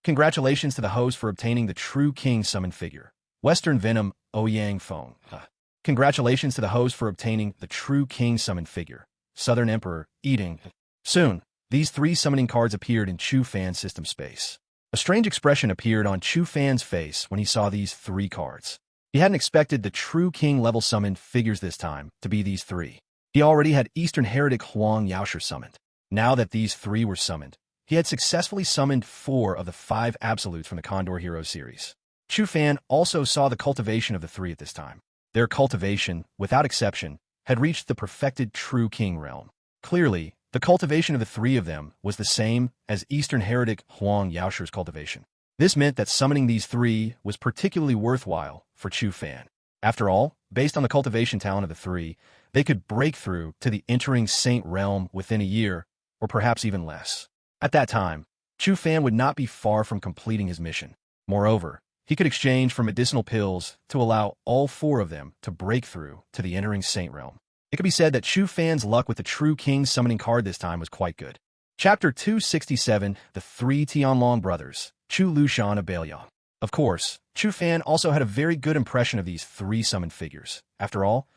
Congratulations to the host for obtaining the True King summoned figure. Western Venom Ouyang Feng. Congratulations to the host for obtaining the True King summoned figure. Southern Emperor Eating. Soon, these 3 summoning cards appeared in Chu Fan's system space. A strange expression appeared on Chu Fan's face when he saw these 3 cards. He hadn't expected the True King level summoned figures this time to be these 3. He already had Eastern Heretic Huang Yaoshi summoned. Now that these 3 were summoned, he had successfully summoned 4 of the 5 absolutes from the Condor Heroes series. Chu Fan also saw the cultivation of the 3 at this time. Their cultivation, without exception, had reached the perfected True King realm. Clearly, the cultivation of the 3 of them was the same as Eastern Heretic Huang Yaoshi's cultivation. This meant that summoning these 3 was particularly worthwhile for Chu Fan. After all, based on the cultivation talent of the 3, they could break through to the entering Saint realm within a year, or perhaps even less. At that time, Chu Fan would not be far from completing his mission. Moreover, he could exchange for medicinal pills to allow all 4 of them to break through to the entering Saint realm. It could be said that Chu Fan's luck with the True King summoning card this time was quite good. Chapter 267, The 3 Tianlong Brothers, Chu Lushan of Beilyang. Of course, Chu Fan also had a very good impression of these 3 summoned figures. After all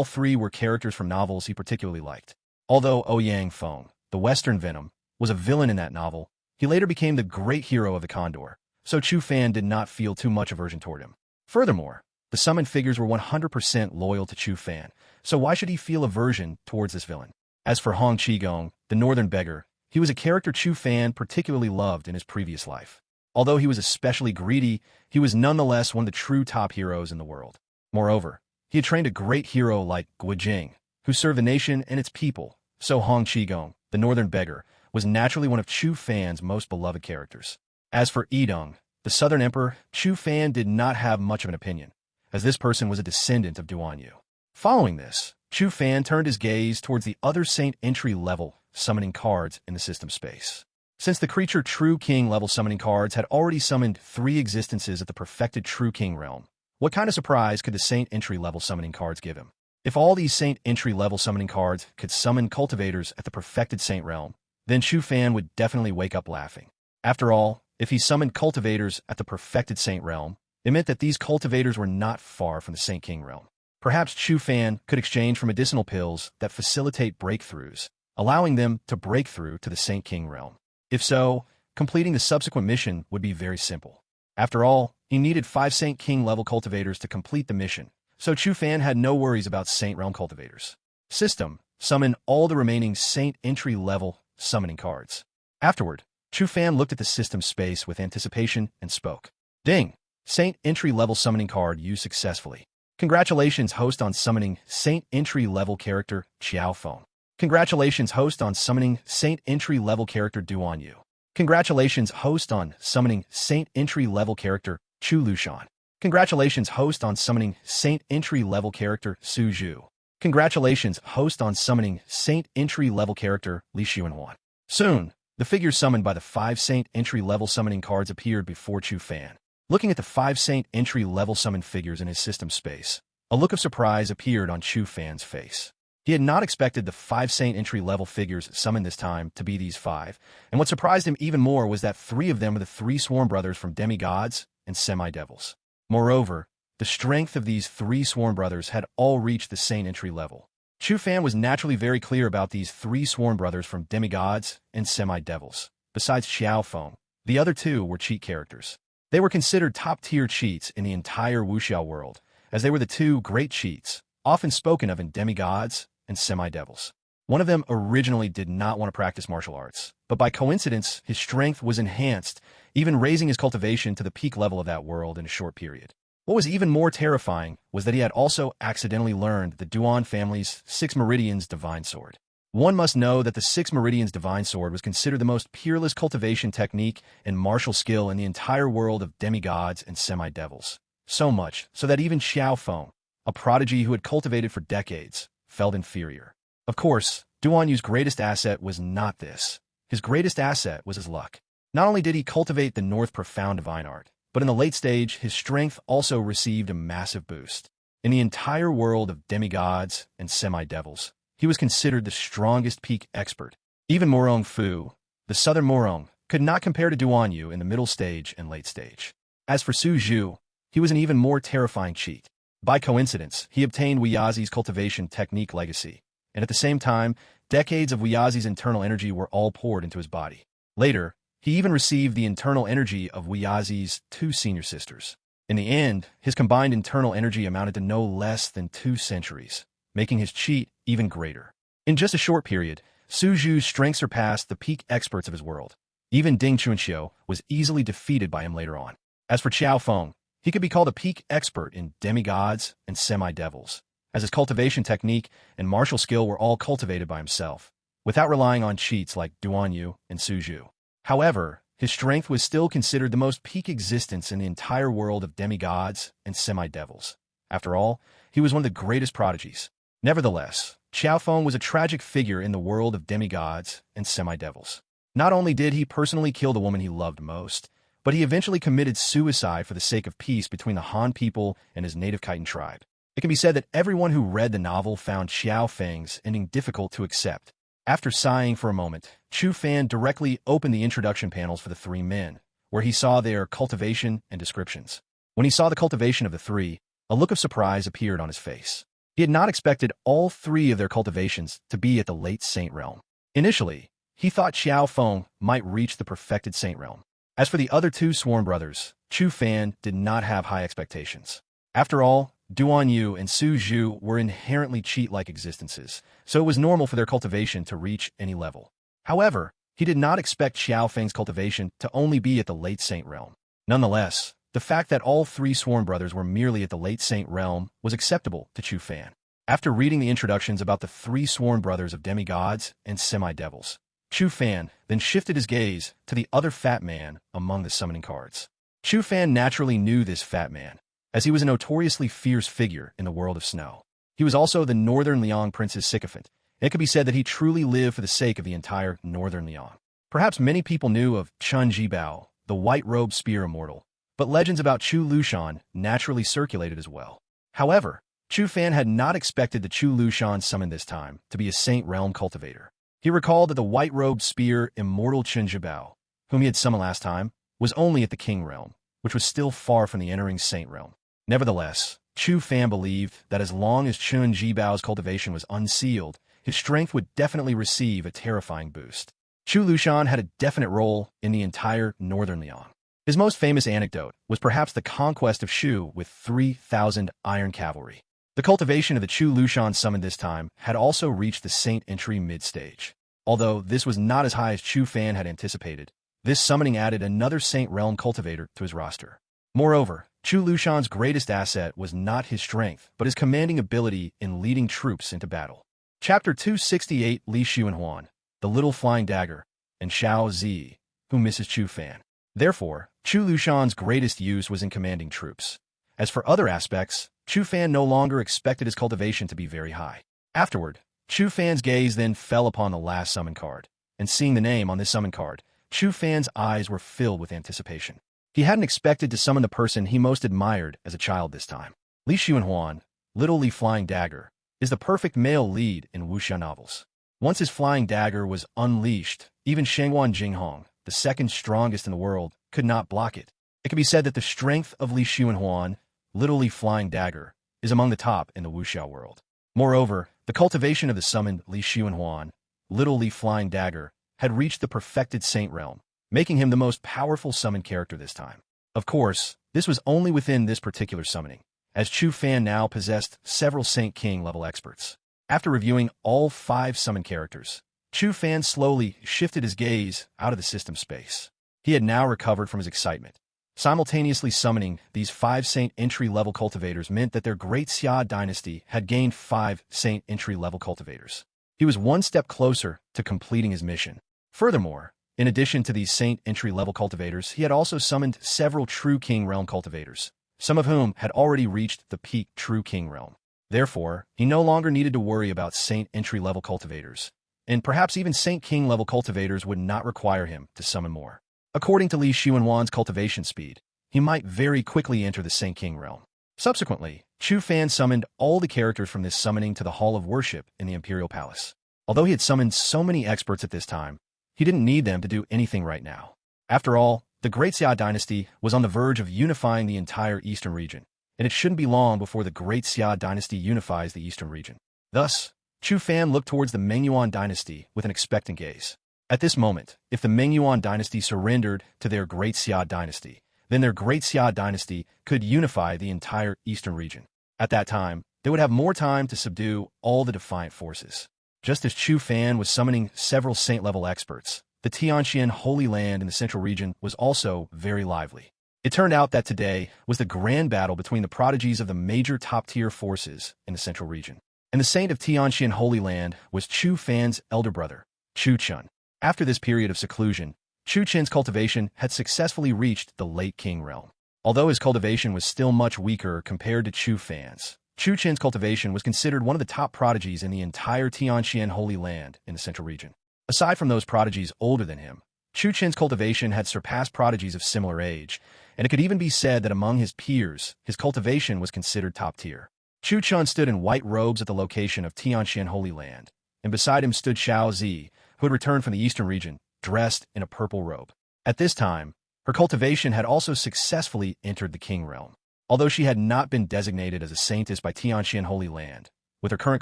3 were characters from novels he particularly liked. Although Ouyang Feng, the Western Venom, was a villain in that novel, he later became the great hero of the Condor, so Chu Fan did not feel too much aversion toward him. Furthermore, the summoned figures were 100% loyal to Chu Fan, so why should he feel aversion towards this villain? As for Hong Qigong, the Northern Beggar, he was a character Chu Fan particularly loved in his previous life. Although he was especially greedy, he was nonetheless one of the true top heroes in the world. Moreover, he had trained a great hero like Guijing, who served the nation and its people, so Hong Qigong, the Northern Beggar, was naturally one of Chu Fan's most beloved characters. As for Yidong, the Southern Emperor, Chu Fan did not have much of an opinion, as this person was a descendant of Duan Yu. Following this, Chu Fan turned his gaze towards the other Saint entry-level summoning cards in the system space. Since the creature True King level summoning cards had already summoned 3 existences at the perfected True King realm, what kind of surprise could the Saint entry-level summoning cards give him? If all these Saint entry-level summoning cards could summon cultivators at the perfected Saint realm, then Chu Fan would definitely wake up laughing. After all, if he summoned cultivators at the perfected Saint realm, it meant that these cultivators were not far from the Saint King realm. Perhaps Chu Fan could exchange for medicinal pills that facilitate breakthroughs, allowing them to break through to the Saint King realm. If so, completing the subsequent mission would be very simple. After all, he needed 5 Saint King level cultivators to complete the mission, so Chu Fan had no worries about Saint Realm cultivators. System: summon all the remaining Saint entry-level summoning cards. Afterward, Chu Fan looked at the system space with anticipation and spoke. Ding! Saint entry-level summoning card used successfully. Congratulations, host, on summoning Saint entry-level character Xiao Feng. Congratulations, host, on summoning Saint entry-level character Duan Yu. Congratulations, host, on summoning Saint entry-level character Chu Lushan. Congratulations, host, on summoning Saint entry-level character Su Zhu. Congratulations, host, on summoning Saint entry-level character Li Xuanhuan. Soon, the figures summoned by the 5 Saint entry-level summoning cards appeared before Chu Fan. Looking at the 5 Saint entry-level summoned figures in his system space, a look of surprise appeared on Chu Fan's face. He had not expected the 5 Saint entry-level figures summoned this time to be these 5, and what surprised him even more was that 3 of them were the 3 sworn brothers from demigods and semi-devils. Moreover, the strength of these 3 sworn brothers had all reached the Saint entry level. Chu Fan was naturally very clear about these 3 sworn brothers from demigods and semi-devils. Besides Xiao Feng, the other 2 were cheat characters. They were considered top-tier cheats in the entire wuxiao world, as they were the 2 great cheats, often spoken of in demigods and semi-devils. One of them originally did not want to practice martial arts, but by coincidence, his strength was enhanced, even raising his cultivation to the peak level of that world in a short period. What was even more terrifying was that he had also accidentally learned the Duan family's 6 Meridians Divine Sword. One must know that the 6 Meridians Divine Sword was considered the most peerless cultivation technique and martial skill in the entire world of demigods and semi-devils. So much so that even Xiao Feng, a prodigy who had cultivated for decades, felt inferior. Of course, Duan Yu's greatest asset was not this. His greatest asset was his luck. Not only did he cultivate the North Profound Divine Art, but in the late stage, his strength also received a massive boost. In the entire world of demigods and semi-devils, he was considered the strongest peak expert. Even Morong Fu, the Southern Morong, could not compare to Duan Yu in the middle stage and late stage. As for Su Zhu, he was an even more terrifying cheat. By coincidence, he obtained Weyazi's cultivation technique legacy, and at the same time, decades of Weyazi's internal energy were all poured into his body. Later, he even received the internal energy of Weyazi's 2 senior sisters. In the end, his combined internal energy amounted to no less than 2 centuries, making his cheat even greater. In just a short period, Su Zhu's strength surpassed the peak experts of his world. Even Ding Chunxiu was easily defeated by him later on. As for Xiao Feng, he could be called a peak expert in demigods and semi-devils, as his cultivation technique and martial skill were all cultivated by himself, without relying on cheats like Duan Yu and Su Zhu. However, his strength was still considered the most peak existence in the entire world of demigods and semi-devils. After all, he was one of the greatest prodigies. Nevertheless, Xiao Feng was a tragic figure in the world of demigods and semi-devils. Not only did he personally kill the woman he loved most, but he eventually committed suicide for the sake of peace between the Han people and his native Khitan tribe. It can be said that everyone who read the novel found Xiao Feng's ending difficult to accept. After sighing for a moment, Chu Fan directly opened the introduction panels for the 3 men, where he saw their cultivation and descriptions. When he saw the cultivation of the 3, a look of surprise appeared on his face. He had not expected all 3 of their cultivations to be at the late Saint realm. Initially, he thought Xiao Feng might reach the perfected Saint realm. As for the other 2 sworn brothers, Chu Fan did not have high expectations. After all, Duan Yu and Su Zhu were inherently cheat-like existences, so it was normal for their cultivation to reach any level. However, he did not expect Xiao Feng's cultivation to only be at the late Saint realm. Nonetheless, the fact that all 3 sworn brothers were merely at the late Saint realm was acceptable to Chu Fan. After reading the introductions about the 3 sworn brothers of demigods and semi-devils, Chu Fan then shifted his gaze to the other fat man among the summoning cards. Chu Fan naturally knew this fat man, as he was a notoriously fierce figure in the world of snow. He was also the Northern Liang Prince's sycophant, and it could be said that he truly lived for the sake of the entire Northern Liang. Perhaps many people knew of Chun Jibao, the white-robed spear immortal, but legends about Chu Lushan naturally circulated as well. However, Chu Fan had not expected the Chu Lushan summoned this time to be a Saint Realm cultivator. He recalled that the white-robed spear Immortal Chen Zhibao, whom he had summoned last time, was only at the King Realm, which was still far from the entering Saint Realm. Nevertheless, Chu Fan believed that as long as Chen Zhibao's cultivation was unsealed, his strength would definitely receive a terrifying boost. Chu Lushan had a definite role in the entire northern Liang. His most famous anecdote was perhaps the conquest of Shu with 3,000 iron cavalry. The cultivation of the Chu Lushan summoned this time had also reached the Saint entry mid-stage. Although this was not as high as Chu Fan had anticipated, this summoning added another Saint Realm cultivator to his roster. Moreover, Chu Lushan's greatest asset was not his strength, but his commanding ability in leading troops into battle. Chapter 268 Li Xuanhuan, the Little Flying Dagger, and Xiao Zi, who misses Chu Fan. Therefore, Chu Lushan's greatest use was in commanding troops. As for other aspects, Chu Fan no longer expected his cultivation to be very high. Afterward, Chu Fan's gaze then fell upon the last summon card, and seeing the name on this summon card, Chu Fan's eyes were filled with anticipation. He hadn't expected to summon the person he most admired as a child this time. Li Xuanhuan, Little Li Flying Dagger, is the perfect male lead in wuxia novels. Once his flying dagger was unleashed, even Shangguan Jinghong, the second strongest in the world, could not block it. It can be said that the strength of Li Xuanhuan, Little Li Flying Dagger, is among the top in the wuxia world. Moreover, the cultivation of the summoned Li Xuanhuan, Little Li Flying Dagger, had reached the perfected Saint Realm, making him the most powerful summoned character this time. Of course, this was only within this particular summoning, as Chu Fan now possessed several Saint King level experts. After reviewing all 5 summoned characters, Chu Fan slowly shifted his gaze out of the system space. He had now recovered from his excitement. Simultaneously summoning these 5 Saint entry-level cultivators meant that their Great Xia dynasty had gained 5 Saint entry-level cultivators. He was one step closer to completing his mission. Furthermore, in addition to these Saint entry-level cultivators, he had also summoned several True King Realm cultivators, some of whom had already reached the peak True King Realm. Therefore, he no longer needed to worry about Saint entry-level cultivators, and perhaps even Saint King-level cultivators would not require him to summon more. According to Li Xuanhuan's cultivation speed, he might very quickly enter the Saint King realm. Subsequently, Chu Fan summoned all the characters from this summoning to the Hall of Worship in the Imperial Palace. Although he had summoned so many experts at this time, he didn't need them to do anything right now. After all, the Great Xia dynasty was on the verge of unifying the entire eastern region, and it shouldn't be long before the Great Xia dynasty unifies the eastern region. Thus, Chu Fan looked towards the Mengyuan dynasty with an expectant gaze. At this moment, if the Mengyuan dynasty surrendered to their Great Xia dynasty, then their Great Xia dynasty could unify the entire eastern region. At that time, they would have more time to subdue all the defiant forces. Just as Chu Fan was summoning several saint-level experts, the Tianxian Holy Land in the central region was also very lively. It turned out that today was the grand battle between the prodigies of the major top-tier forces in the central region. And the saint of Tianxian Holy Land was Chu Fan's elder brother, Chu Chun. After this period of seclusion, Chu Chen's cultivation had successfully reached the late King realm. Although his cultivation was still much weaker compared to Chu Fan's, Chu Chen's cultivation was considered one of the top prodigies in the entire Tianxian Holy Land in the central region. Aside from those prodigies older than him, Chu Chen's cultivation had surpassed prodigies of similar age, and it could even be said that among his peers, his cultivation was considered top tier. Chu Chun stood in white robes at the location of Tianxian Holy Land, and beside him stood Xiao Zi, who had returned from the eastern region, dressed in a purple robe. At this time, her cultivation had also successfully entered the King realm. Although she had not been designated as a saintess by Tianxian Holy Land, with her current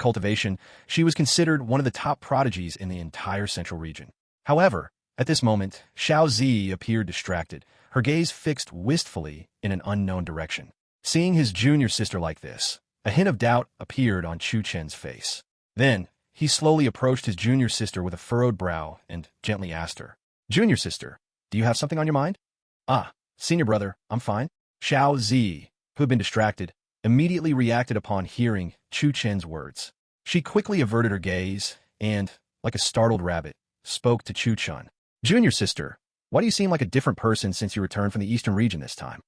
cultivation, she was considered one of the top prodigies in the entire central region. However, at this moment, Xiao Zi appeared distracted, her gaze fixed wistfully in an unknown direction. Seeing his junior sister like this, a hint of doubt appeared on Chu Chen's face. Then, he slowly approached his junior sister with a furrowed brow and gently asked her, "Junior sister, do you have something on your mind?" "Ah, senior brother, I'm fine." Xiao Zi, who had been distracted, immediately reacted upon hearing Chu Chen's words. She quickly averted her gaze and, like a startled rabbit, spoke to Chu Chun. "Junior sister, why do you seem like a different person since you returned from the eastern region this time?"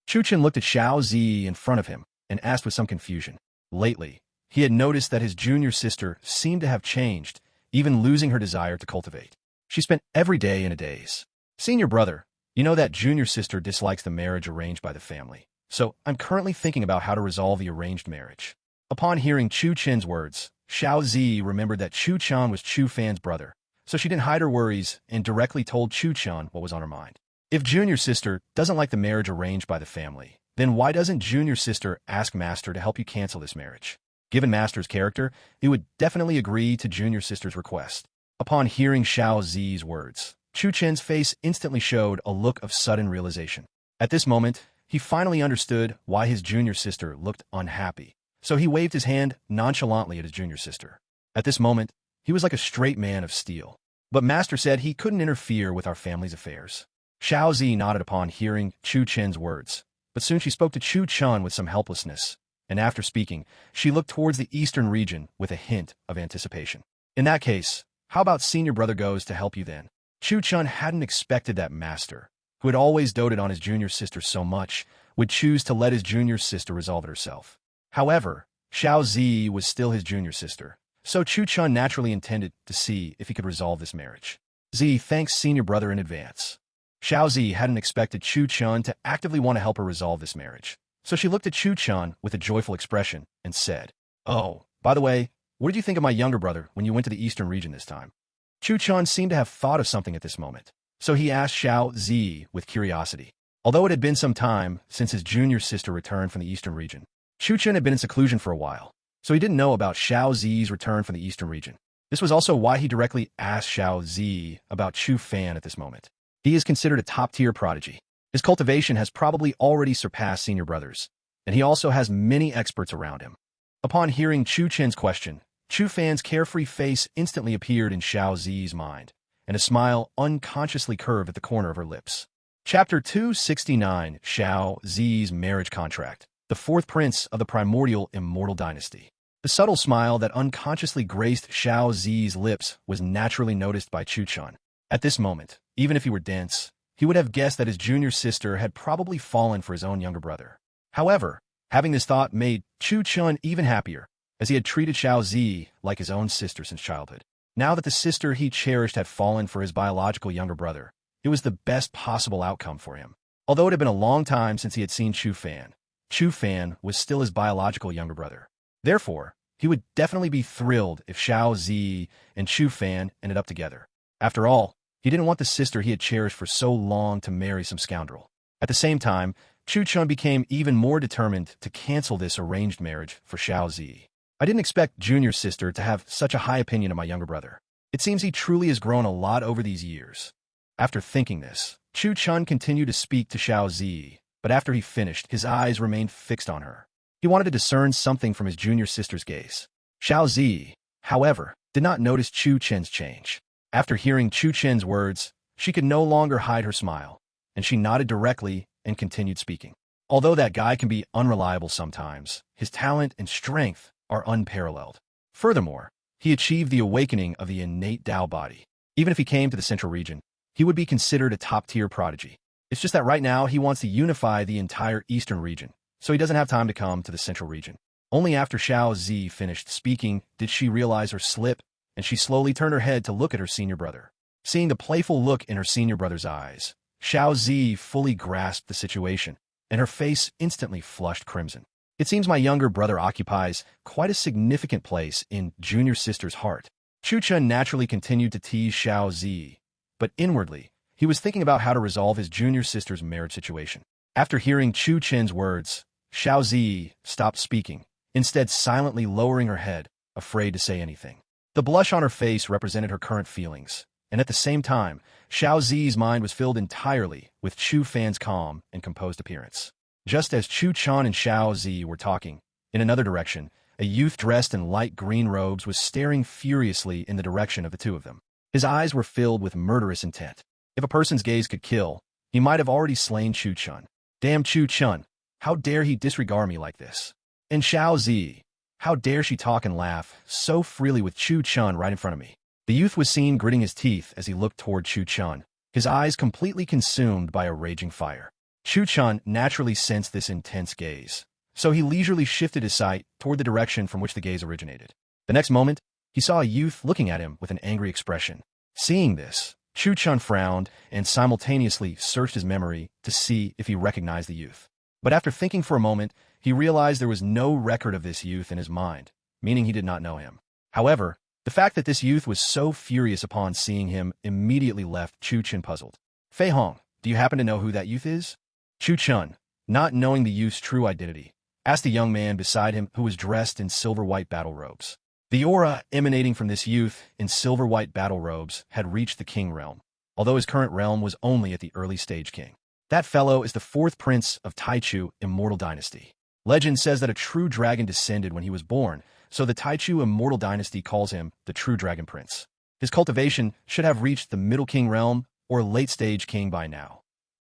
Chu Chun looked at Xiao Zi in front of him and asked with some confusion. Lately, he had noticed that his junior sister seemed to have changed, even losing her desire to cultivate. She spent every day in a daze. "Senior brother, you know that junior sister dislikes the marriage arranged by the family, so I'm currently thinking about how to resolve the arranged marriage." Upon hearing Chu Chen's words, Xiao Zi remembered that Chu Chan was Chu Fan's brother, so she didn't hide her worries and directly told Chu Chan what was on her mind. If Junior Sister doesn't like the marriage arranged by the family, then why doesn't Junior Sister ask Master to help you cancel this marriage? Given Master's character, he would definitely agree to Junior Sister's request. Upon hearing Xiao Zi's words, Chu Chen's face instantly showed a look of sudden realization. At this moment, he finally understood why his Junior Sister looked unhappy, so he waved his hand nonchalantly at his Junior Sister. At this moment, he was like a straight man of steel. But Master said he couldn't interfere with our family's affairs. Xiao Zi nodded upon hearing Chu Chen's words, but soon she spoke to Chu Chan with some helplessness, and after speaking, she looked towards the eastern region with a hint of anticipation. In that case, how about Senior Brother goes to help you then? Chu Chan hadn't expected that Master, who had always doted on his Junior Sister so much, would choose to let his Junior Sister resolve it herself. However, Xiao Zi was still his Junior Sister, so Chu Chan naturally intended to see if he could resolve this marriage. Zi thanks Senior Brother in advance. Xiao Zi hadn't expected Chu Chan to actively want to help her resolve this marriage, so she looked at Chu Chan with a joyful expression and said, "Oh, by the way, what did you think of my younger brother when you went to the eastern region this time?" Chu Chan seemed to have thought of something at this moment, so he asked Xiao Zi with curiosity. Although it had been some time since his Junior Sister returned from the eastern region, Chu Chan had been in seclusion for a while, so he didn't know about Xiao Zi's return from the eastern region. This was also why he directly asked Xiao Zi about Chu Fan at this moment. He is considered a top-tier prodigy. His cultivation has probably already surpassed Senior Brother's, and he also has many experts around him. Upon hearing Chu Chen's question, Chu Fan's carefree face instantly appeared in Xiao Zi's mind, and a smile unconsciously curved at the corner of her lips. Chapter 269, Xiao Zi's Marriage Contract, the fourth prince of the primordial Immortal Dynasty. The subtle smile that unconsciously graced Xiao Zi's lips was naturally noticed by Chu Chan. At this moment, even if he were dense, he would have guessed that his Junior Sister had probably fallen for his own younger brother. However, having this thought made Chu Chan even happier, as he had treated Xiao Zi like his own sister since childhood. Now that the sister he cherished had fallen for his biological younger brother, it was the best possible outcome for him. Although it had been a long time since he had seen Chu Fan was still his biological younger brother. Therefore, he would definitely be thrilled if Xiao Zi and Chu Fan ended up together. After all, he didn't want the sister he had cherished for so long to marry some scoundrel. At the same time, Chu Chan became even more determined to cancel this arranged marriage for Xiao Zi. I didn't expect Junior Sister to have such a high opinion of my younger brother. It seems he truly has grown a lot over these years. After thinking this, Chu Chan continued to speak to Xiao Zi, but after he finished, his eyes remained fixed on her. He wanted to discern something from his Junior Sister's gaze. Xiao Zi, however, did not notice Chu Chen's change. After hearing Chu Chen's words, she could no longer hide her smile, and she nodded directly and continued speaking. Although that guy can be unreliable sometimes, his talent and strength are unparalleled. Furthermore, he achieved the awakening of the Innate Dao Body. Even if he came to the Central Region, he would be considered a top-tier prodigy. It's just that right now he wants to unify the entire Eastern Region, so he doesn't have time to come to the Central Region. Only after Xiao Zi finished speaking did she realize her slip, and she slowly turned her head to look at her senior brother. Seeing the playful look in her senior brother's eyes, Xiao Zi fully grasped the situation, and her face instantly flushed crimson. It seems my younger brother occupies quite a significant place in Junior Sister's heart. Chu Chan naturally continued to tease Xiao Zi, but inwardly, he was thinking about how to resolve his Junior Sister's marriage situation. After hearing Chu Chen's words, Xiao Zi stopped speaking, instead silently lowering her head, afraid to say anything. The blush on her face represented her current feelings, and at the same time, Xiao Zi's mind was filled entirely with Chu Fan's calm and composed appearance. Just as Chu Chan and Xiao Zi were talking, in another direction, a youth dressed in light green robes was staring furiously in the direction of the two of them. His eyes were filled with murderous intent. If a person's gaze could kill, he might have already slain Chu Chan. Damn Chu Chan, how dare he disregard me like this? And Xiao Zi, how dare she talk and laugh so freely with Chu Chan right in front of me? The youth was seen gritting his teeth as he looked toward Chu Chan, his eyes completely consumed by a raging fire. Chu Chan naturally sensed this intense gaze, so he leisurely shifted his sight toward the direction from which the gaze originated. The next moment, he saw a youth looking at him with an angry expression. Seeing this, Chu Chan frowned and simultaneously searched his memory to see if he recognized the youth. But after thinking for a moment, he realized there was no record of this youth in his mind, meaning he did not know him. However, the fact that this youth was so furious upon seeing him immediately left Chu Chen puzzled. Fei Hong, do you happen to know who that youth is? Chu Chun, not knowing the youth's true identity, asked a young man beside him who was dressed in silver-white battle robes. The aura emanating from this youth in silver-white battle robes had reached the king realm, although his current realm was only at the early stage king. That fellow is the fourth prince of Taichu Immortal Dynasty. Legend says that a true dragon descended when he was born, so the Taichu Immortal Dynasty calls him the true dragon prince. His cultivation should have reached the middle king realm or late stage king by now.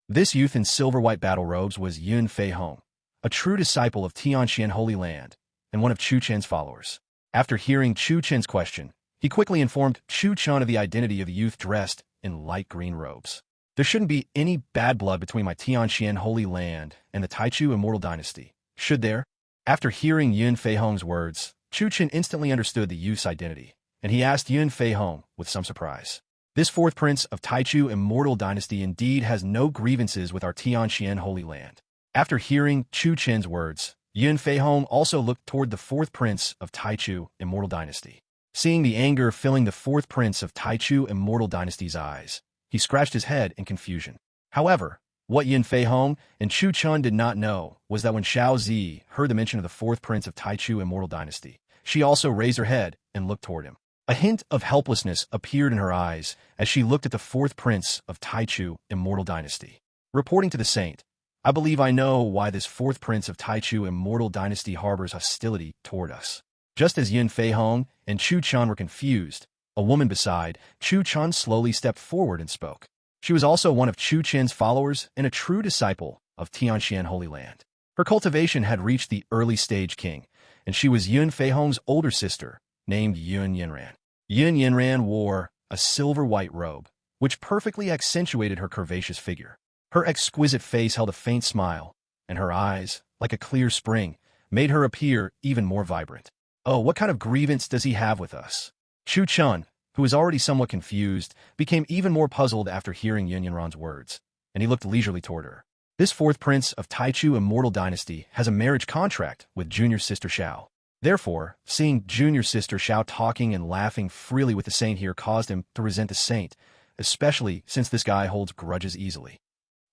This youth in silver-white battle robes was Yun Fei Hong, a true disciple of Tianxian Holy Land and one of Chu Chen's followers. After hearing Chu Chen's question, he quickly informed Chu Chen of the identity of the youth dressed in light green robes. There shouldn't be any bad blood between my Tianxian Holy Land and the Taichu Immortal Dynasty, should there? After hearing Yun Fei Hong's words, Chu Chen instantly understood the youth's identity, and he asked Yun Fei Hong with some surprise. This fourth prince of Taichu Immortal Dynasty indeed has no grievances with our Tianxian Holy Land. After hearing Chu Chen's words, Yun Fei Hong also looked toward the fourth prince of Taichu Immortal Dynasty. Seeing the anger filling the fourth prince of Taichu Immortal Dynasty's eyes, he scratched his head in confusion. However, what Yun Fei Hong and Chu Chen did not know was that when Xiao Zi heard the mention of the fourth prince of Taichu Immortal Dynasty, she also raised her head and looked toward him. A hint of helplessness appeared in her eyes as she looked at the fourth prince of Taichu Immortal Dynasty. Reporting to the saint, I believe I know why this fourth prince of Taichu Immortal Dynasty harbors hostility toward us. Just as Yun Fei Hong and Chu Chen were confused, a woman beside Chu Chen slowly stepped forward and spoke. She was also one of Chu Chen's followers and a true disciple of Tianxian Holy Land. Her cultivation had reached the early stage king, and she was Yun Fei Hong's older sister, named Yun Yinran. Yun Yinran wore a silver-white robe, which perfectly accentuated her curvaceous figure. Her exquisite face held a faint smile, and her eyes, like a clear spring, made her appear even more vibrant. Oh, what kind of grievance does he have with us? Chu Chen, who was already somewhat confused, became even more puzzled after hearing Yun Yinran's words, and he looked leisurely toward her. This fourth prince of Taichu Immortal Dynasty has a marriage contract with junior sister Xiao. Therefore, seeing junior sister Xiao talking and laughing freely with the saint here caused him to resent the saint, especially since this guy holds grudges easily.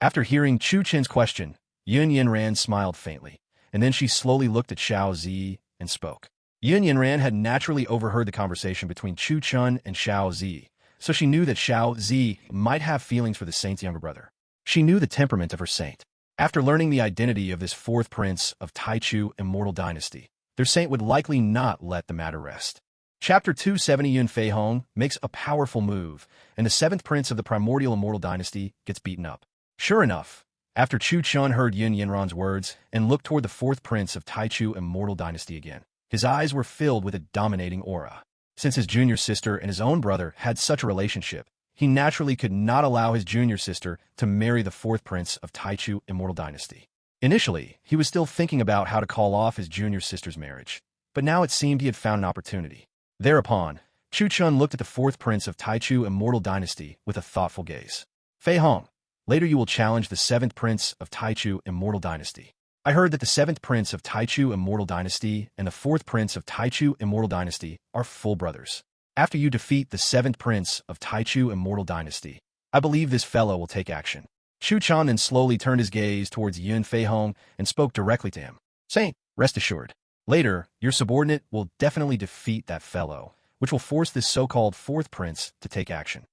After hearing Chu Chen's question, Yun Yinran smiled faintly, and then she slowly looked at Xiao Zi and spoke. Yun Yinran had naturally overheard the conversation between Chu Chen and Xiao Zi, so she knew that Xiao Zi might have feelings for the saint's younger brother. She knew the temperament of her saint. After learning the identity of this fourth prince of Taichu Immortal Dynasty, their saint would likely not let the matter rest. Chapter 270 Yun Fei Hong makes a powerful move, and the seventh prince of the Primordial Immortal Dynasty gets beaten up. Sure enough, after Chu Chen heard Yun Yinran's words and looked toward the fourth prince of Taichu Immortal Dynasty again, his eyes were filled with a dominating aura. Since his junior sister and his own brother had such a relationship, he naturally could not allow his junior sister to marry the fourth prince of Taichu Immortal Dynasty. Initially, he was still thinking about how to call off his junior sister's marriage, but now it seemed he had found an opportunity. Thereupon, Chu Chen looked at the fourth prince of Taichu Immortal Dynasty with a thoughtful gaze. Fei Hong, later you will challenge the seventh prince of Taichu Immortal Dynasty. I heard that the seventh prince of Taichu Immortal Dynasty and the fourth prince of Taichu Immortal Dynasty are full brothers. After you defeat the seventh prince of Taichu Immortal Dynasty, I believe this fellow will take action. Chu Chen then slowly turned his gaze towards Yun Fei Hong and spoke directly to him. Saint, rest assured. Later, your subordinate will definitely defeat that fellow, which will force this so-called fourth prince to take action.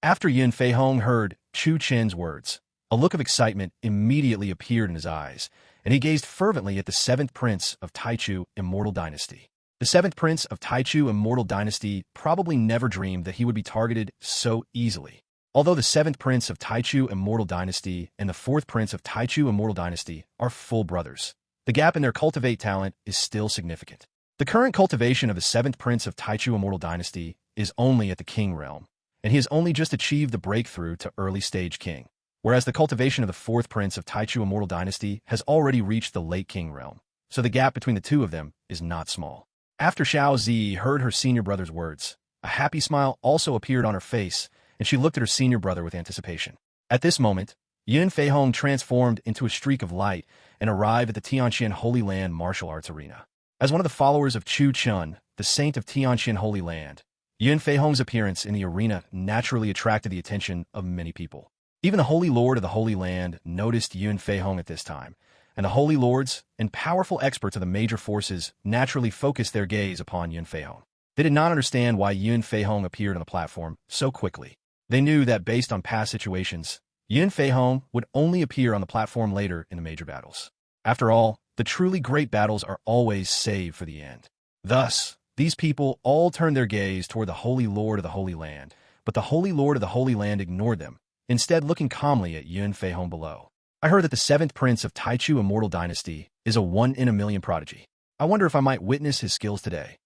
After Yun Fei Hong heard Chu Chen's words, a look of excitement immediately appeared in his eyes, and he gazed fervently at the seventh prince of Taichu Immortal Dynasty. The seventh prince of Taichu Immortal Dynasty probably never dreamed that he would be targeted so easily. Although the seventh prince of Taichu Immortal Dynasty and the fourth prince of Taichu Immortal Dynasty are full brothers, the gap in their cultivate talent is still significant. The current cultivation of the seventh prince of Taichu Immortal Dynasty is only at the king realm, and he has only just achieved the breakthrough to early stage king, whereas the cultivation of the fourth prince of Taichu Immortal Dynasty has already reached the late king realm, so the gap between the two of them is not small. After Xiao Zi heard her senior brother's words, a happy smile also appeared on her face, and she looked at her senior brother with anticipation. At this moment, Yun Feihong transformed into a streak of light and arrived at the Tianqian Holy Land martial arts arena. As one of the followers of Chu Chun, the saint of Tianqian Holy Land, Yun Feihong's appearance in the arena naturally attracted the attention of many people. Even the Holy Lord of the Holy Land noticed Yun Feihong at this time, and the Holy Lords and powerful experts of the major forces naturally focused their gaze upon Yun Feihong. They did not understand why Yun Feihong appeared on the platform so quickly. They knew that based on past situations, Yun Feihong would only appear on the platform later in the major battles. After all, the truly great battles are always saved for the end. Thus, these people all turned their gaze toward the Holy Lord of the Holy Land, but the Holy Lord of the Holy Land ignored them, instead looking calmly at Yun Feihong below. I heard that the 7th Prince of Taichu Immortal Dynasty is a 1-in-a-million prodigy. I wonder if I might witness his skills today.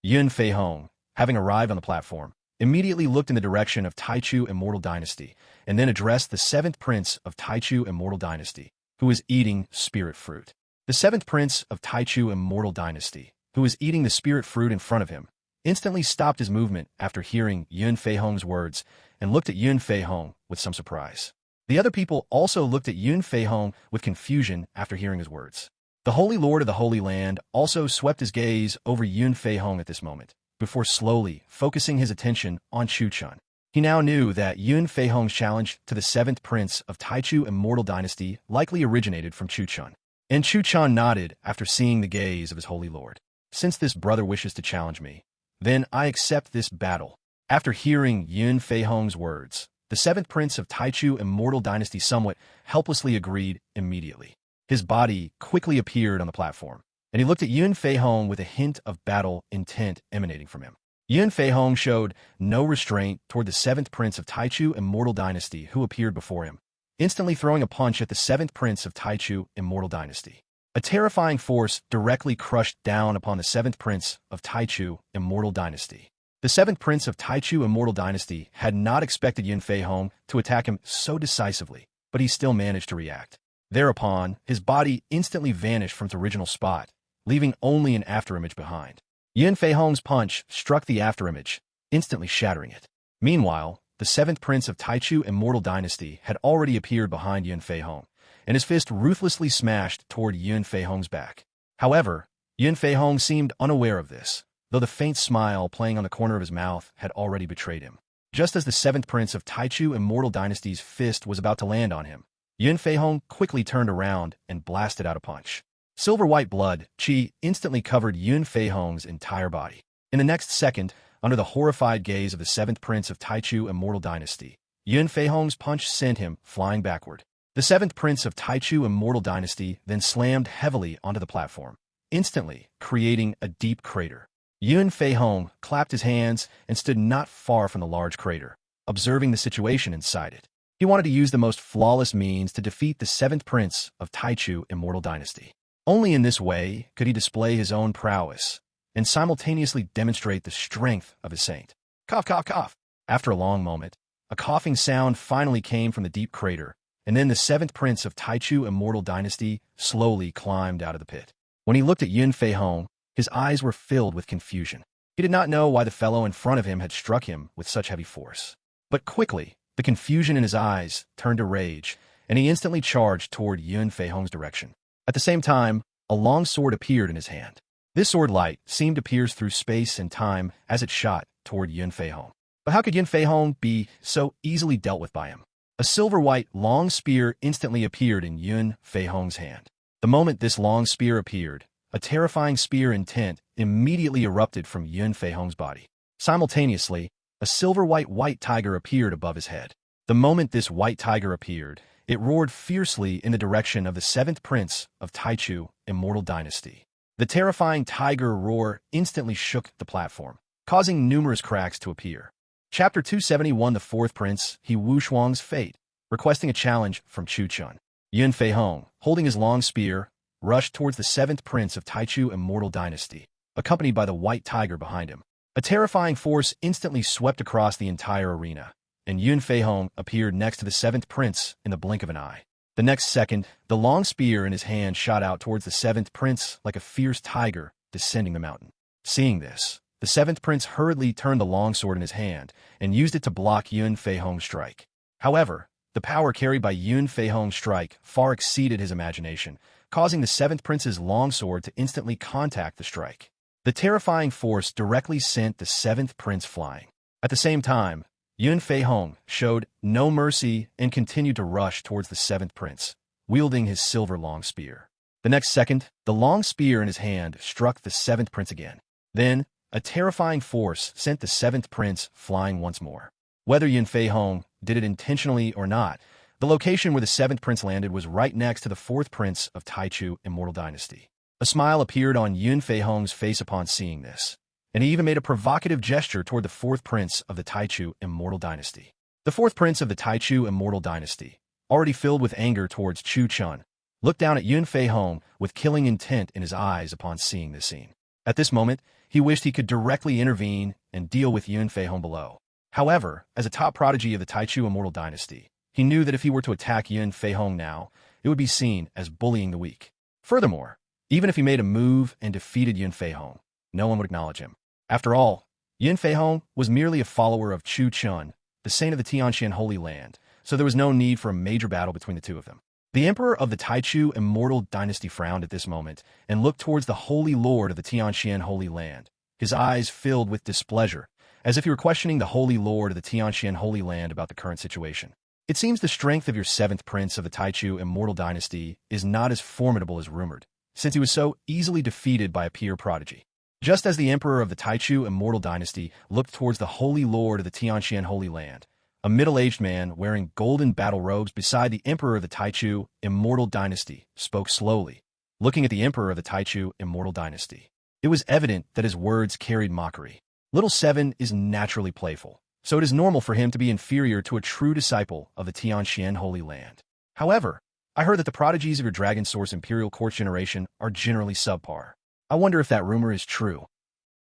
Yun Feihong, having arrived on the platform, immediately looked in the direction of Taichu Immortal Dynasty and then addressed the 7th Prince of Taichu Immortal Dynasty, who was eating spirit fruit. The 7th Prince of Taichu Immortal Dynasty, who was eating the spirit fruit in front of him, instantly stopped his movement after hearing Yun Feihong's words and looked at Yun Feihong with some surprise. The other people also looked at Yun Feihong with confusion after hearing his words. The Holy Lord of the Holy Land also swept his gaze over Yun Feihong at this moment, before slowly focusing his attention on Chu Chun. He now knew that Yun Feihong's challenge to the 7th Prince of Taichu Immortal Dynasty likely originated from Chu Chun. And Chu Chun nodded after seeing the gaze of his Holy Lord. Since this brother wishes to challenge me, then I accept this battle. After hearing Yun Feihong's words, the 7th Prince of Taichu Immortal Dynasty somewhat helplessly agreed immediately. His body quickly appeared on the platform, and he looked at Yun Feihong with a hint of battle intent emanating from him. Yun Feihong showed no restraint toward the 7th Prince of Taichu Immortal Dynasty who appeared before him, instantly throwing a punch at the 7th Prince of Taichu Immortal Dynasty. A terrifying force directly crushed down upon the 7th Prince of Taichu Immortal Dynasty. The 7th Prince of Taichu Immortal Dynasty had not expected Yun Feihong to attack him so decisively, but he still managed to react. Thereupon, his body instantly vanished from its original spot, leaving only an afterimage behind. Yun Feihong's punch struck the afterimage, instantly shattering it. Meanwhile, the 7th Prince of Taichu Immortal Dynasty had already appeared behind Yun Feihong, and his fist ruthlessly smashed toward Yun Feihong's back. However, Yun Feihong seemed unaware of this, though the faint smile playing on the corner of his mouth had already betrayed him. Just as the 7th Prince of Taichu Immortal Dynasty's fist was about to land on him, Yun Feihong quickly turned around and blasted out a punch. Silver-white blood, chi, instantly covered Yun Feihong's entire body. In the next second, under the horrified gaze of the 7th Prince of Taichu Immortal Dynasty, Yun Feihong's punch sent him flying backward. The 7th Prince of Taichu Immortal Dynasty then slammed heavily onto the platform, instantly creating a deep crater. Yun Feihong clapped his hands and stood not far from the large crater, observing the situation inside it. He wanted to use the most flawless means to defeat the 7th Prince of Taichu Immortal Dynasty. Only in this way could he display his own prowess and simultaneously demonstrate the strength of his saint. Cough, cough, cough. After a long moment, a coughing sound finally came from the deep crater, and then the 7th Prince of Taichu Immortal Dynasty slowly climbed out of the pit. When he looked at Yun Feihong, his eyes were filled with confusion. He did not know why the fellow in front of him had struck him with such heavy force. But quickly, the confusion in his eyes turned to rage, and he instantly charged toward Yun Feihong's direction. At the same time, a long sword appeared in his hand. This sword light seemed to pierce through space and time as it shot toward Yun Feihong. But how could Yun Feihong be so easily dealt with by him? A silver-white long spear instantly appeared in Yun Feihong's hand. The moment this long spear appeared, a terrifying spear intent immediately erupted from Yun Feihong's body. Simultaneously, a silver-white tiger appeared above his head. The moment this white tiger appeared, it roared fiercely in the direction of the 7th Prince of Taichu Immortal Dynasty. The terrifying tiger roar instantly shook the platform, causing numerous cracks to appear. Chapter 271 The 4th Prince, He Wu Shuang's Fate, requesting a challenge from Chu Chun. Yun Feihong, holding his long spear, rushed towards the 7th Prince of Taichu Immortal Dynasty, accompanied by the white tiger behind him. A terrifying force instantly swept across the entire arena, and Yun Feihong appeared next to the 7th Prince in the blink of an eye. The next second, the long spear in his hand shot out towards the 7th Prince like a fierce tiger descending the mountain. Seeing this, the 7th Prince hurriedly turned the long sword in his hand and used it to block Yun Feihong's strike. However, The power carried by Yun Fei Hong's strike far exceeded his imagination, causing the seventh prince's longsword to instantly contact the strike. The terrifying force directly sent the seventh prince flying. At the same time, Yun Fei Hong showed no mercy and continued to rush towards the seventh prince, wielding his silver long spear. The next second, the long spear in his hand struck the seventh prince again. Then, a terrifying force sent the seventh prince flying once more. Whether Yun Fei Hong did it intentionally or not, the location where the seventh prince landed was right next to the fourth prince of Taichu Immortal Dynasty. A smile appeared on Yun Fei Hong's face upon seeing this, and he even made a provocative gesture toward the fourth prince of the Taichu Immortal Dynasty. The fourth prince of the Taichu Immortal Dynasty, already filled with anger towards Chu Chun, looked down at Yun Fei Hong with killing intent in his eyes upon seeing this scene. At this moment, he wished he could directly intervene and deal with Yun Fei Hong below. However, as a top prodigy of the Taichu Immortal Dynasty, he knew that if he were to attack Yun Fei Hong now, it would be seen as bullying the weak. Furthermore, even if he made a move and defeated Yun Fei Hong, no one would acknowledge him. After all, Yun Fei Hong was merely a follower of Chu Chun, the saint of the Tianxian Holy Land, so there was no need for a major battle between the two of them. The emperor of the Taichu Immortal Dynasty frowned at this moment and looked towards the Holy Lord of the Tianxian Holy Land, his eyes filled with displeasure, as if he were questioning the Holy Lord of the Tianxian Holy Land about the current situation. It seems the strength of your seventh prince of the Taichu Immortal Dynasty is not as formidable as rumored, since he was so easily defeated by a peer prodigy. Just as the emperor of the Taichu Immortal Dynasty looked towards the Holy Lord of the Tianxian Holy Land, a middle-aged man wearing golden battle robes beside the emperor of the Taichu Immortal Dynasty spoke slowly, looking at the emperor of the Taichu Immortal Dynasty. It was evident that his words carried mockery. Little Seven is naturally playful, so it is normal for him to be inferior to a true disciple of the Tianxian Holy Land. However, I heard that the prodigies of your Dragon Source Imperial Court generation are generally subpar. I wonder if that rumor is true.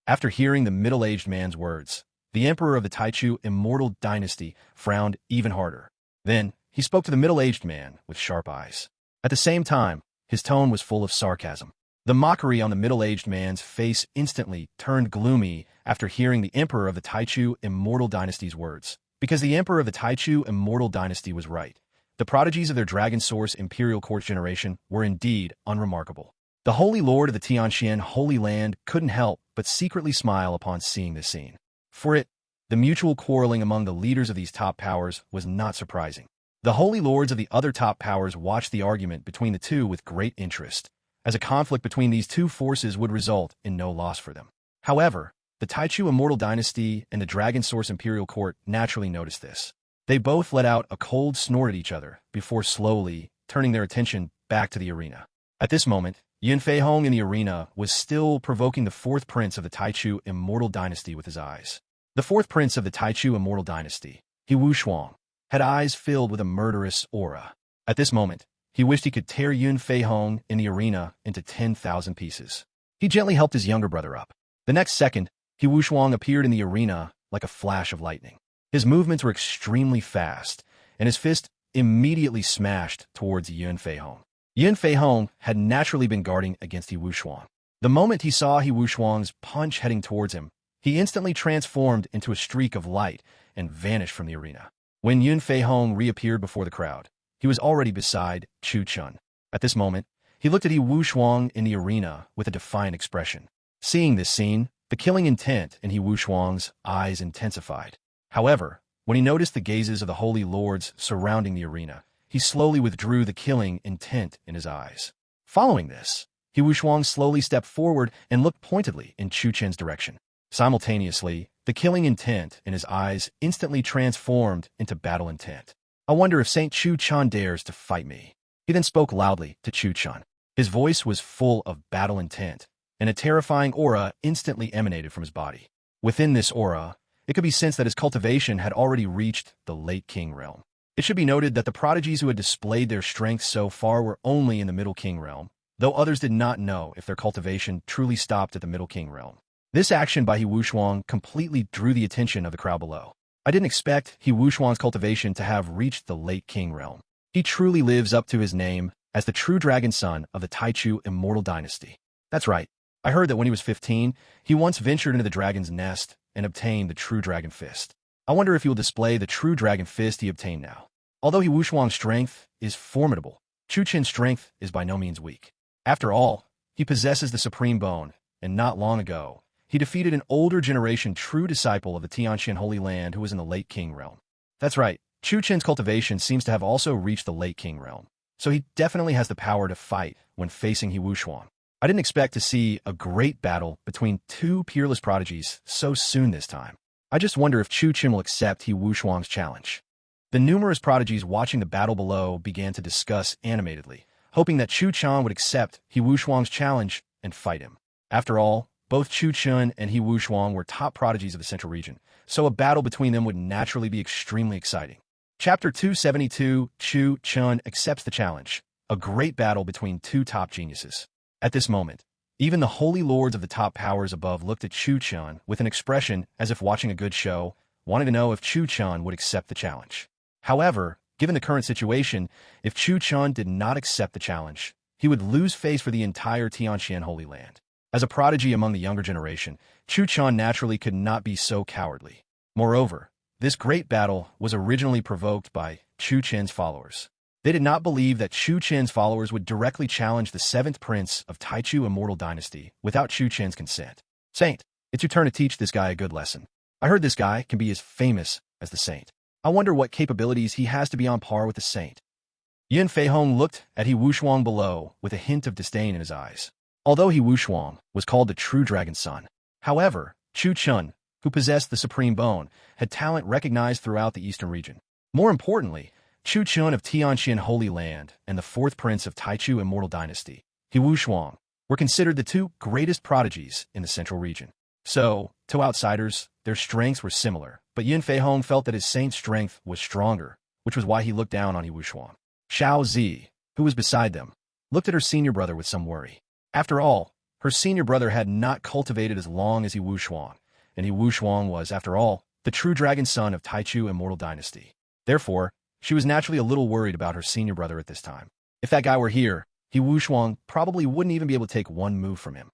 After hearing the middle-aged man's words, the emperor of the Taichu Immortal Dynasty frowned even harder. Then, he spoke to the middle-aged man with sharp eyes. At the same time, his tone was full of sarcasm. The mockery on the middle-aged man's face instantly turned gloomy after hearing the emperor of the Taichu Immortal Dynasty's words. Because the emperor of the Taichu Immortal Dynasty was right. The prodigies of their Dragon Source Imperial Court generation were indeed unremarkable. The Holy Lord of the Tianxian Holy Land couldn't help but secretly smile upon seeing this scene. For it, the mutual quarreling among the leaders of these top powers was not surprising. The Holy Lords of the other top powers watched the argument between the two with great interest, as a conflict between these two forces would result in no loss for them. However, the Taichu Immortal Dynasty and the Dragon Source Imperial Court naturally noticed this. They both let out a cold snort at each other before slowly turning their attention back to the arena. At this moment, Yun Fei Hong in the arena was still provoking the fourth prince of the Taichu Immortal Dynasty with his eyes. The fourth prince of the Taichu Immortal Dynasty, He Wushuang, had eyes filled with a murderous aura. At this moment, he wished he could tear Yun Fei Hong in the arena into 10,000 pieces. He gently helped his younger brother up. The next second, He Wushuang appeared in the arena like a flash of lightning. His movements were extremely fast, and his fist immediately smashed towards Yun Fei Hong. Yun Fei Hong had naturally been guarding against He Wushuang. The moment he saw He Wushuang's punch heading towards him, he instantly transformed into a streak of light and vanished from the arena. When Yun Fei Hong reappeared before the crowd, he was already beside Chu Chun. At this moment, he looked at He Wushuang in the arena with a defiant expression. Seeing this scene, the killing intent in He Wushuang's eyes intensified. However, when he noticed the gazes of the holy lords surrounding the arena, he slowly withdrew the killing intent in his eyes. Following this, He Wushuang slowly stepped forward and looked pointedly in Chu Chen's direction. Simultaneously, the killing intent in his eyes instantly transformed into battle intent. I wonder if Saint Chu Chun dares to fight me. He then spoke loudly to Chu Chun. His voice was full of battle intent, and a terrifying aura instantly emanated from his body. Within this aura, it could be sensed that his cultivation had already reached the late king realm. It should be noted that the prodigies who had displayed their strength so far were only in the Middle King realm, though others did not know if their cultivation truly stopped at the Middle King realm. This action by He Wushuang completely drew the attention of the crowd below. I didn't expect He Wushuang's cultivation to have reached the late king realm. He truly lives up to his name as the true dragon son of the Taichu Immortal Dynasty. That's right. I heard that when he was 15, he once ventured into the dragon's nest and obtained the true dragon fist. I wonder if he will display the true dragon fist he obtained now. Although He Wushuang's strength is formidable, Chu Chen's strength is by no means weak. After all, he possesses the Supreme Bone, and not long ago, he defeated an older generation true disciple of the Tianqian Holy Land who was in the late King realm. That's right, Chu Chen's cultivation seems to have also reached the late King realm, so he definitely has the power to fight when facing He Wushuang. I didn't expect to see a great battle between two peerless prodigies so soon this time. I just wonder if Chu Chen will accept He Wushuang's challenge. The numerous prodigies watching the battle below began to discuss animatedly, hoping that Chu Chen would accept He Wushuang's challenge and fight him. After all, both Chu Chen and He Wushuang were top prodigies of the Central Region, so a battle between them would naturally be extremely exciting. Chapter 272, Chu Chen accepts the challenge, a great battle between two top geniuses. At this moment, even the holy lords of the top powers above looked at Chu Chen with an expression as if watching a good show, wanting to know if Chu Chen would accept the challenge. However, given the current situation, if Chu Chen did not accept the challenge, he would lose face for the entire Tianqian Holy Land. As a prodigy among the younger generation, Chu Chen naturally could not be so cowardly. Moreover, this great battle was originally provoked by Chu Chen's followers. They did not believe that Chu Chen's followers would directly challenge the 7th prince of Taichu Immortal Dynasty without Chu Chen's consent. Saint, it's your turn to teach this guy a good lesson. I heard this guy can be as famous as the Saint. I wonder what capabilities he has to be on par with the Saint. Yin Feihong looked at He Wushuang below with a hint of disdain in his eyes. Although He Wushuang was called the true dragon's son, however, Chu Chen, who possessed the Supreme Bone, had talent recognized throughout the eastern region. More importantly, Chu Chen of Tianqian Holy Land and the 4th prince of Taichu Immortal Dynasty, He Wushuang, were considered the two greatest prodigies in the central region. So, to outsiders, their strengths were similar, but Yin Feihong felt that his saint's strength was stronger, which was why he looked down on He Wushuang. Xiao Zi, who was beside them, looked at her senior brother with some worry. After all, her senior brother had not cultivated as long as He Wushuang, and He Wushuang was, after all, the true dragon son of Taichu Immortal Dynasty. Therefore, she was naturally a little worried about her senior brother at this time. If that guy were here, He Wushuang probably wouldn't even be able to take one move from him.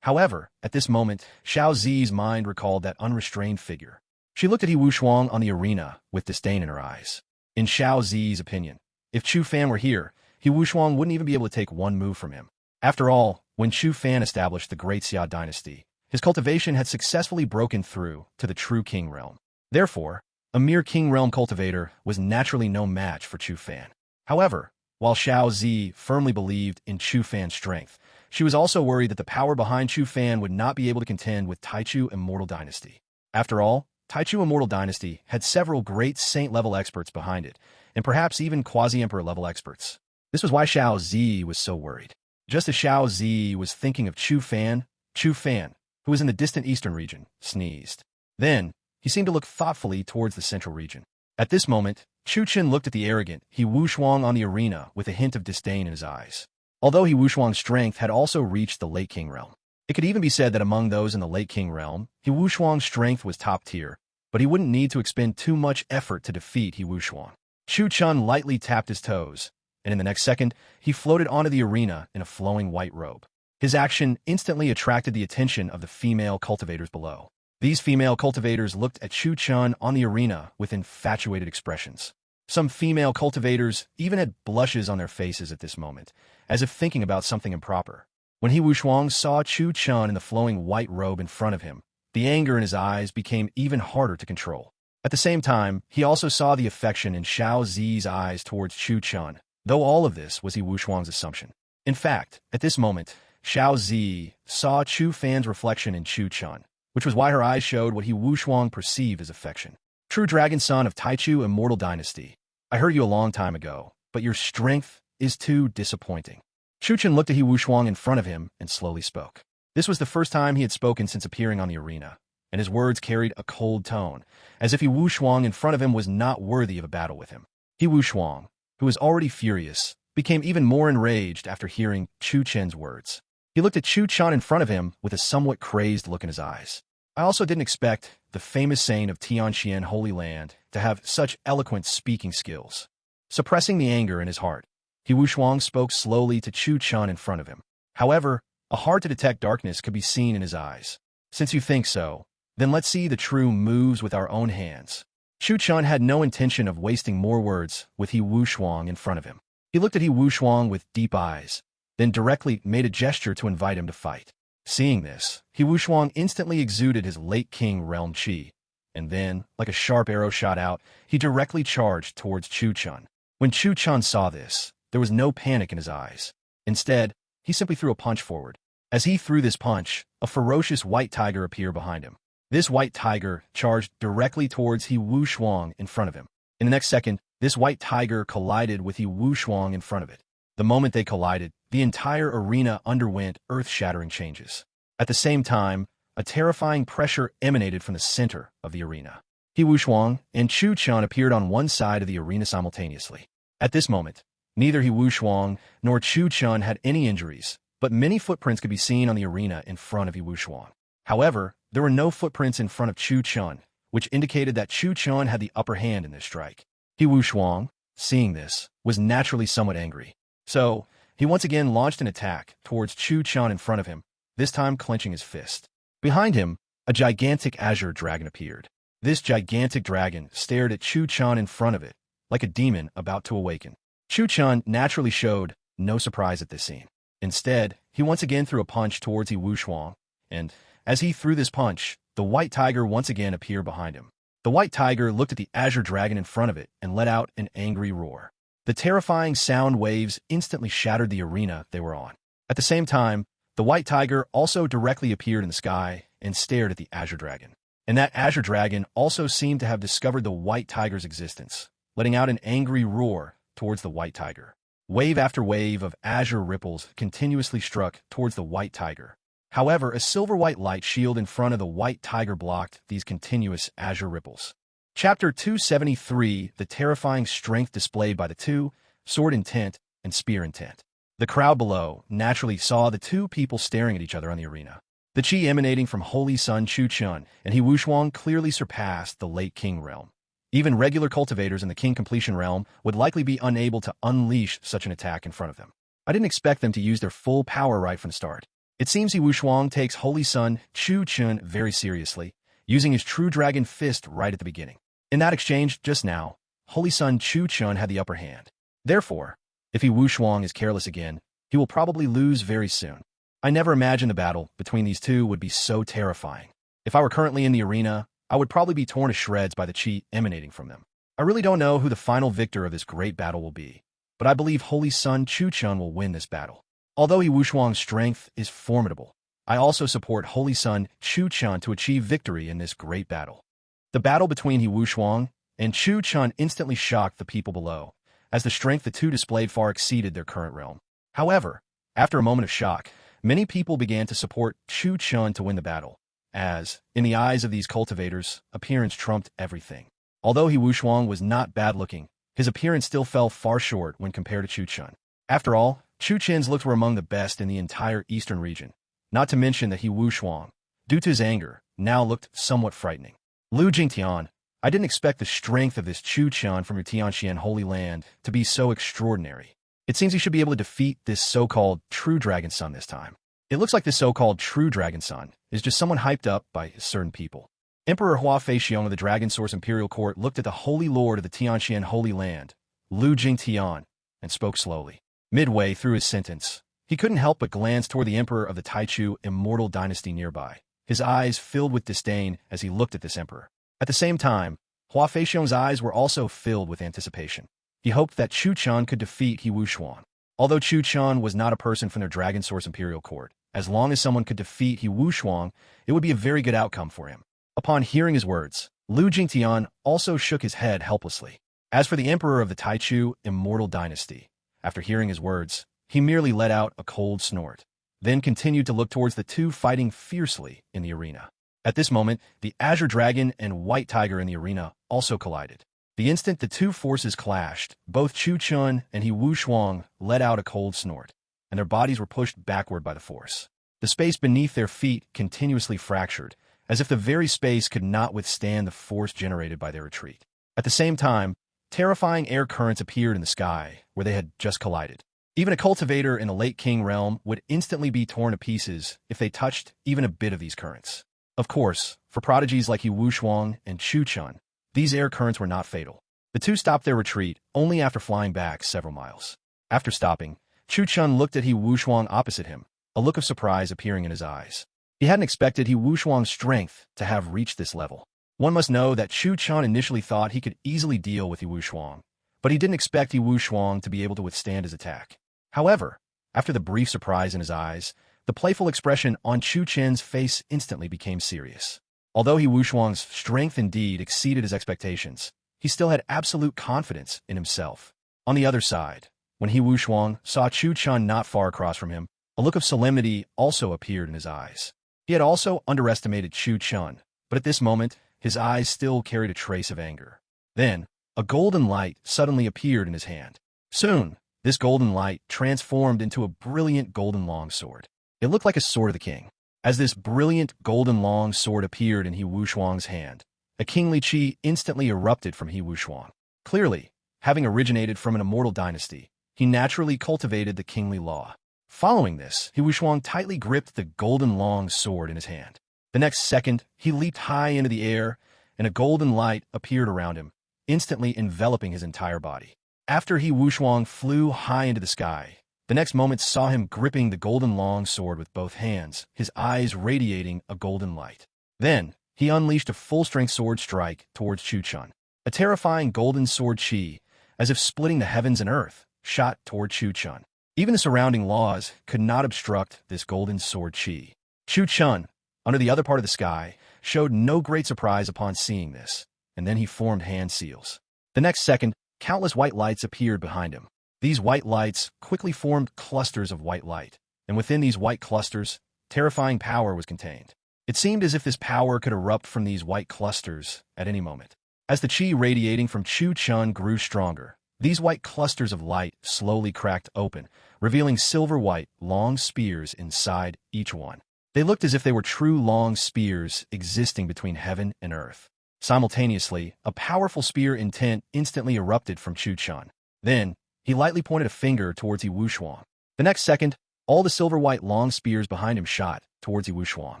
However, at this moment, Xiao Zi's mind recalled that unrestrained figure. She looked at He Wushuang on the arena with disdain in her eyes. In Xiao Zi's opinion, if Chu Fan were here, He Wushuang wouldn't even be able to take one move from him. After all, when Chu Fan established the Great Xia Dynasty, his cultivation had successfully broken through to the true King realm. Therefore, a mere King realm cultivator was naturally no match for Chu Fan. However, while Xiao Zi firmly believed in Chu Fan's strength, she was also worried that the power behind Chu Fan would not be able to contend with Taichu Immortal Dynasty. After all, Taichu Immortal Dynasty had several great saint-level experts behind it, and perhaps even quasi-emperor-level experts. This was why Xiao Zi was so worried. Just as Xiao Zi was thinking of Chu Fan, who was in the distant eastern region, sneezed. Then, he seemed to look thoughtfully towards the central region. At this moment, Chu Chen looked at the arrogant He Wushuang on the arena with a hint of disdain in his eyes. Although He Wushuang's strength had also reached the late King realm, it could even be said that among those in the late King realm, He Wushuang's strength was top tier, but he wouldn't need to expend too much effort to defeat He Wushuang. Chu Chen lightly tapped his toes, and in the next second, he floated onto the arena in a flowing white robe. His action instantly attracted the attention of the female cultivators below. These female cultivators looked at Chu Chen on the arena with infatuated expressions. Some female cultivators even had blushes on their faces at this moment, as if thinking about something improper. When He Wushuang saw Chu Chen in the flowing white robe in front of him, the anger in his eyes became even harder to control. At the same time, he also saw the affection in Xiao Zi's eyes towards Chu Chen, though all of this was He Wushuang's assumption. In fact, at this moment, Xiao Zi saw Chu Fan's reflection in Chu Chen, which was why her eyes showed what He Wushuang perceived as affection. True dragon son of Taichu Immortal Dynasty, I heard you a long time ago, but your strength is too disappointing. Chu Chen looked at He Wushuang in front of him and slowly spoke. This was the first time he had spoken since appearing on the arena, and his words carried a cold tone, as if He Wushuang in front of him was not worthy of a battle with him. He Wushuang, who was already furious, became even more enraged after hearing Chu Chen's words. He looked at Chu Chen in front of him with a somewhat crazed look in his eyes. I also didn't expect the famous saint of Tianqian Holy Land to have such eloquent speaking skills. Suppressing the anger in his heart, He Wushuang spoke slowly to Chu Chen in front of him. However, a hard-to-detect darkness could be seen in his eyes. Since you think so, then let's see the true moves with our own hands. Chu Chun had no intention of wasting more words with He Wushuang in front of him. He looked at He Wushuang with deep eyes, then directly made a gesture to invite him to fight. Seeing this, He Wushuang instantly exuded his late king realm chi, and then, like a sharp arrow shot out, he directly charged towards Chu Chun. When Chu Chun saw this, there was no panic in his eyes. Instead, he simply threw a punch forward. As he threw this punch, a ferocious white tiger appeared behind him. This white tiger charged directly towards He Wushuang in front of him. In the next second, this white tiger collided with He Wushuang in front of it. The moment they collided, the entire arena underwent earth-shattering changes. At the same time, a terrifying pressure emanated from the center of the arena. He Wushuang and Chu Chun appeared on one side of the arena simultaneously. At this moment, neither He Wushuang nor Chu Chun had any injuries, but many footprints could be seen on the arena in front of He Wushuang. However, there were no footprints in front of Chu Chun, which indicated that Chu Chun had the upper hand in this strike. He Wushuang, seeing this, was naturally somewhat angry. So, he once again launched an attack towards Chu Chun in front of him, this time clenching his fist. Behind him, a gigantic azure dragon appeared. This gigantic dragon stared at Chu Chun in front of it, like a demon about to awaken. Chu Chun naturally showed no surprise at this scene. Instead, he once again threw a punch towards He Wushuang, and as he threw this punch, the white tiger once again appeared behind him. The white tiger looked at the azure dragon in front of it and let out an angry roar. The terrifying sound waves instantly shattered the arena they were on. At the same time, the white tiger also directly appeared in the sky and stared at the azure dragon. And that azure dragon also seemed to have discovered the white tiger's existence, letting out an angry roar towards the white tiger. Wave after wave of azure ripples continuously struck towards the white tiger. However, a silver-white light shield in front of the white tiger blocked these continuous azure ripples. Chapter 273, the terrifying strength displayed by the two, sword intent and spear intent. The crowd below naturally saw the two people staring at each other on the arena. The chi emanating from Holy Sun Chu Chun and He Wushuang clearly surpassed the late king realm. Even regular cultivators in the king completion realm would likely be unable to unleash such an attack in front of them. I didn't expect them to use their full power right from the start. It seems He Wushuang takes Holy Sun Chu Chun very seriously, using his true dragon fist right at the beginning. In that exchange just now, Holy Sun Chu Chun had the upper hand. Therefore, if He Wushuang is careless again, he will probably lose very soon. I never imagined the battle between these two would be so terrifying. If I were currently in the arena, I would probably be torn to shreds by the chi emanating from them. I really don't know who the final victor of this great battle will be, but I believe Holy Sun Chu Chun will win this battle. Although He Wushuang's strength is formidable, I also support Holy Sun Chu Chun to achieve victory in this great battle. The battle between He Wushuang and Chu Chun instantly shocked the people below, as the strength the two displayed far exceeded their current realm. However, after a moment of shock, many people began to support Chu Chun to win the battle, as, in the eyes of these cultivators, appearance trumped everything. Although He Wushuang was not bad-looking, his appearance still fell far short when compared to Chu Chun. After all, Chu Chun's looks were among the best in the entire eastern region, not to mention that He Wushuang, due to his anger, now looked somewhat frightening. Lu Jingtian, I didn't expect the strength of this Chu Chun from your Tianxian Holy Land to be so extraordinary. It seems he should be able to defeat this so-called true Dragon Son this time. It looks like this so-called true Dragon Son is just someone hyped up by certain people. Emperor Hua Feixiong of the Dragon Source Imperial Court looked at the Holy Lord of the Tianxian Holy Land, Lu Jingtian, and spoke slowly. Midway through his sentence, he couldn't help but glance toward the Emperor of the Taichu Immortal Dynasty nearby. His eyes filled with disdain as he looked at this emperor. At the same time, Hua Feixiong's eyes were also filled with anticipation. He hoped that Chu Chun could defeat He Wushuang. Although Chu Chun was not a person from their Dragon Source Imperial Court, as long as someone could defeat He Wushuang, it would be a very good outcome for him. Upon hearing his words, Lu Jingtian also shook his head helplessly. As for the Emperor of the Taichu Immortal Dynasty, after hearing his words, he merely let out a cold snort, then continued to look towards the two fighting fiercely in the arena. At this moment, the Azure Dragon and White Tiger in the arena also collided. The instant the two forces clashed, both Chu Chun and He Wushuang let out a cold snort, and their bodies were pushed backward by the force. The space beneath their feet continuously fractured, as if the very space could not withstand the force generated by their retreat. At the same time, terrifying air currents appeared in the sky where they had just collided. Even a cultivator in the late king realm would instantly be torn to pieces if they touched even a bit of these currents. Of course, for prodigies like He Wushuang and Chu Chun, these air currents were not fatal. The two stopped their retreat only after flying back several miles. After stopping, Chu Chun looked at He Wushuang opposite him, a look of surprise appearing in his eyes. He hadn't expected He Wushuang's strength to have reached this level. One must know that Chu Chun initially thought he could easily deal with He Wushuang, but he didn't expect He Wushuang to be able to withstand his attack. However, after the brief surprise in his eyes, the playful expression on Chu Chen's face instantly became serious. Although He Wushuang's strength indeed exceeded his expectations, he still had absolute confidence in himself. On the other side, when He Wushuang saw Chu Chun not far across from him, a look of solemnity also appeared in his eyes. He had also underestimated Chu Chun, but at this moment, his eyes still carried a trace of anger. Then, a golden light suddenly appeared in his hand. Soon, this golden light transformed into a brilliant golden longsword. It looked like a sword of the king. As this brilliant golden longsword appeared in He Wushuang's hand, a kingly qi instantly erupted from He Wushuang. Clearly, having originated from an immortal dynasty, he naturally cultivated the kingly law. Following this, He Wushuang tightly gripped the golden long sword in his hand. The next second, he leaped high into the air, and a golden light appeared around him, instantly enveloping his entire body. After He Wushuang flew high into the sky, the next moment saw him gripping the golden long sword with both hands, his eyes radiating a golden light. Then, he unleashed a full-strength sword strike towards Chu Chun. A terrifying golden sword chi, as if splitting the heavens and earth, shot toward Chu Chun. Even the surrounding laws could not obstruct this golden sword chi. Chu Chun, under the other part of the sky, showed no great surprise upon seeing this, and then he formed hand seals. The next second, countless white lights appeared behind him. These white lights quickly formed clusters of white light, and within these white clusters, terrifying power was contained. It seemed as if this power could erupt from these white clusters at any moment. As the chi radiating from Chu Chun grew stronger, these white clusters of light slowly cracked open, revealing silver-white, long spears inside each one. They looked as if they were true long spears existing between heaven and earth. Simultaneously, a powerful spear intent instantly erupted from Chu Chun. Then, he lightly pointed a finger towards He Wushuang. The next second, all the silver-white long spears behind him shot towards He Wushuang.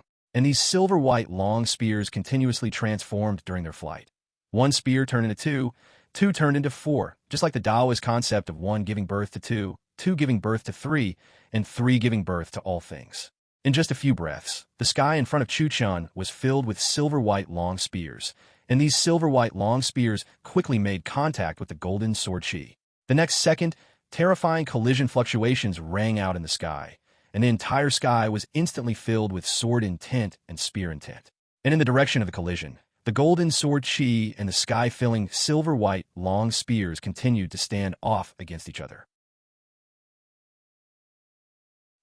And these silver-white long spears continuously transformed during their flight. One spear turned into two turned into four, just like the Taoist concept of one giving birth to two giving birth to three, and three giving birth to all things. In just a few breaths, the sky in front of Chu Chun was filled with silver-white long spears, and these silver-white long spears quickly made contact with the golden sword chi. The next second, terrifying collision fluctuations rang out in the sky, and the entire sky was instantly filled with sword intent and spear intent. And in the direction of the collision, the golden sword chi and the sky-filling silver-white long spears continued to stand off against each other.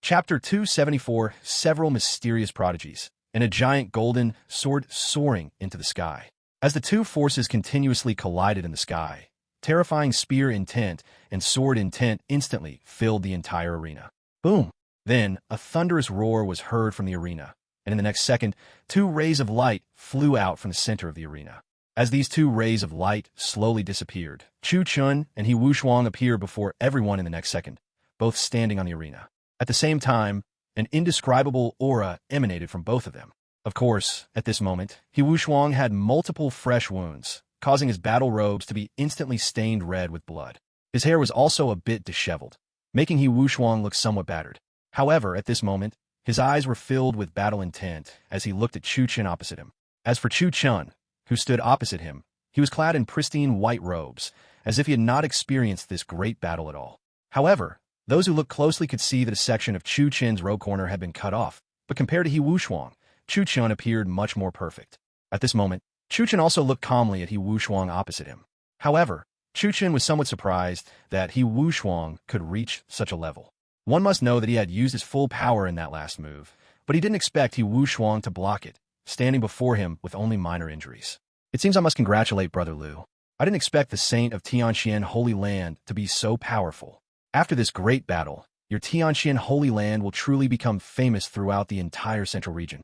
Chapter 274, Several Mysterious Prodigies, and a giant golden sword soaring into the sky. As the two forces continuously collided in the sky, terrifying spear intent and sword intent instantly filled the entire arena. Boom! Then, a thunderous roar was heard from the arena, and in the next second, two rays of light flew out from the center of the arena. As these two rays of light slowly disappeared, Chu Chun and He Wushuang appeared before everyone in the next second, both standing on the arena. At the same time, an indescribable aura emanated from both of them. Of course, at this moment, He Wushuang had multiple fresh wounds, causing his battle robes to be instantly stained red with blood. His hair was also a bit disheveled, making He Wushuang look somewhat battered. However, at this moment, his eyes were filled with battle intent as he looked at Chu Chun opposite him. As for Chu Chun, who stood opposite him, he was clad in pristine white robes, as if he had not experienced this great battle at all. However, those who looked closely could see that a section of Chu Chun's robe corner had been cut off, but compared to He Wushuang, Chu Chun appeared much more perfect. At this moment, Chu Chun also looked calmly at He Wushuang opposite him. However, Chu Chun was somewhat surprised that He Wushuang could reach such a level. One must know that he had used his full power in that last move, but he didn't expect He Wushuang to block it, standing before him with only minor injuries. It seems I must congratulate Brother Liu. I didn't expect the Saint of Tianxian Holy Land to be so powerful. After this great battle, your Tianxian Holy Land will truly become famous throughout the entire central region.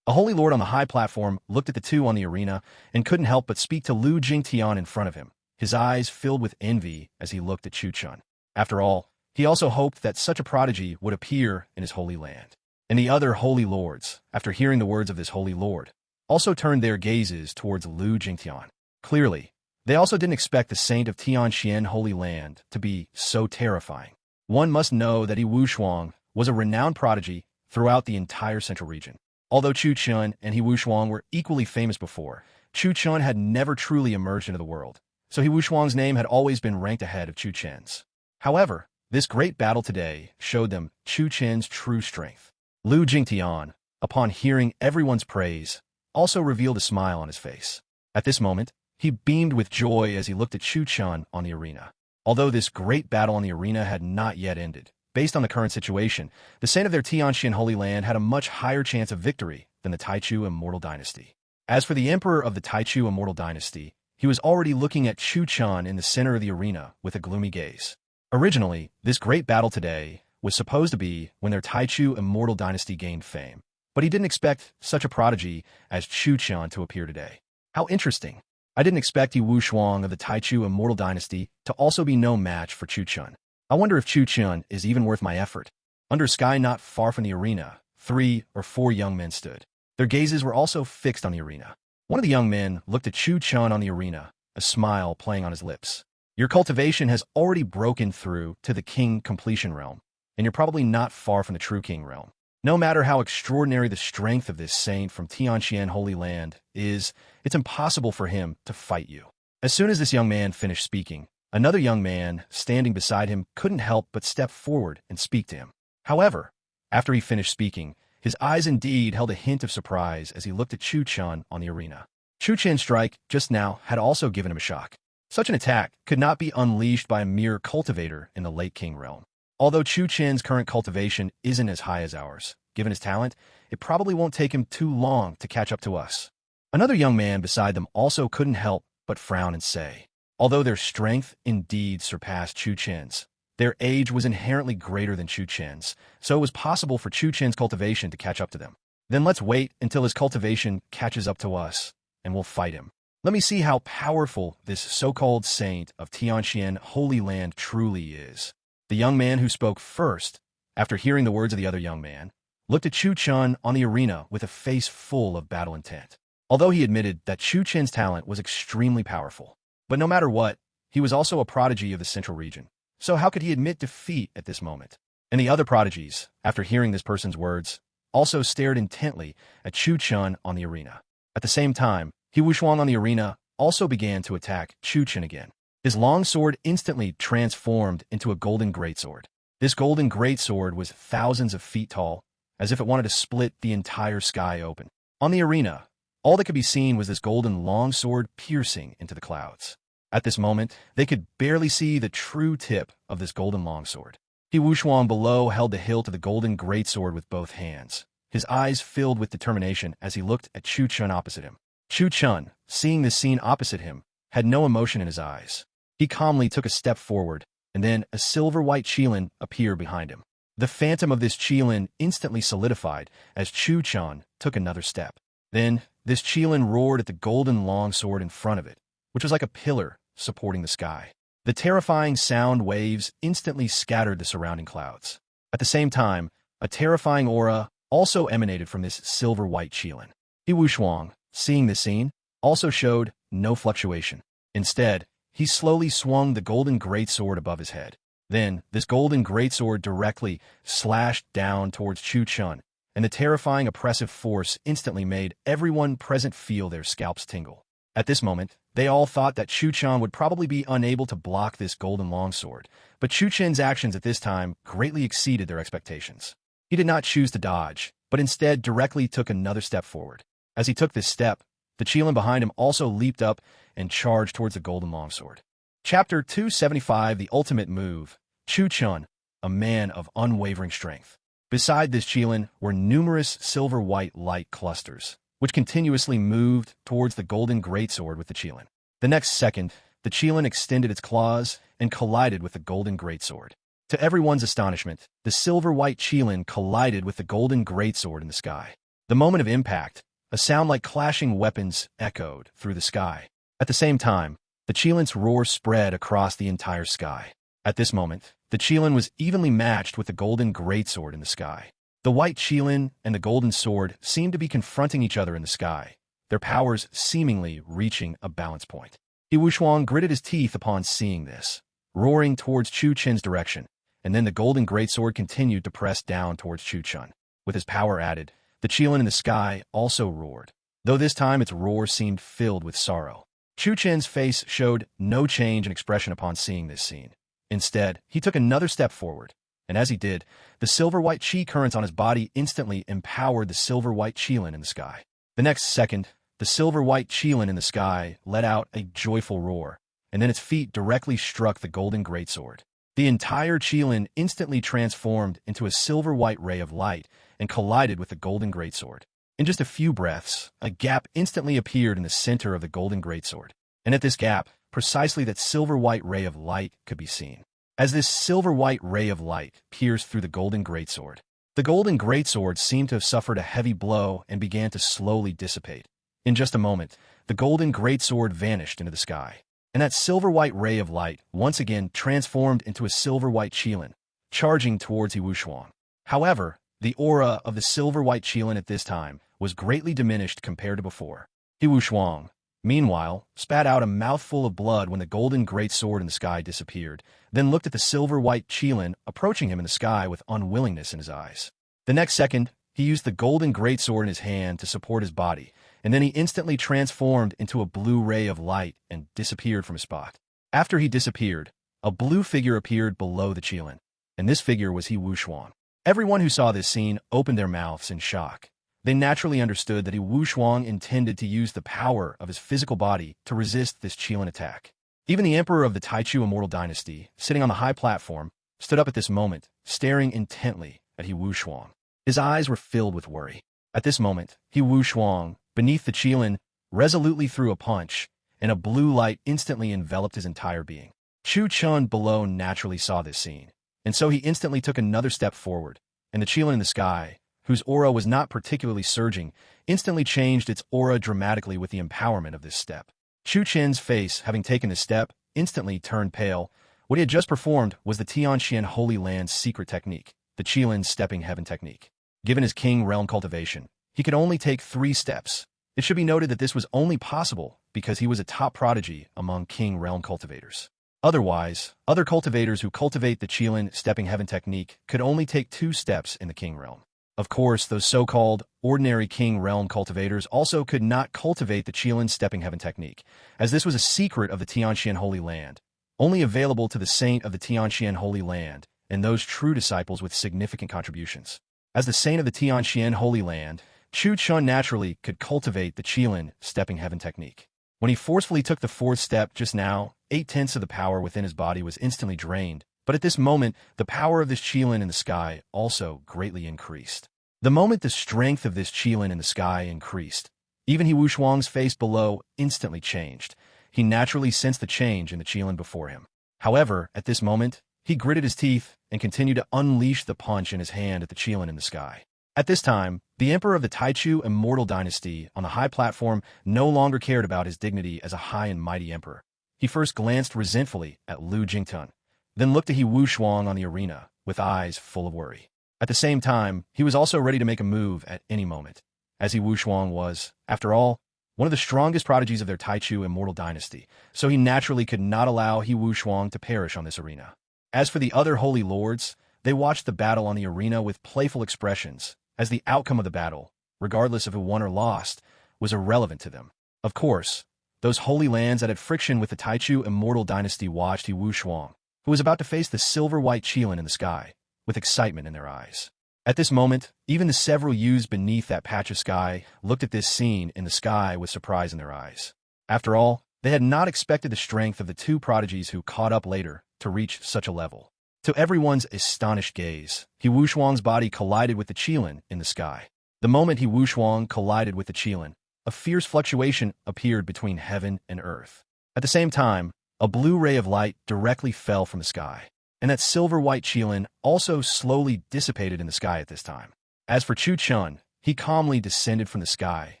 A holy lord on the high platform looked at the two on the arena and couldn't help but speak to Lu Jingtian in front of him, his eyes filled with envy as he looked at Chu Chun. After all, he also hoped that such a prodigy would appear in his holy land. And the other holy lords, after hearing the words of this holy lord, also turned their gazes towards Lu Jingtian. Clearly, they also didn't expect the Saint of Tianxian Holy Land to be so terrifying. One must know that Yi Wushuang was a renowned prodigy throughout the entire central region. Although Chu Chun and Yi Wushuang were equally famous before, Chu Chun had never truly emerged into the world, so Yi Wushuang's name had always been ranked ahead of Chu Chen's. However, this great battle today showed them Chu Chen's true strength. Lu Jingtian, upon hearing everyone's praise, also revealed a smile on his face. At this moment, he beamed with joy as he looked at Chu Chun on the arena. Although this great battle on the arena had not yet ended, based on the current situation, the Saint of their Tianxian Holy Land had a much higher chance of victory than the Taichu Immortal Dynasty. As for the Emperor of the Taichu Immortal Dynasty, he was already looking at Chu Chun in the center of the arena with a gloomy gaze. Originally, this great battle today was supposed to be when their Taichu Immortal Dynasty gained fame, but he didn't expect such a prodigy as Chu Chun to appear today. How interesting. I didn't expect Yi Wushuang of the Taichu Immortal Dynasty to also be no match for Chu Chun. I wonder if Chu Chun is even worth my effort. Under a sky not far from the arena, 3 or 4 young men stood. Their gazes were also fixed on the arena. One of the young men looked at Chu Chun on the arena, a smile playing on his lips. Your cultivation has already broken through to the king completion realm, and you're probably not far from the true king realm. No matter how extraordinary the strength of this saint from Tianxian Holy Land is, it's impossible for him to fight you. As soon as this young man finished speaking, another young man standing beside him couldn't help but step forward and speak to him. However, after he finished speaking, his eyes indeed held a hint of surprise as he looked at Chu Chun on the arena. Chu Chen's strike just now had also given him a shock. Such an attack could not be unleashed by a mere cultivator in the late king realm. Although Chu Chen's current cultivation isn't as high as ours, given his talent, it probably won't take him too long to catch up to us. Another young man beside them also couldn't help but frown and say, although their strength indeed surpassed Chu Chen's, their age was inherently greater than Chu Chen's, so it was possible for Chu Chen's cultivation to catch up to them. Then let's wait until his cultivation catches up to us, and we'll fight him. Let me see how powerful this so-called saint of Tianxian Holy Land truly is. The young man who spoke first, after hearing the words of the other young man, looked at Chu Chun on the arena with a face full of battle intent. Although he admitted that Chu Chen's talent was extremely powerful, but no matter what, he was also a prodigy of the central region. So how could he admit defeat at this moment? And the other prodigies, after hearing this person's words, also stared intently at Chu Chun on the arena. At the same time, Yi Wushuang on the arena also began to attack Chu Chun again. His long sword instantly transformed into a golden greatsword. This golden greatsword was thousands of feet tall, as if it wanted to split the entire sky open. On the arena, all that could be seen was this golden longsword piercing into the clouds. At this moment, they could barely see the true tip of this golden longsword. Yi Wushuang below held the hilt of the golden greatsword with both hands, his eyes filled with determination as he looked at Chu Chun opposite him. Chu Chun, seeing this scene opposite him, had no emotion in his eyes. He calmly took a step forward, and then a silver-white qilin appeared behind him. The phantom of this qilin instantly solidified as Chu Chun took another step. Then, this qilin roared at the golden longsword in front of it, which was like a pillar supporting the sky. The terrifying sound waves instantly scattered the surrounding clouds. At the same time, a terrifying aura also emanated from this silver-white qilin. Yi Wushuang, seeing this scene, also showed no fluctuation. Instead, he slowly swung the golden greatsword above his head. Then, this golden greatsword directly slashed down towards Chu Chun, and the terrifying oppressive force instantly made everyone present feel their scalps tingle. At this moment, they all thought that Chu Chun would probably be unable to block this golden longsword, but Chu Chen's actions at this time greatly exceeded their expectations. He did not choose to dodge, but instead directly took another step forward. As he took this step, the qilin behind him also leaped up and charged towards the golden longsword. Chapter 275, The Ultimate Move. Chu Chun, a man of unwavering strength. Beside this qilin were numerous silver-white light clusters, which continuously moved towards the golden greatsword with the qilin. The next second, the qilin extended its claws and collided with the golden greatsword. To everyone's astonishment, the silver-white qilin collided with the golden greatsword in the sky. The moment of impact, a sound like clashing weapons echoed through the sky. At the same time, the qilin's roar spread across the entire sky. At this moment, the qilin was evenly matched with the golden greatsword in the sky. The white qilin and the golden sword seemed to be confronting each other in the sky, their powers seemingly reaching a balance point. He Wushuang gritted his teeth upon seeing this, roaring towards Chu Chen's direction, and then the golden greatsword continued to press down towards Chu Chen. With his power added, the Qilin in the sky also roared, though this time its roar seemed filled with sorrow. Chu Chen's face showed no change in expression upon seeing this scene. Instead, he took another step forward, and as he did, the silver-white qi currents on his body instantly empowered the silver-white Qilin in the sky. The next second, the silver-white Qilin in the sky let out a joyful roar, and then its feet directly struck the golden greatsword. The entire Qilin instantly transformed into a silver-white ray of light and collided with the golden greatsword. In just a few breaths, a gap instantly appeared in the center of the golden greatsword, and at this gap, precisely that silver-white ray of light could be seen. As this silver-white ray of light pierced through the golden greatsword, the golden greatsword seemed to have suffered a heavy blow and began to slowly dissipate. In just a moment, the golden greatsword vanished into the sky, and that silver-white ray of light once again transformed into a silver-white Qilin, charging towards He Wushuang. However, the aura of the silver-white Qilin at this time was greatly diminished compared to before. He Wushuang, meanwhile, spat out a mouthful of blood when the golden greatsword in the sky disappeared, then looked at the silver-white Qilin approaching him in the sky with unwillingness in his eyes. The next second, he used the golden greatsword in his hand to support his body, and then he instantly transformed into a blue ray of light and disappeared from his spot. After he disappeared, a blue figure appeared below the Qilin, and this figure was He Wushuang. Everyone who saw this scene opened their mouths in shock. They naturally understood that He Wushuang intended to use the power of his physical body to resist this Qilin attack. Even the emperor of the Taichu Immortal Dynasty, sitting on the high platform, stood up at this moment, staring intently at He Wushuang. His eyes were filled with worry. At this moment, He Wushuang, beneath the Qilin, resolutely threw a punch, and a blue light instantly enveloped his entire being. Chu Chun below naturally saw this scene, and so he instantly took another step forward, and the Qilin in the sky, whose aura was not particularly surging, instantly changed its aura dramatically with the empowerment of this step. Chu Chen's face, having taken this step, instantly turned pale. What he had just performed was the Tianxian Holy Land's secret technique, the Qilin Stepping Heaven technique. Given his king realm cultivation, he could only take 3 steps. It should be noted that this was only possible because he was a top prodigy among king realm cultivators. Otherwise, other cultivators who cultivate the Qilin Stepping Heaven technique could only take 2 steps in the king realm. Of course, those so-called ordinary king realm cultivators also could not cultivate the Qilin Stepping Heaven technique, as this was a secret of the Tianxian Holy Land, only available to the saint of the Tianxian Holy Land and those true disciples with significant contributions. As the saint of the Tianxian Holy Land, Chu Chun naturally could cultivate the Qilin Stepping Heaven technique. When he forcefully took the 4th step just now, 8/10 of the power within his body was instantly drained, but at this moment, the power of this Qilin in the sky also greatly increased. The moment the strength of this Qilin in the sky increased, even He Wushuang's face below instantly changed. He naturally sensed the change in the Qilin before him. However, at this moment, he gritted his teeth and continued to unleash the punch in his hand at the Qilin in the sky. At this time, the emperor of the Taichu Immortal Dynasty on the high platform no longer cared about his dignity as a high and mighty emperor. He first glanced resentfully at Lu Jingtun, then looked at He Wushuang on the arena with eyes full of worry. At the same time, he was also ready to make a move at any moment, as He Wushuang was, after all, one of the strongest prodigies of their Taichu Immortal Dynasty, so he naturally could not allow He Wushuang to perish on this arena. As for the other holy lords, they watched the battle on the arena with playful expressions, as the outcome of the battle, regardless of who won or lost, was irrelevant to them. Of course, those holy lands that had friction with the Taichu Immortal Dynasty watched He Wushuang, who was about to face the silver-white Qilin in the sky, with excitement in their eyes. At this moment, even the several youths beneath that patch of sky looked at this scene in the sky with surprise in their eyes. After all, they had not expected the strength of the 2 prodigies who caught up later to reach such a level. To everyone's astonished gaze, He Wushuang's body collided with the Qilin in the sky. The moment He Wushuang collided with the Qilin, a fierce fluctuation appeared between heaven and earth. At the same time, a blue ray of light directly fell from the sky, and that silver-white Qilin also slowly dissipated in the sky at this time. As for Chu Chun, he calmly descended from the sky,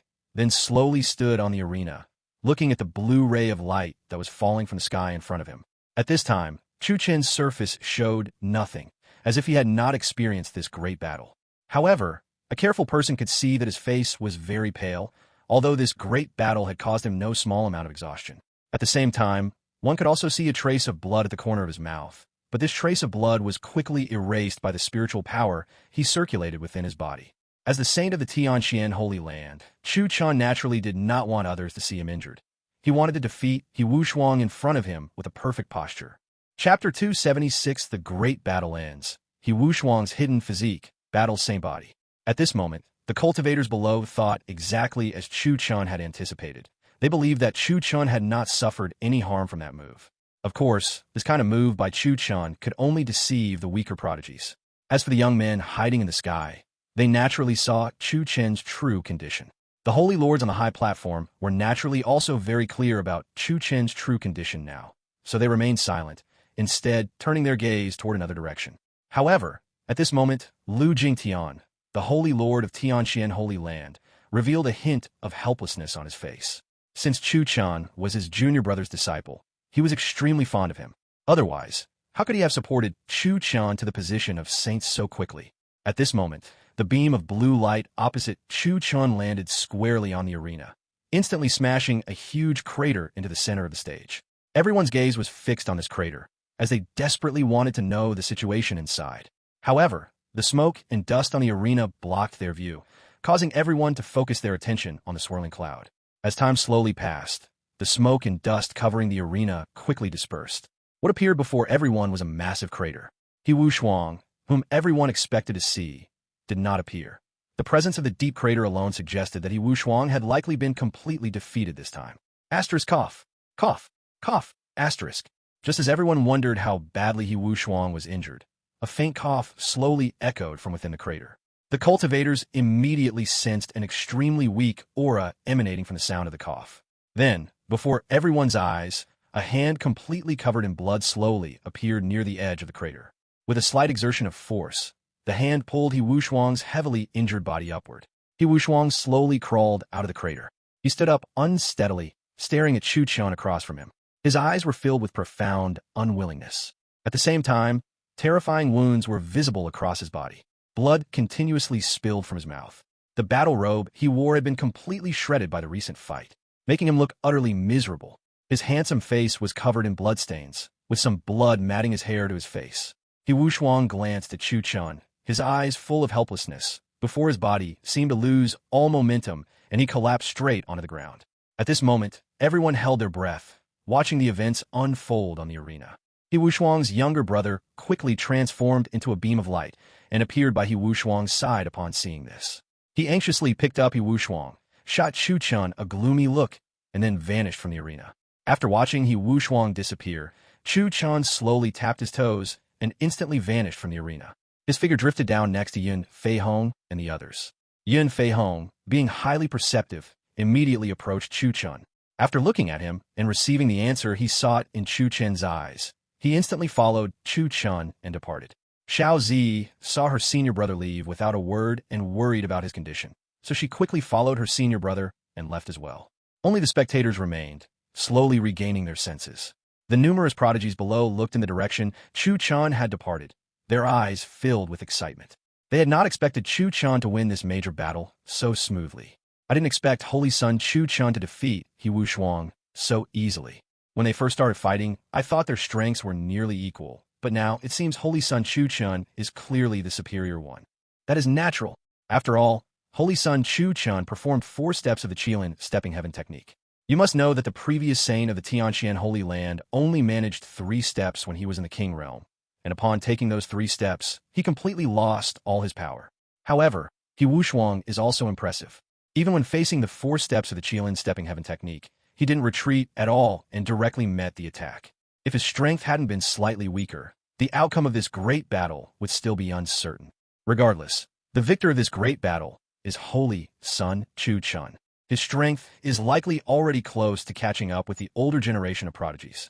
then slowly stood on the arena, looking at the blue ray of light that was falling from the sky in front of him. At this time, Chu Chen's surface showed nothing, as if he had not experienced this great battle. However, a careful person could see that his face was very pale, although this great battle had caused him no small amount of exhaustion. At the same time, one could also see a trace of blood at the corner of his mouth, but this trace of blood was quickly erased by the spiritual power he circulated within his body. As the saint of the Tianqian Holy Land, Chu Fan naturally did not want others to see him injured. He wanted to defeat He Wushuang in front of him with a perfect posture. Chapter 276 The Great Battle Ends. He Wushuang's Hidden Physique, Battles Saint Body. At this moment, the cultivators below thought exactly as Chu Fan had anticipated. They believed that Chu Fan had not suffered any harm from that move. Of course, this kind of move by Chu Fan could only deceive the weaker prodigies. As for the young men hiding in the sky, they naturally saw Chu Fan's true condition. The holy lords on the high platform were naturally also very clear about Chu Fan's true condition now, so they remained silent, instead turning their gaze toward another direction. However, at this moment, Lu Jingtian, the holy lord of Tianqian Holy Land, revealed a hint of helplessness on his face. Since Chu Fan was his junior brother's disciple, he was extremely fond of him. Otherwise, how could he have supported Chu Fan to the position of saint so quickly? At this moment, the beam of blue light opposite Chu Fan landed squarely on the arena, instantly smashing a huge crater into the center of the stage. Everyone's gaze was fixed on this crater, as they desperately wanted to know the situation inside. However, the smoke and dust on the arena blocked their view, causing everyone to focus their attention on the swirling cloud. As time slowly passed, the smoke and dust covering the arena quickly dispersed. What appeared before everyone was a massive crater. He Wushuang, whom everyone expected to see, did not appear. The presence of the deep crater alone suggested that He Wushuang had likely been completely defeated this time. Asterisk cough. Cough. Cough. Asterisk. Just as everyone wondered how badly He Wushuang was injured, a faint cough slowly echoed from within the crater. The cultivators immediately sensed an extremely weak aura emanating from the sound of the cough. Then, before everyone's eyes, a hand completely covered in blood slowly appeared near the edge of the crater. With a slight exertion of force, the hand pulled He Wushuang's heavily injured body upward. He Wushuang slowly crawled out of the crater. He stood up unsteadily, staring at Chu Fan across from him. His eyes were filled with profound unwillingness. At the same time, terrifying wounds were visible across his body. Blood continuously spilled from his mouth. The battle robe he wore had been completely shredded by the recent fight, making him look utterly miserable. His handsome face was covered in bloodstains, with some blood matting his hair to his face. He Wushuang glanced at Chu Fan, his eyes full of helplessness, before his body seemed to lose all momentum and he collapsed straight onto the ground. At this moment, everyone held their breath, watching the events unfold on the arena. He Wushuang's younger brother quickly transformed into a beam of light and appeared by He Wushuang's side upon seeing this. He anxiously picked up He Wushuang, shot Chu Fan a gloomy look, and then vanished from the arena. After watching He Wushuang disappear, Chu Fan slowly tapped his toes and instantly vanished from the arena. His figure drifted down next to Yun Feihong and the others. Yun Feihong, being highly perceptive, immediately approached Chu Fan. After looking at him and receiving the answer he sought in Chu Fan's eyes, he instantly followed Chu Fan and departed. Xiao Zi saw her senior brother leave without a word and worried about his condition, so she quickly followed her senior brother and left as well. Only the spectators remained, slowly regaining their senses. The numerous prodigies below looked in the direction Chu Fan had departed, their eyes filled with excitement. They had not expected Chu Fan to win this major battle so smoothly. I didn't expect Holy Son Chu Fan to defeat He Wushuang so easily. When they first started fighting, I thought their strengths were nearly equal, but now it seems Holy Son Chu Fan is clearly the superior one. That is natural. After all, Holy Son Chu Fan performed 4 steps of the Qilin Stepping Heaven technique. You must know that the previous saint of the Tianqian Holy Land only managed 3 steps when he was in the King Realm, and upon taking those 3 steps, he completely lost all his power. However, He Wushuang is also impressive. Even when facing the 4 steps of the Qilin Stepping Heaven technique, he didn't retreat at all and directly met the attack. If his strength hadn't been slightly weaker, the outcome of this great battle would still be uncertain. Regardless, the victor of this great battle is Holy Son Chu Fan. His strength is likely already close to catching up with the older generation of prodigies.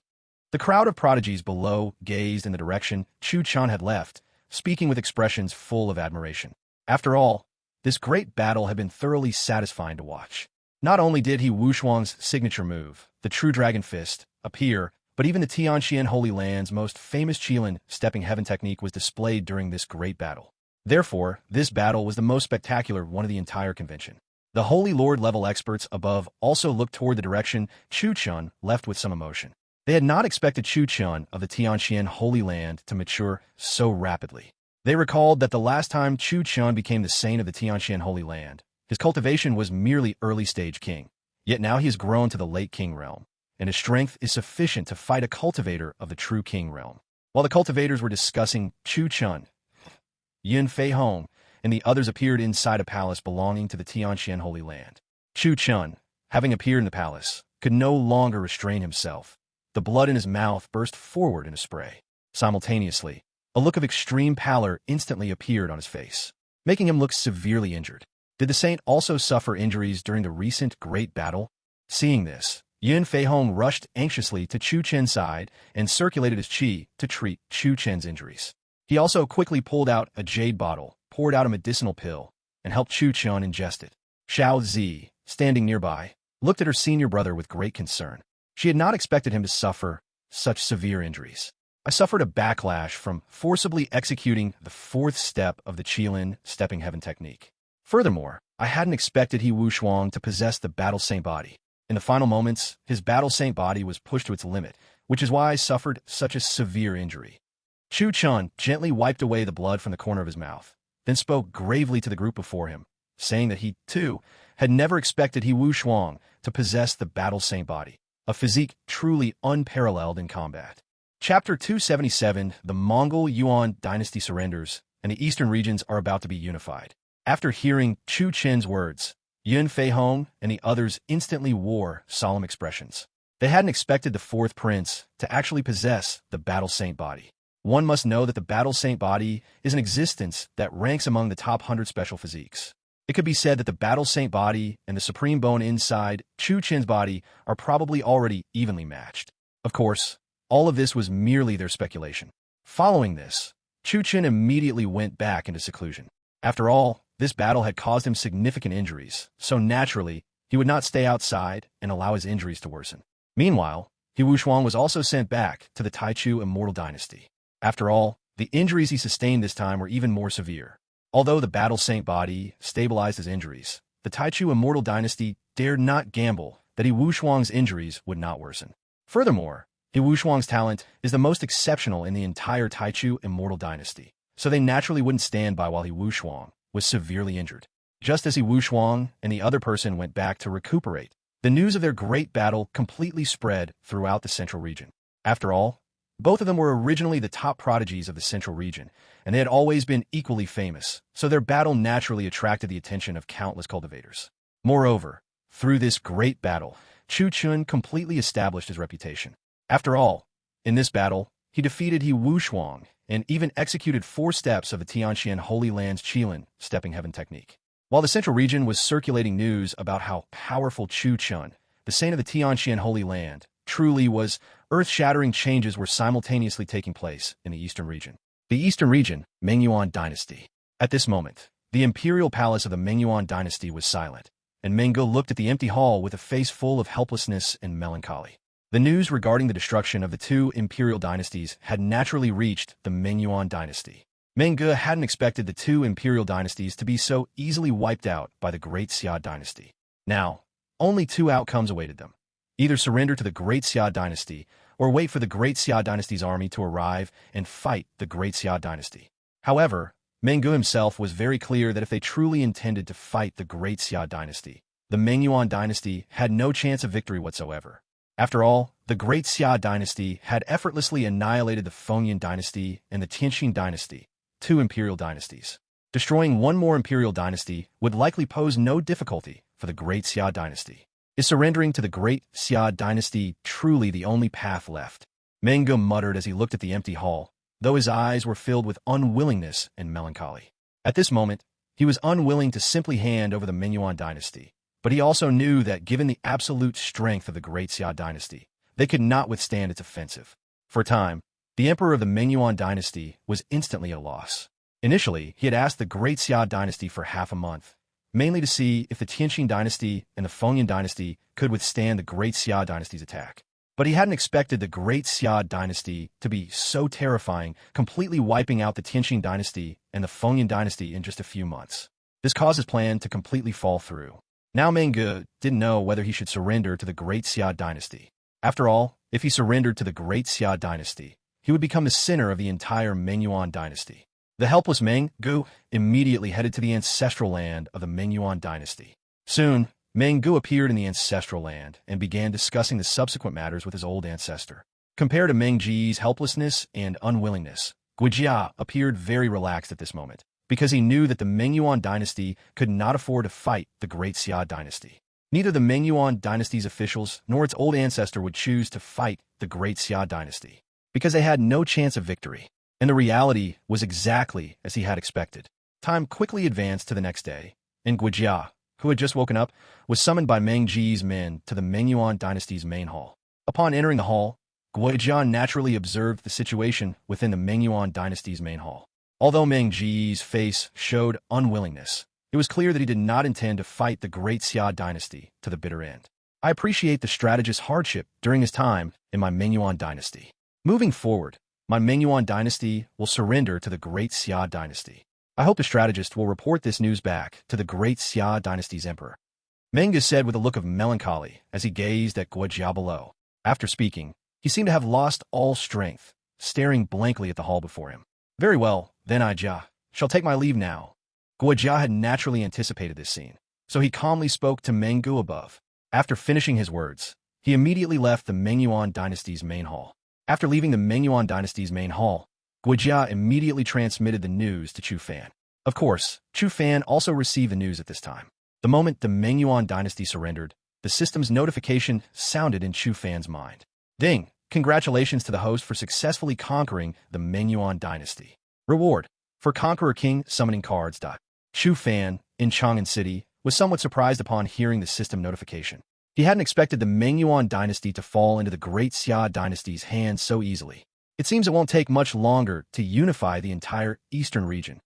The crowd of prodigies below gazed in the direction Chu Fan had left, speaking with expressions full of admiration. After all, this great battle had been thoroughly satisfying to watch. Not only did He Wushuang's signature move, the True Dragon Fist, appear, but even the Tianqian Holy Land's most famous Qilin Stepping Heaven technique was displayed during this great battle. Therefore, this battle was the most spectacular one of the entire convention. The Holy Lord level experts above also looked toward the direction Chu Chun left with some emotion. They had not expected Chu Chun of the Tianxian Holy Land to mature so rapidly. They recalled that the last time Chu Chun became the saint of the Tianxian Holy Land, his cultivation was merely early-stage king. Yet now he has grown to the late king realm, and his strength is sufficient to fight a cultivator of the true king realm. While the cultivators were discussing, Chu Chun, Yin Fei Hong, and the others appeared inside a palace belonging to the Tianxian Holy Land. Chu Chun, having appeared in the palace, could no longer restrain himself. The blood in his mouth burst forward in a spray. Simultaneously, a look of extreme pallor instantly appeared on his face, making him look severely injured. Did the saint also suffer injuries during the recent great battle? Seeing this, Yin Fei Hong rushed anxiously to Chu Chen's side and circulated his qi to treat Chu Chen's injuries. He also quickly pulled out a jade bottle, poured out a medicinal pill, and helped Chu Chen ingest it. Xiao Zi, standing nearby, looked at her senior brother with great concern. She had not expected him to suffer such severe injuries. I suffered a backlash from forcibly executing the fourth step of the Qilin stepping heaven technique. Furthermore, I hadn't expected He Wushuang to possess the Battle Saint Body. In the final moments, his Battle Saint Body was pushed to its limit, which is why I suffered such a severe injury. Chu Chun gently wiped away the blood from the corner of his mouth, then spoke gravely to the group before him, saying that he, too, had never expected He Wushuang to possess the Battle Saint Body, a physique truly unparalleled in combat. Chapter 277, the Mongol Yuan dynasty surrenders, and the eastern regions are about to be unified. After hearing Chu Chen's words, Yin Fei Hong and the others instantly wore solemn expressions. They hadn't expected the fourth prince to actually possess the Battle Saint Body. One must know that the Battle Saint Body is an existence that ranks among the top 100 special physiques. It could be said that the Battle Saint Body and the Supreme Bone inside Chu Chen's body are probably already evenly matched. Of course, all of this was merely their speculation. Following this, Chu Chen immediately went back into seclusion. After all, this battle had caused him significant injuries, so naturally, he would not stay outside and allow his injuries to worsen. Meanwhile, He Wushuang was also sent back to the Taichu Immortal Dynasty. After all, the injuries he sustained this time were even more severe. Although the Battle Saint Body stabilized his injuries, the Taichu Immortal Dynasty dared not gamble that He Wushuang's injuries would not worsen. Furthermore, He Wushuang's talent is the most exceptional in the entire Taichu Immortal Dynasty, so they naturally wouldn't stand by while He Wushuang was severely injured. Just as He Wushuang and the other person went back to recuperate, the news of their great battle completely spread throughout the central region. After all, both of them were originally the top prodigies of the central region, and they had always been equally famous, so their battle naturally attracted the attention of countless cultivators. Moreover, through this great battle, Chu Chun completely established his reputation. After all, in this battle, he defeated He Wushuang and even executed 4 steps of the Tianxian Holy Land's Qilin stepping heaven technique. While the central region was circulating news about how powerful Chu Chun, the saint of the Tianxian Holy Land, truly was, earth-shattering changes were simultaneously taking place in the eastern region. The eastern region, Mengyuan Dynasty. At this moment, the imperial palace of the Mengyuan Dynasty was silent, and Mengge looked at the empty hall with a face full of helplessness and melancholy. The news regarding the destruction of the 2 imperial dynasties had naturally reached the Mengyuan Dynasty. Mengge hadn't expected the 2 imperial dynasties to be so easily wiped out by the Great Xia Dynasty. Now, only 2 outcomes awaited them. Either surrender to the Great Xia Dynasty, or wait for the Great Xia Dynasty's army to arrive and fight the Great Xia Dynasty. However, Mengge himself was very clear that if they truly intended to fight the Great Xia Dynasty, the Mengyuan Dynasty had no chance of victory whatsoever. After all, the Great Xia Dynasty had effortlessly annihilated the Fengyan Dynasty and the Tianxin Dynasty, 2 imperial dynasties. Destroying one more imperial dynasty would likely pose no difficulty for the Great Xia Dynasty. Is surrendering to the Great Xia Dynasty truly the only path left? Mengge muttered as he looked at the empty hall, though his eyes were filled with unwillingness and melancholy. At this moment, he was unwilling to simply hand over the Mengyuan Dynasty, but he also knew that given the absolute strength of the Great Xia Dynasty, they could not withstand its offensive. For a time, the emperor of the Mengyuan Dynasty was instantly at a loss. Initially, he had asked the Great Xia Dynasty for half a month, mainly to see if the Tianxin Dynasty and the Fengyan Dynasty could withstand the Great Xia Dynasty's attack. But he hadn't expected the Great Xia Dynasty to be so terrifying, completely wiping out the Tianxin Dynasty and the Fengyan Dynasty in just a few months. This caused his plan to completely fall through. Now Meng Ge didn't know whether he should surrender to the Great Xia dynasty. After all, if he surrendered to the Great Xia dynasty, he would become the center of the entire Mengyuan dynasty. The helpless Meng Ge immediately headed to the ancestral land of the Mengyuan dynasty. Soon, Meng Ge appeared in the ancestral land and began discussing the subsequent matters with his old ancestor. Compared to Meng Ji's helplessness and unwillingness, Guijia appeared very relaxed at this moment, because he knew that the Mengyuan dynasty could not afford to fight the Great Xia dynasty. Neither the Mengyuan dynasty's officials nor its old ancestor would choose to fight the Great Xia dynasty, because they had no chance of victory. And the reality was exactly as he had expected. Time quickly advanced to the next day, and Guijia, who had just woken up, was summoned by Meng Ji's men to the Mengyuan dynasty's main hall. Upon entering the hall, Guijia naturally observed the situation within the Mengyuan dynasty's main hall. Although Meng Ji's face showed unwillingness, it was clear that he did not intend to fight the Great Xia dynasty to the bitter end. I appreciate the strategist's hardship during his time in my Mengyuan dynasty. Moving forward, my Mengyuan dynasty will surrender to the Great Xia dynasty. I hope the strategist will report this news back to the Great Xia dynasty's emperor. Meng Ge said with a look of melancholy as he gazed at Guijia below. After speaking, he seemed to have lost all strength, staring blankly at the hall before him. Very well, then I shall take my leave now. Guijia had naturally anticipated this scene, so he calmly spoke to Meng Ge above. After finishing his words, he immediately left the Mengyuan dynasty's main hall. After leaving the Mengyuan dynasty's main hall, Guijia immediately transmitted the news to Chu Fan. Of course, Chu Fan also received the news at this time. The moment the Mengyuan dynasty surrendered, the system's notification sounded in Chu Fan's mind. Ding! Congratulations to the host for successfully conquering the Mengyuan dynasty. Reward: for Conqueror King summoning cards. Chu Fan, in Chang'an City, was somewhat surprised upon hearing the system notification. He hadn't expected the Mengyuan dynasty to fall into the Great Xia dynasty's hands so easily. It seems it won't take much longer to unify the entire eastern region.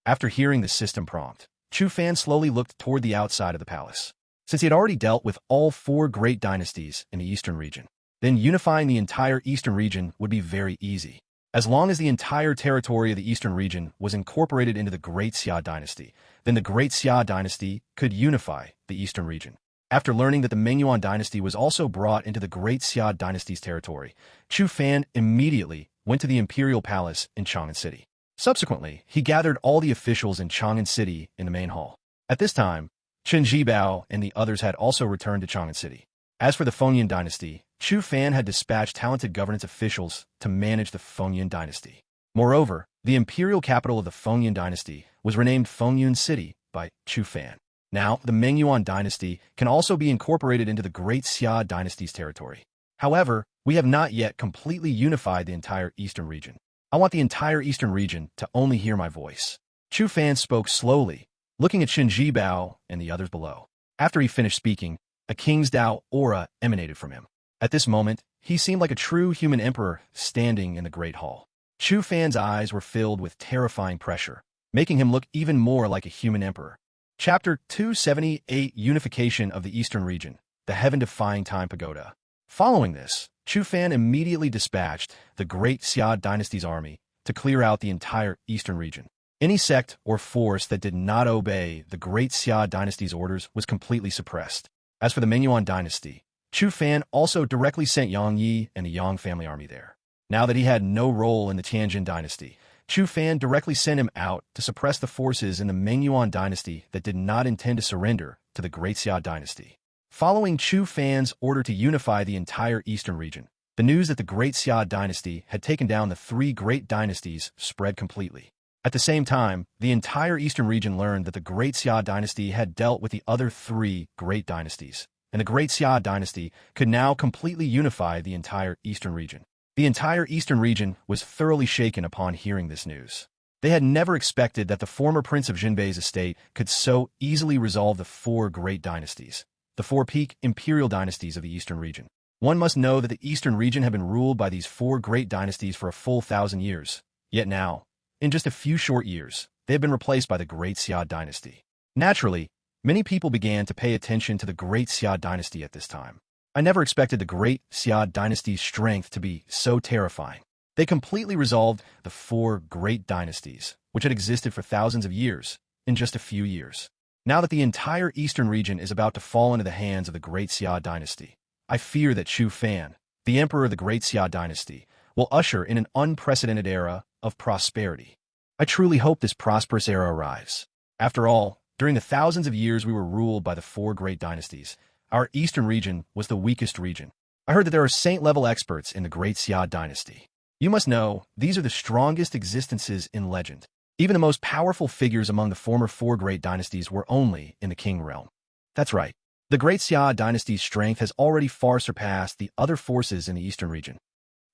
After hearing the system prompt, Chu Fan slowly looked toward the outside of the palace. Since he had already dealt with all 4 great dynasties in the eastern region, then unifying the entire eastern region would be very easy. As long as the entire territory of the eastern region was incorporated into the Great Xia dynasty, then the Great Xia dynasty could unify the eastern region. After learning that the Mengyuan dynasty was also brought into the Great Xia dynasty's territory, Chu Fan immediately went to the imperial palace in Chang'an City. Subsequently, he gathered all the officials in Chang'an City in the main hall. At this time, Chen Jibao and the others had also returned to Chang'an City. As for the Fengyan dynasty, Chu Fan had dispatched talented governance officials to manage the Fengyan dynasty. Moreover, the imperial capital of the Fengyan dynasty was renamed Fengyan City by Chu Fan. Now, the Mengyuan dynasty can also be incorporated into the Great Xia dynasty's territory. However, we have not yet completely unified the entire eastern region. I want the entire eastern region to only hear my voice. Chu Fan spoke slowly, looking at Chen Jibao and the others below. After he finished speaking, a King's Dao aura emanated from him. At this moment, he seemed like a true human emperor standing in the Great Hall. Chu Fan's eyes were filled with terrifying pressure, making him look even more like a human emperor. Chapter 278: Unification of the Eastern Region, the Heaven-Defying Time Pagoda. Following this, Chu Fan immediately dispatched the Great Xia dynasty's army to clear out the entire eastern region. Any sect or force that did not obey the Great Xia dynasty's orders was completely suppressed. As for the Mengyuan dynasty, Chu Fan also directly sent Yang Yi and the Yang family army there. Now that he had no role in the Tianjin dynasty, Chu Fan directly sent him out to suppress the forces in the Mengyuan dynasty that did not intend to surrender to the Great Xia dynasty. Following Chu Fan's order to unify the entire eastern region, the news that the Great Xia dynasty had taken down the 3 great dynasties spread completely. At the same time, the entire eastern region learned that the Great Xia dynasty had dealt with the other 3 great dynasties, and the Great Xia dynasty could now completely unify the entire eastern region. The entire eastern region was thoroughly shaken upon hearing this news. They had never expected that the former prince of Jinbei's estate could so easily resolve the 4 great dynasties, the 4 peak imperial dynasties of the eastern region. One must know that the eastern region had been ruled by these 4 great dynasties for a full 1,000 years. Yet now, in just a few short years, they have been replaced by the Great Xia dynasty. Naturally, many people began to pay attention to the Great Xia dynasty at this time. I never expected the Great Xia dynasty's strength to be so terrifying. They completely resolved the 4 great dynasties, which had existed for thousands of years, in just a few years. Now that the entire eastern region is about to fall into the hands of the Great Xia Dynasty, I fear that Chu Fan, the emperor of the Great Xia Dynasty, will usher in an unprecedented era of prosperity. I truly hope this prosperous era arrives. After all, during the thousands of years we were ruled by the four great dynasties, our eastern region was the weakest region. I heard that there are saint-level experts in the Great Xia Dynasty. You must know, these are the strongest existences in legend. Even the most powerful figures among the former four great dynasties were only in the king realm. That's right. The Great Xia Dynasty's strength has already far surpassed the other forces in the eastern region.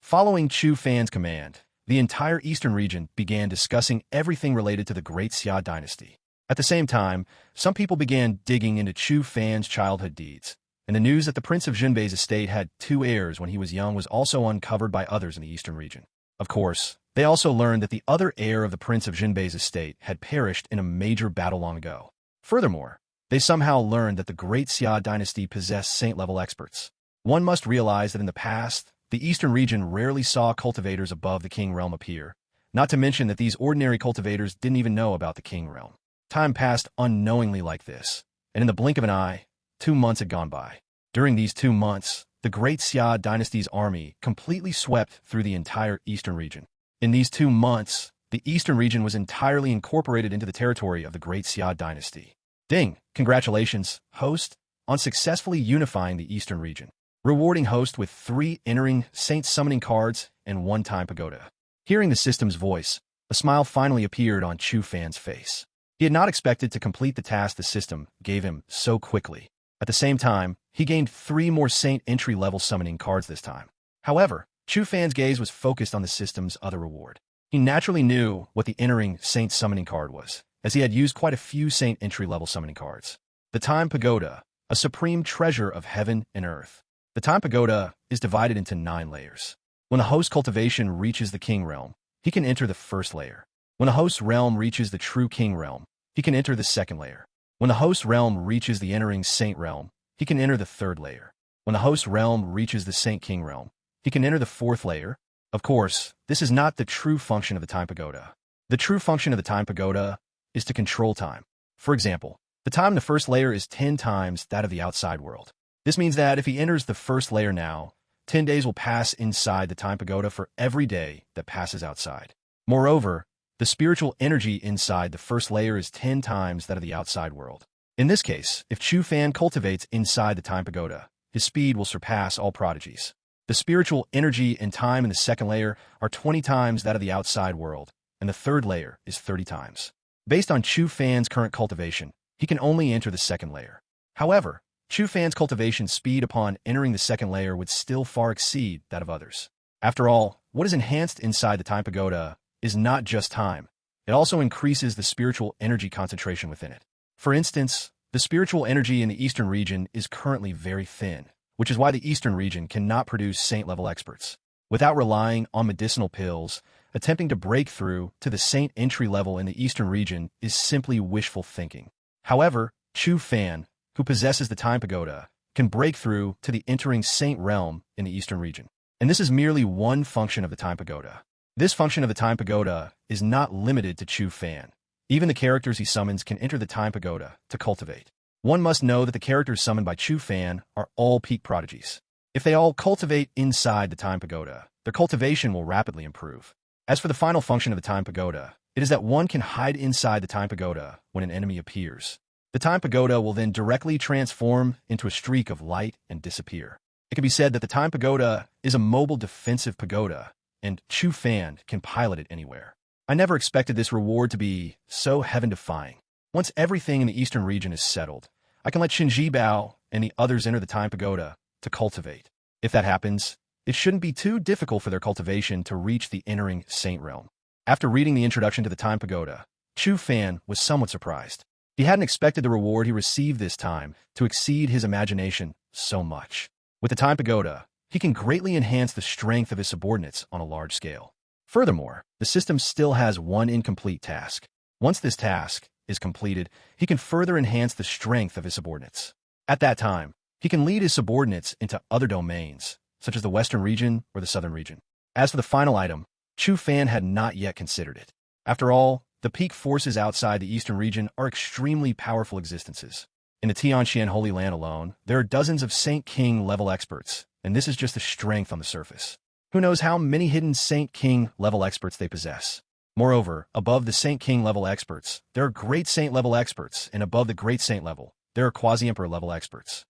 Following Chu Fan's command, the entire eastern region began discussing everything related to the Great Xia Dynasty. At the same time, some people began digging into Chu Fan's childhood deeds, and the news that the Prince of Junbei's estate had 2 heirs when he was young was also uncovered by others in the eastern region. Of course, they also learned that the other heir of the Prince of Junbei's estate had perished in a major battle long ago. Furthermore, they somehow learned that the Great Xia Dynasty possessed saint-level experts. One must realize that in the past, the eastern region rarely saw cultivators above the king realm appear, not to mention that these ordinary cultivators didn't even know about the king realm. Time passed unknowingly like this, and in the blink of an eye, 2 months had gone by. During these 2 months, the Great Xia Dynasty's army completely swept through the entire eastern region. In these 2 months, the eastern region was entirely incorporated into the territory of the Great Xia Dynasty. Ding! Congratulations, host, on successfully unifying the eastern region. Rewarding host with 3 entering saint summoning cards and 1 time pagoda. Hearing the system's voice, a smile finally appeared on Chu Fan's face. He had not expected to complete the task the system gave him so quickly. At the same time, he gained 3 more saint entry-level summoning cards this time. However, Chu Fan's gaze was focused on the system's other reward. He naturally knew what the entering saint summoning card was, as he had used quite a few saint entry-level summoning cards. The Time Pagoda, a supreme treasure of heaven and earth. The Time Pagoda is divided into 9 layers. When a host cultivation reaches the king realm, he can enter the first layer. When a host's realm reaches the true king realm, he can enter the second layer. When the host's realm reaches the entering saint realm, he can enter the third layer. When the host's realm reaches the saint king realm, he can enter the 4th layer. Of course, this is not the true function of the Time Pagoda. The true function of the Time Pagoda is to control time. For example, the time in the first layer is 10 times that of the outside world. This means that if he enters the first layer now, 10 days will pass inside the Time Pagoda for every day that passes outside. Moreover, the spiritual energy inside the first layer is 10 times that of the outside world. In this case, if Chu Fan cultivates inside the Time Pagoda, his speed will surpass all prodigies. The spiritual energy and time in the second layer are 20 times that of the outside world, and the third layer is 30 times. Based on Chu Fan's current cultivation, he can only enter the second layer. However, Chu Fan's cultivation speed upon entering the second layer would still far exceed that of others. After all, what is enhanced inside the Time Pagoda is not just time. It also increases the spiritual energy concentration within it. For instance, the spiritual energy in the eastern region is currently very thin, which is why the eastern region cannot produce saint-level experts. Without relying on medicinal pills, attempting to break through to the saint entry level in the eastern region is simply wishful thinking. However, Chu Fan, who possesses the Time Pagoda, can break through to the entering saint realm in the eastern region. And this is merely one function of the Time Pagoda. This function of the Time Pagoda is not limited to Chu Fan. Even the characters he summons can enter the Time Pagoda to cultivate. One must know that the characters summoned by Chu Fan are all peak prodigies. If they all cultivate inside the Time Pagoda, their cultivation will rapidly improve. As for the final function of the Time Pagoda, it is that one can hide inside the Time Pagoda when an enemy appears. The Time Pagoda will then directly transform into a streak of light and disappear. It can be said that the Time Pagoda is a mobile defensive pagoda, and Chu Fan can pilot it anywhere. I never expected this reward to be so heaven-defying. Once everything in the eastern region is settled, I can let Shinji Bao and the others enter the Time Pagoda to cultivate. If that happens, it shouldn't be too difficult for their cultivation to reach the entering saint realm. After reading the introduction to the Time Pagoda, Chu Fan was somewhat surprised. He hadn't expected the reward he received this time to exceed his imagination so much. With the Time Pagoda, he can greatly enhance the strength of his subordinates on a large scale. Furthermore, the system still has one incomplete task. Once this task is completed, he can further enhance the strength of his subordinates. At that time, he can lead his subordinates into other domains, such as the western region or the southern region. As for the final item, Chu Fan had not yet considered it. After all, The peak forces outside the eastern region are extremely powerful existences. In the Tianqian Holy Land alone, there are dozens of Saint King level experts, and this is just the strength on the surface. Who knows how many hidden Saint King level experts they possess? Moreover, above the Saint King level experts, there are Great Saint level experts, and above the Great Saint level, there are Quasi-Emperor level experts.